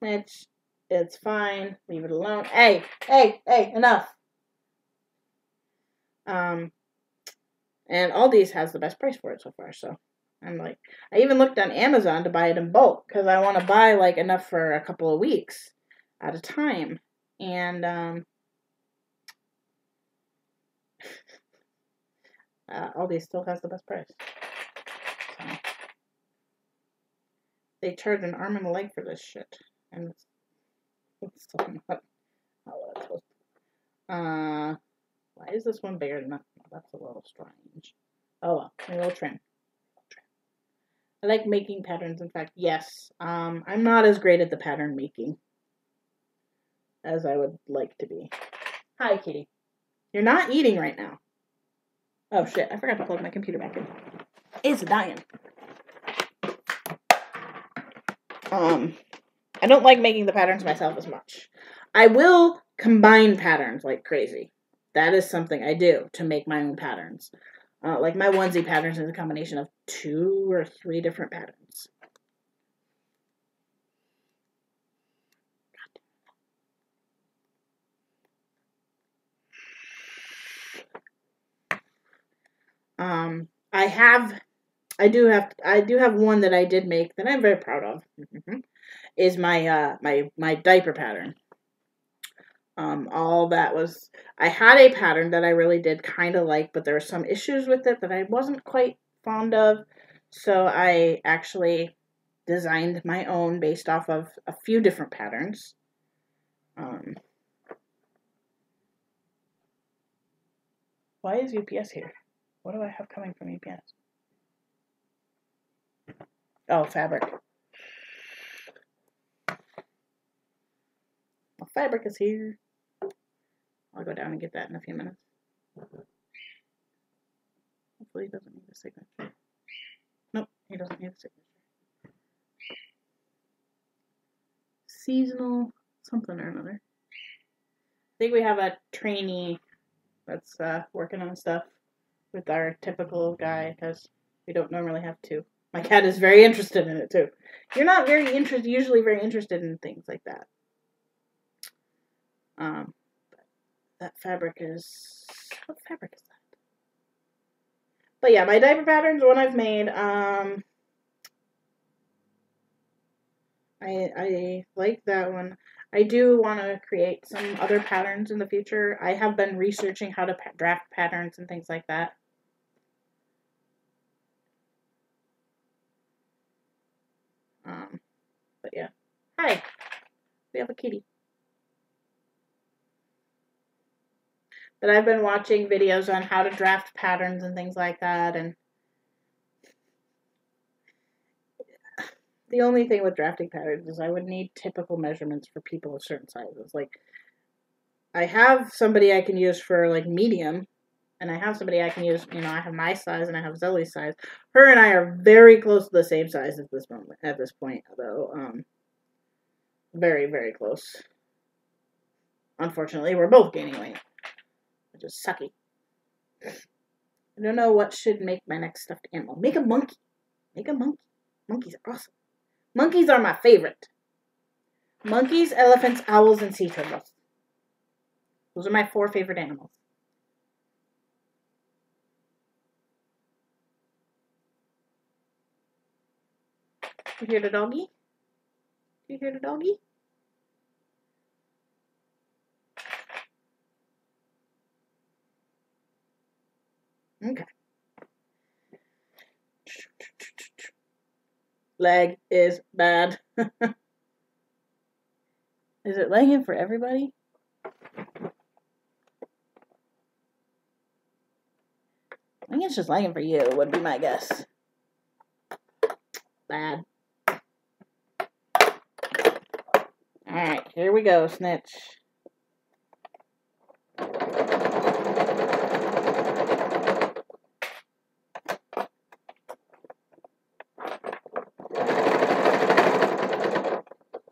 It's fine. Leave it alone. Hey, enough. And Aldi's has the best price for it so far, so I'm like, I even looked on Amazon to buy it in bulk, because I want to buy, like, enough for a couple of weeks at a time. And, Aldi still has the best price. So, they charge an arm and a leg for this shit. And it's still not how it's supposed to. Why is this one bigger than that? That's a little strange. Oh well, a little trim. I like making patterns. In fact, yes. I'm not as great at the pattern making as I would like to be. Hi, Kitty. You're not eating right now. Oh shit, I forgot to plug my computer back in. It's dying. I don't like making the patterns myself as much. I will combine patterns like crazy. That is something I do to make my own patterns. Like my onesie patterns is a combination of 2 or 3 different patterns. I have I do have one that I did make that I'm very proud of. Is my my diaper pattern. All that was, I had a pattern that I really did kind of like, but there were some issues with it that I wasn't quite fond of. So I actually designed my own based off of a few different patterns. Why is UPS here? What do I have coming from UPS? Oh, fabric. Well, fabric is here. I'll go down and get that in a few minutes. Hopefully he doesn't need a signature. Nope, he doesn't need a signature. Seasonal something or another. I think we have a trainee that's working on stuff with our typical guy because we don't normally have two. My cat is very interested in it too. You're not usually very interested in things like that. That fabric is, what fabric is that? But yeah, my diaper pattern's one I've made. I like that one. I do want to create some other patterns in the future. I have been researching how to draft patterns and things like that. But yeah. Hi. We have a kitty. But I've been watching videos on how to draft patterns and things like that, and the only thing with drafting patterns is I would need typical measurements for people of certain sizes. Like, I have somebody I can use for, like, medium, and I have somebody I can use, I have my size and I have Zoe's size. Her and I are very close to the same size at this point, though. Very, very close. Unfortunately, we're both gaining weight, which is sucky. I don't know what should make my next stuffed animal. Make a monkey. Make a monkey. Monkeys are awesome. Monkeys are my favorite. Monkeys, elephants, owls, and sea turtles. Those are my 4 favorite animals. You hear the doggy? Do you hear the doggy? Okay. Leg is bad. Is it lagging for everybody? I think it's just lagging for you, would be my guess. Bad. Alright, here we go, Snitch.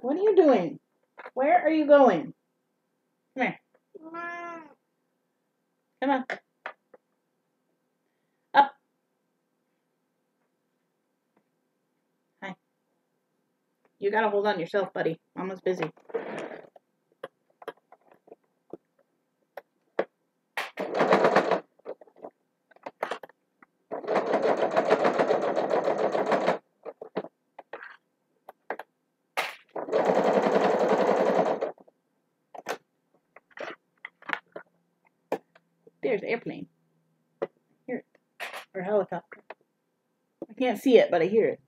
What are you doing? Where are you going? Come here. Come on. Up. Hi. You gotta hold on yourself, buddy. Mama's busy. There's airplane. I hear it. Or helicopter. I can't see it, but I hear it.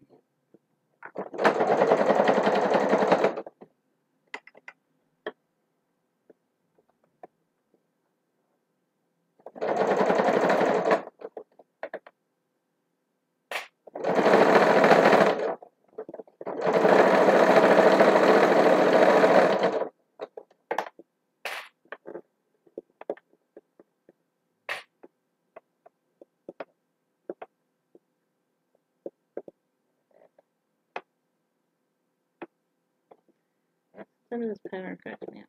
Some of this pattern cracks me up.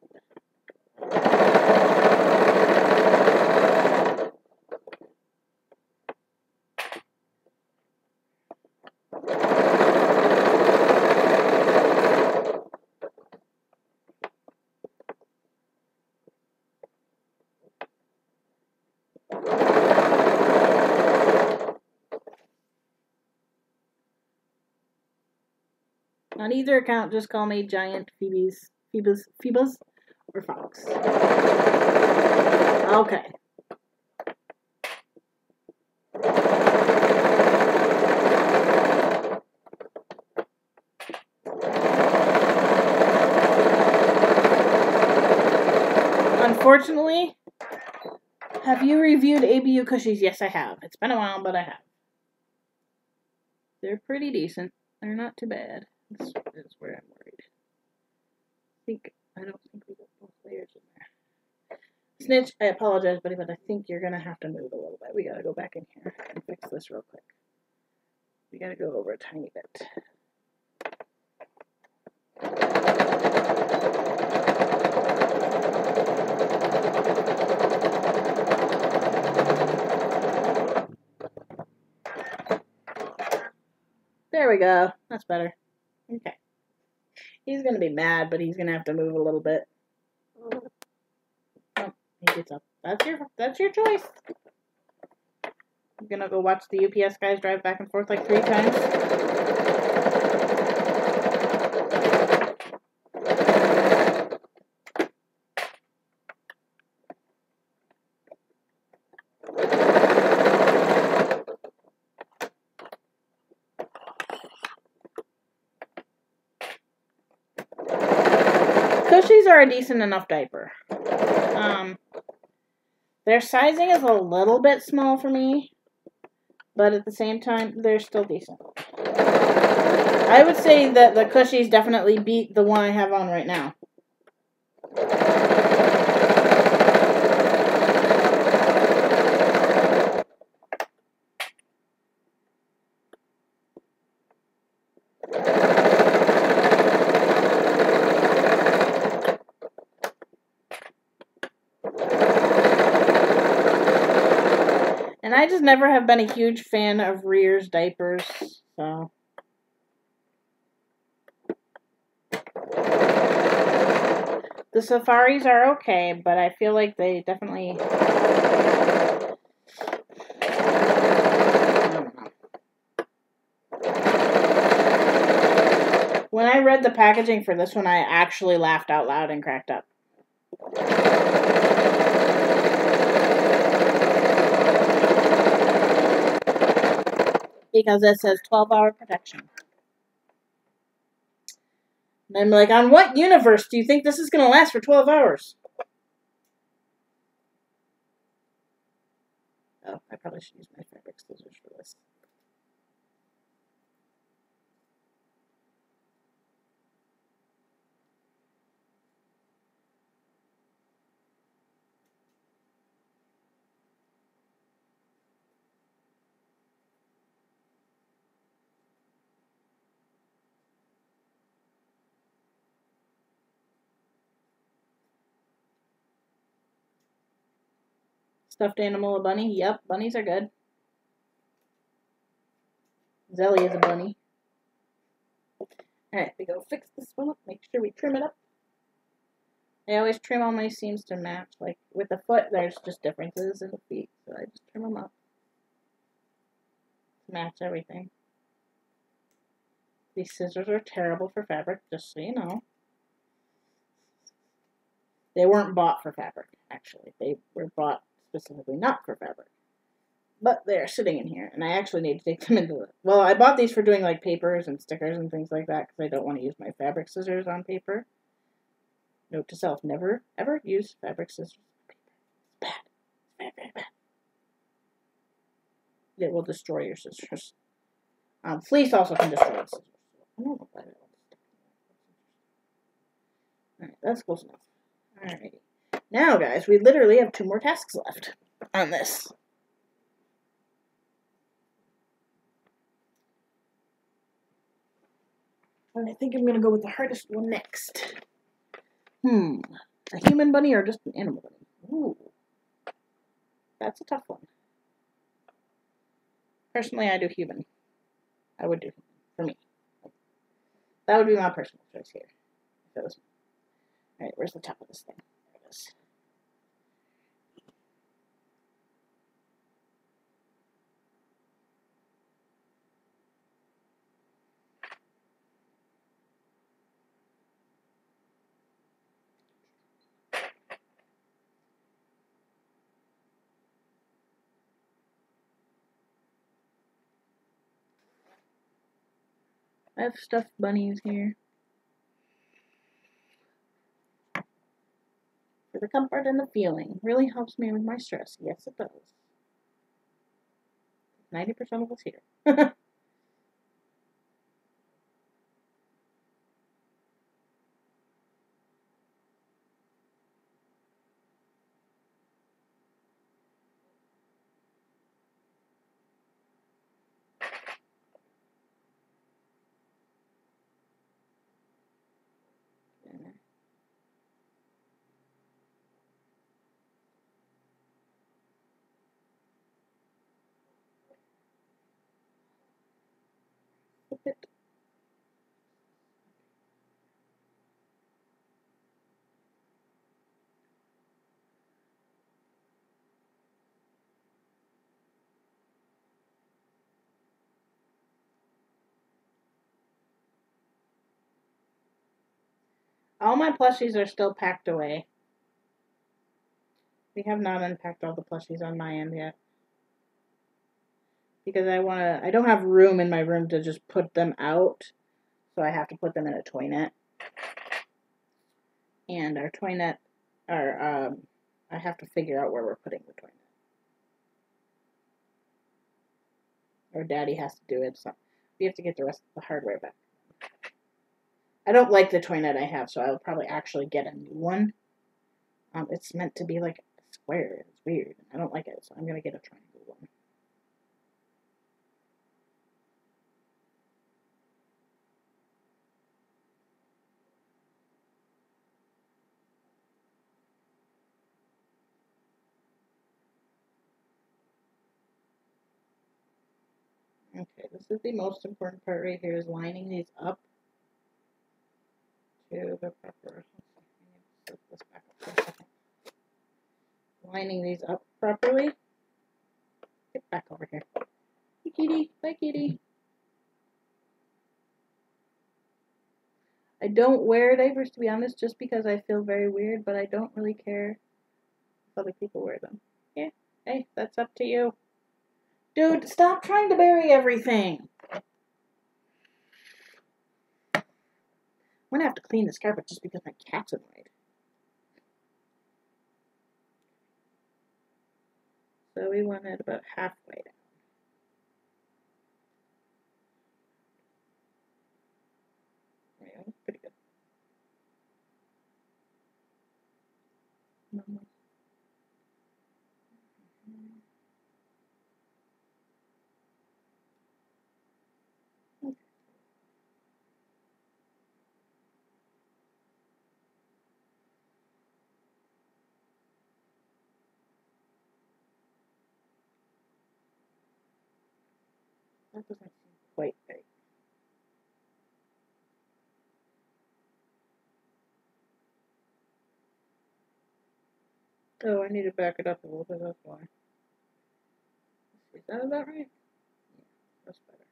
On either account, just call me Giant Phoebes, or Fox. Okay. Unfortunately, have you reviewed ABU Cushies? Yes, I have. It's been a while, but I have. They're pretty decent. They're not too bad. This is where I'm worried. I don't think we got both layers in there. Snitch, I apologize, buddy, but I think you're gonna have to move a little bit. We gotta go back in here and fix this real quick. We gotta go over a tiny bit. There we go. That's better. Okay. He's gonna be mad, but he's gonna have to move a little bit. Oh, he gets up. That's your choice. I'm gonna go watch the UPS guys drive back and forth like 3 times. Cushies are a decent enough diaper. Their sizing is a little bit small for me, but at the same time, they're still decent. I would say that the Cushies definitely beat the one I have on right now. And I just never have been a huge fan of Rear's diapers, so. The Safaris are okay, but I feel like they definitely. When I read the packaging for this one, I actually laughed out loud and cracked up. Because it says 12-hour protection. And I'm like, on what universe do you think this is going to last for 12 hours? Oh, I probably should use my fabric scissors for this. Stuffed animal, a bunny? Yep, bunnies are good. Zelly is a bunny. Alright, we go fix this one up. Make sure we trim it up. I always trim all my seams to match. Like, with the foot, there's just differences in the feet. So I just trim them up. To match everything. These scissors are terrible for fabric, just so you know. They weren't bought for fabric, actually. They were bought specifically not for fabric. But they're sitting in here, and I actually need to take them into the... Well, I bought these for doing, like, papers and stickers and things like that, because I don't want to use my fabric scissors on paper. Note to self, never, ever use fabric scissors on paper. It's bad. Very, very bad. It will destroy your scissors. Fleece also can destroy the scissors. I don't know why that was. Alright, that's close enough. Alrighty. Now, guys, we literally have 2 more tasks left on this. And I think I'm going to go with the hardest one next. A human bunny or just an animal bunny? Ooh. That's a tough one. Personally, I do human. I would do human, for me. That would be my personal choice here. If it was... Alright, where's the top of this thing? There it is. I have stuffed bunnies here. For the comfort and the feeling. Really helps me with my stress. Yes, it does. 90% of us here. Flip it. All my plushies are still packed away. We have not unpacked all the plushies on my end yet. Because I don't have room in my room to just put them out. So I have to put them in a toy net. And our toy net, I have to figure out where we're putting the toy net. Or Daddy has to do it, so we have to get the rest of the hardware back. I don't like the toy net I have, so I'll probably actually get a new one. It's meant to be like a square. It's weird. I don't like it, so I'm going to get a triangle one. Okay, this is the most important part right here, is lining these up to the proper. Set this back up for a second. Lining these up properly. Get back over here. Hey, kitty. Bye, kitty. I don't wear diapers, to be honest, just because I feel very weird, but I don't really care if other people wear them. Yeah, hey, that's up to you. Dude, stop trying to bury everything. I'm gonna have to clean this carpet just because my cat's annoyed. So we want it about halfway down. There we go, pretty good. That doesn't seem quite right. Oh, I need to back it up a little bit, that's why. Is that about right? Yeah, that's better.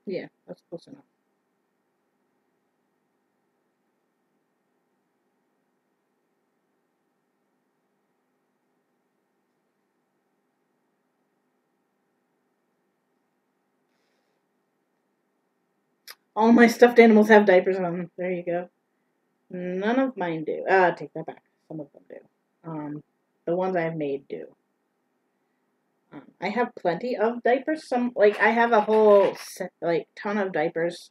Yeah, that's close enough. All my stuffed animals have diapers on them. There you go. None of mine do. Take that back. Some of them do. The ones I've made do. I have plenty of diapers. I have a whole ton of diapers,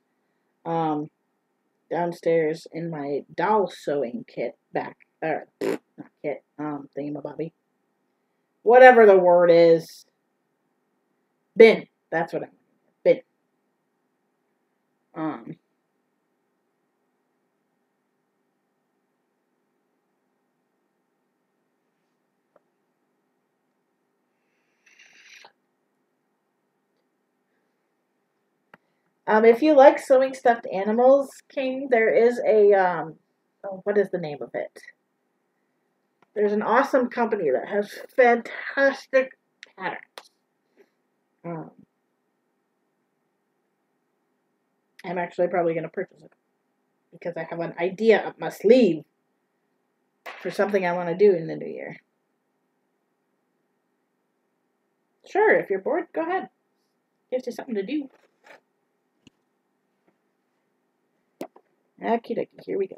downstairs in my doll sewing kit back, or not kit, thingamabobby. Whatever the word is. Bin. That's what I'm bin. If you like sewing stuffed animals, King, there is what is the name of it? There's an awesome company that has fantastic patterns. I'm actually probably going to purchase it because I have an idea up my sleeve. for something I want to do in the new year. Sure, if you're bored, go ahead. Gives you something to do. Okie dokie, here we go.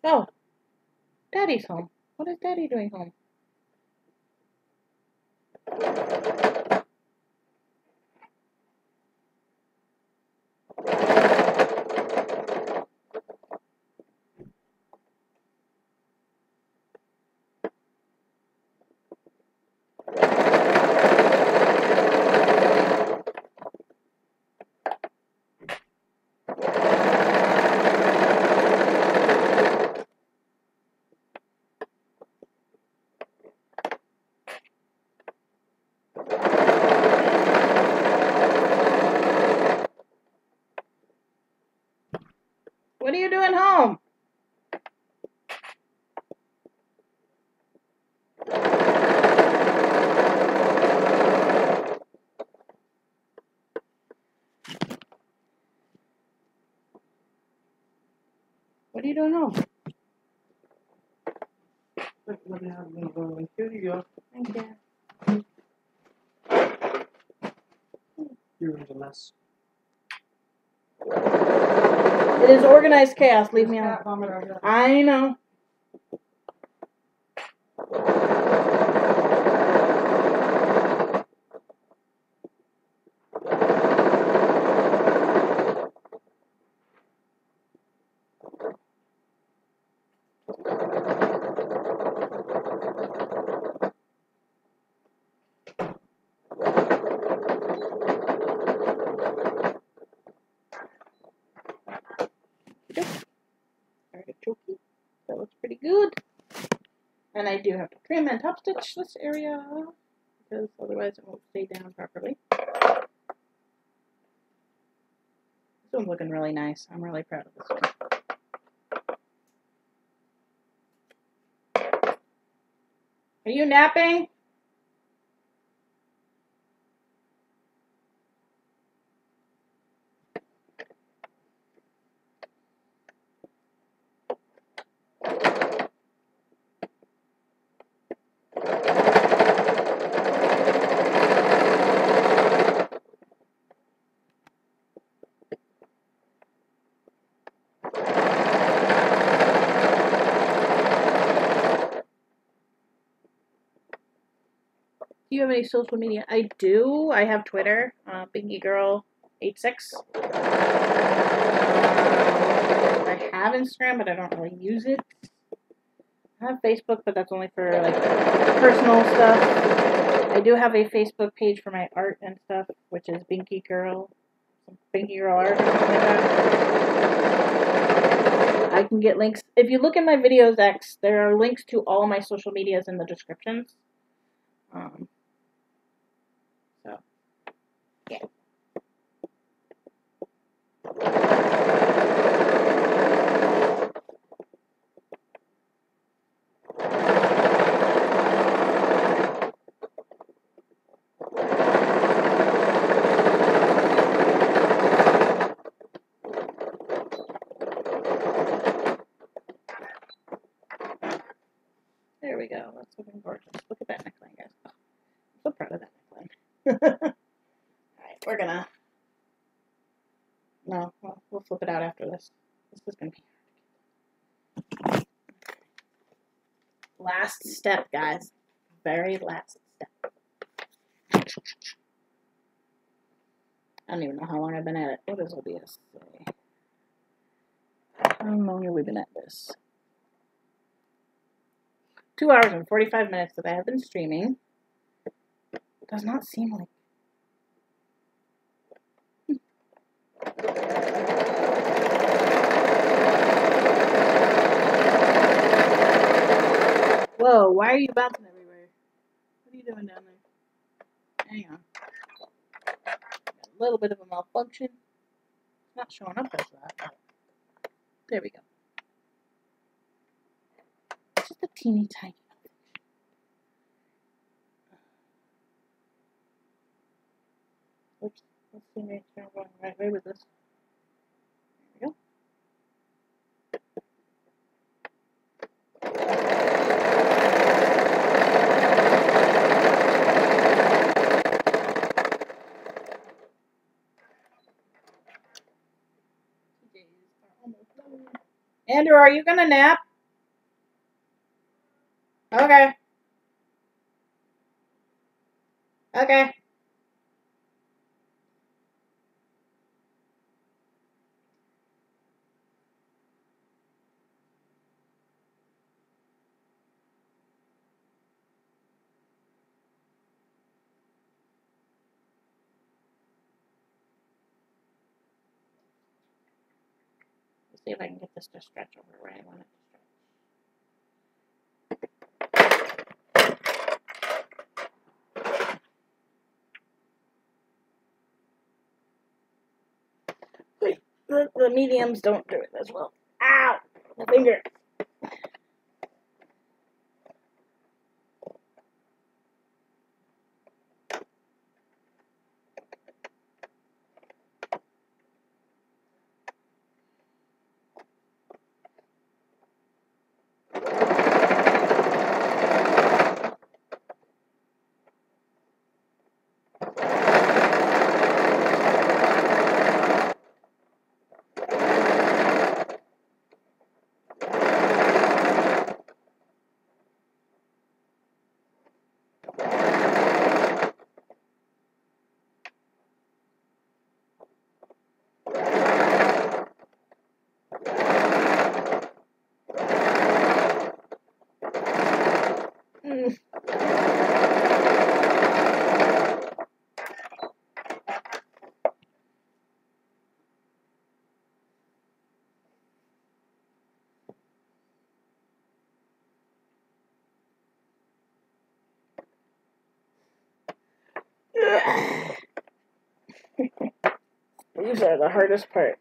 Oh, Daddy's home. What is Daddy doing home? What are you doing home? What are you doing home? Here you go. Thank you. You're in a mess. It is organized chaos. Leave me alone. I know. Artichoke. That looks pretty good. And I do have to trim and top stitch this area because otherwise it won't stay down properly. This one's looking really nice. I'm really proud of this one. Are you napping? Do you have any social media? I do. I have Twitter, BinkyGirl86. I have Instagram, but I don't really use it. I have Facebook, but that's only for like personal stuff. I do have a Facebook page for my art and stuff, which is Binky Girl Art or something like that. I can get links. If you look at my videos X, there are links to all my social medias in the descriptions. So, yeah. There we go. That's looking gorgeous. Look at that neckline, guys. Oh, I'm so proud of that neckline. Alright, we're gonna... No, we'll flip it out after this. This is gonna be hard. Last step, guys. Very last step. I don't even know how long I've been at it. What does OBS say? How long have we been at this? 2 hours and 45 minutes that I have been streaming. Does not seem like... Whoa, why are you bouncing everywhere? What are you doing down there? Hang on. Got a little bit of a malfunction. It's not showing up as that. There we go. a teeny tiny. Oops. Let's see, make sure I'm going the right way with this. There we go. Andrew, are you gonna nap? Okay. Okay. Let's see if I can get this to stretch over where I want it to stretch. The mediums don't do it as well. Ow! My finger. These are the hardest part.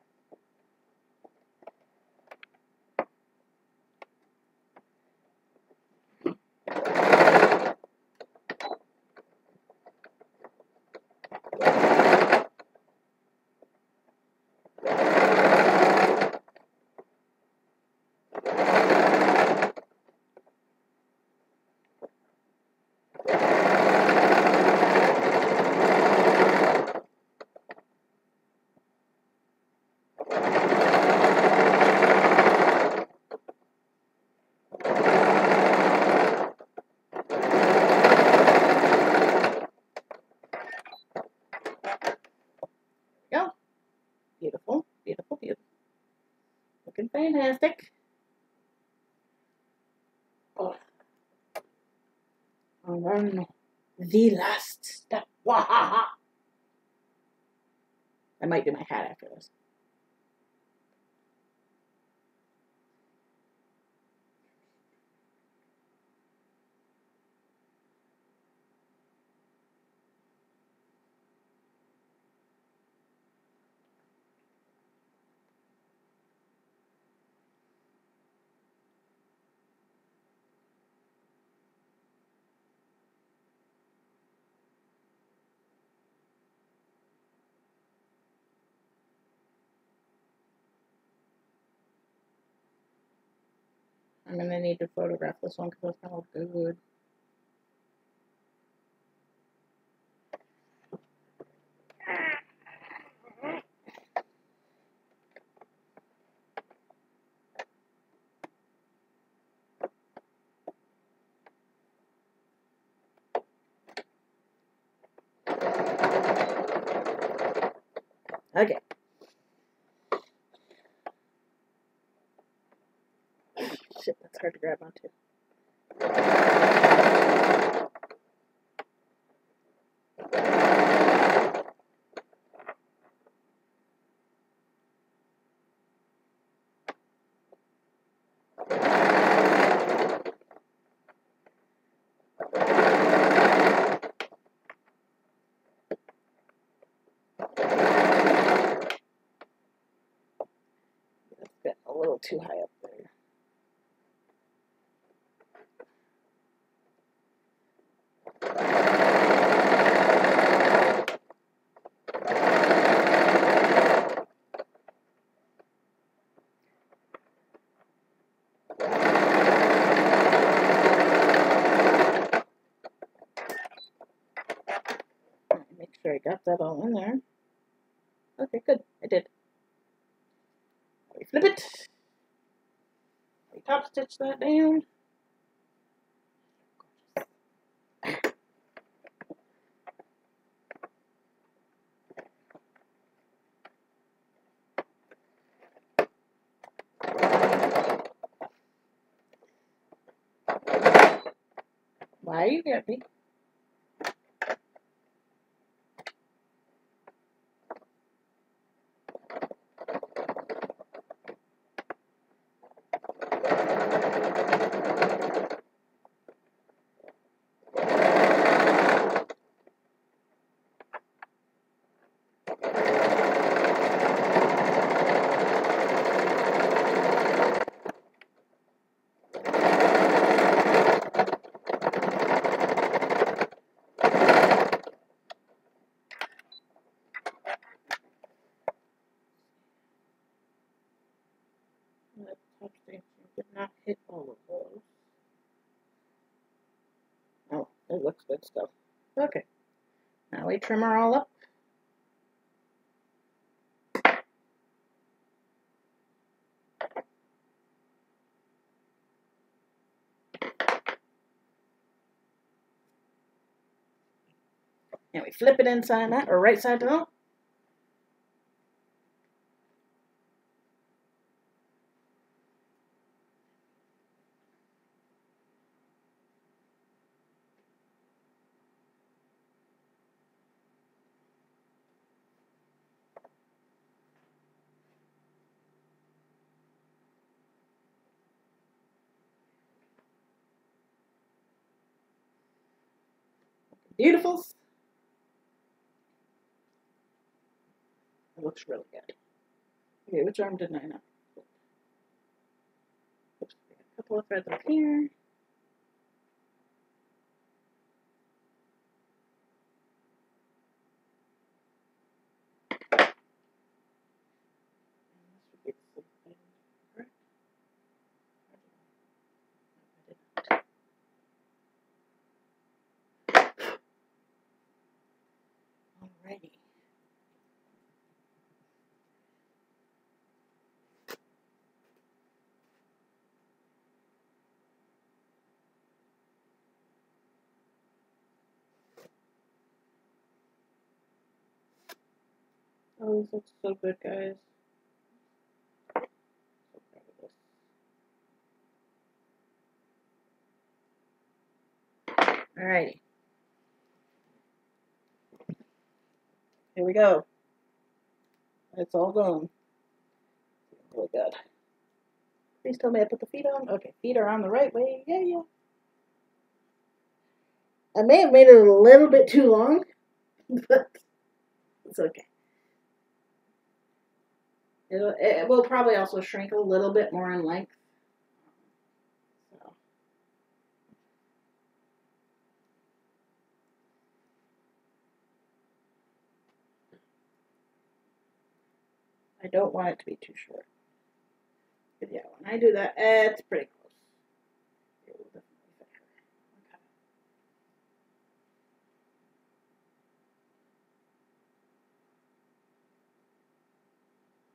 Go. Beautiful, beautiful, beautiful. Looking fantastic. Oh. And then the last step. Wahaha. I might do my hat after this. I'm going to need to photograph this one because it's going to look good. Okay. Shit, that's hard to grab onto. That's getting a little too high up there. that all in there. Okay, good. I did. We flip it. We top stitch that down. Why are you happy? That top stitch did not hit all of those. Oh, it looks good still. Okay. Now we trim her all up. And we flip it inside out, or right side down. Beautiful. It looks really good. Okay, which arm didn't I not? Oops, a couple of threads up here. Alrighty. Oh, this looks so good, guys. So proud of this. Alrighty. Here we go. It's all gone. Really good. Please tell me I put the feet on. Okay, feet are on the right way. Yeah, yeah. I may have made it a little bit too long, but it's okay. It will probably also shrink a little bit more in length. So. I don't want it to be too short. But yeah, when I do that, it's pretty close. It will definitely fit her.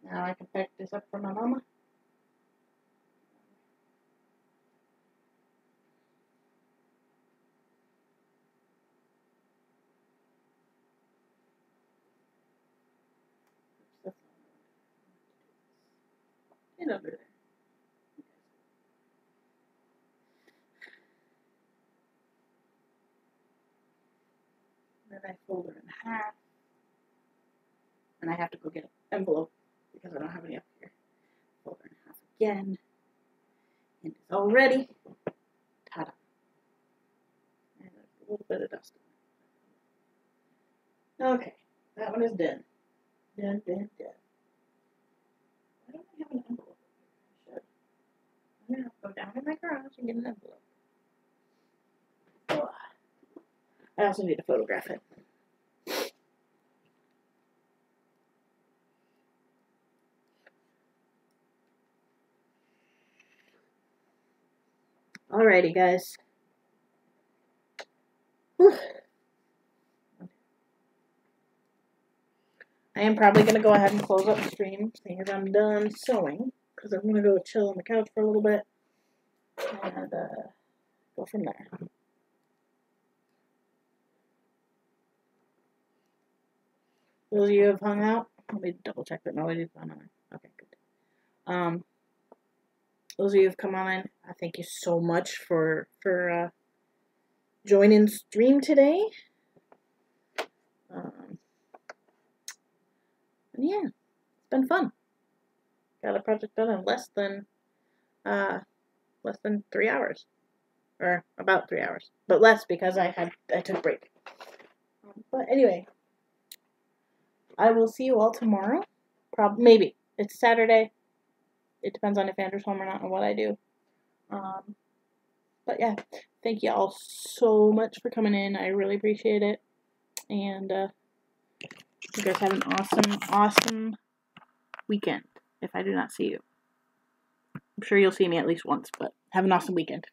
Okay. Now I can pack this up for my mama. Get under there. Then I fold her in half. And I have to go get an envelope because I don't have any up here. Fold her in half again. And it's all ready. Ta-da. And there's a little bit of dust on it. Okay, that one is done. Done, done, done. Why don't I have an envelope? I should. I'm going to go down in my garage and get an envelope. Oh. I also need to photograph it. Alrighty, guys. Whew. I am probably going to go ahead and close up the stream, seeing as I'm done sewing, because I'm going to go chill on the couch for a little bit, and go from there. Those of you who have hung out, let me double check that nobody's gone on. Okay, good. Those of you who have come on, I thank you so much for joining stream today. And yeah, it's been fun. Got a project done in less than 3 hours, or about 3 hours, but less because I took a break. But anyway, I will see you all tomorrow. Maybe it's Saturday. It depends on if Andrew's home or not and what I do. But yeah, thank you all so much for coming in. I really appreciate it, and you guys have an awesome weekend. If I do not see you, I'm sure you'll see me at least once. But have an awesome weekend.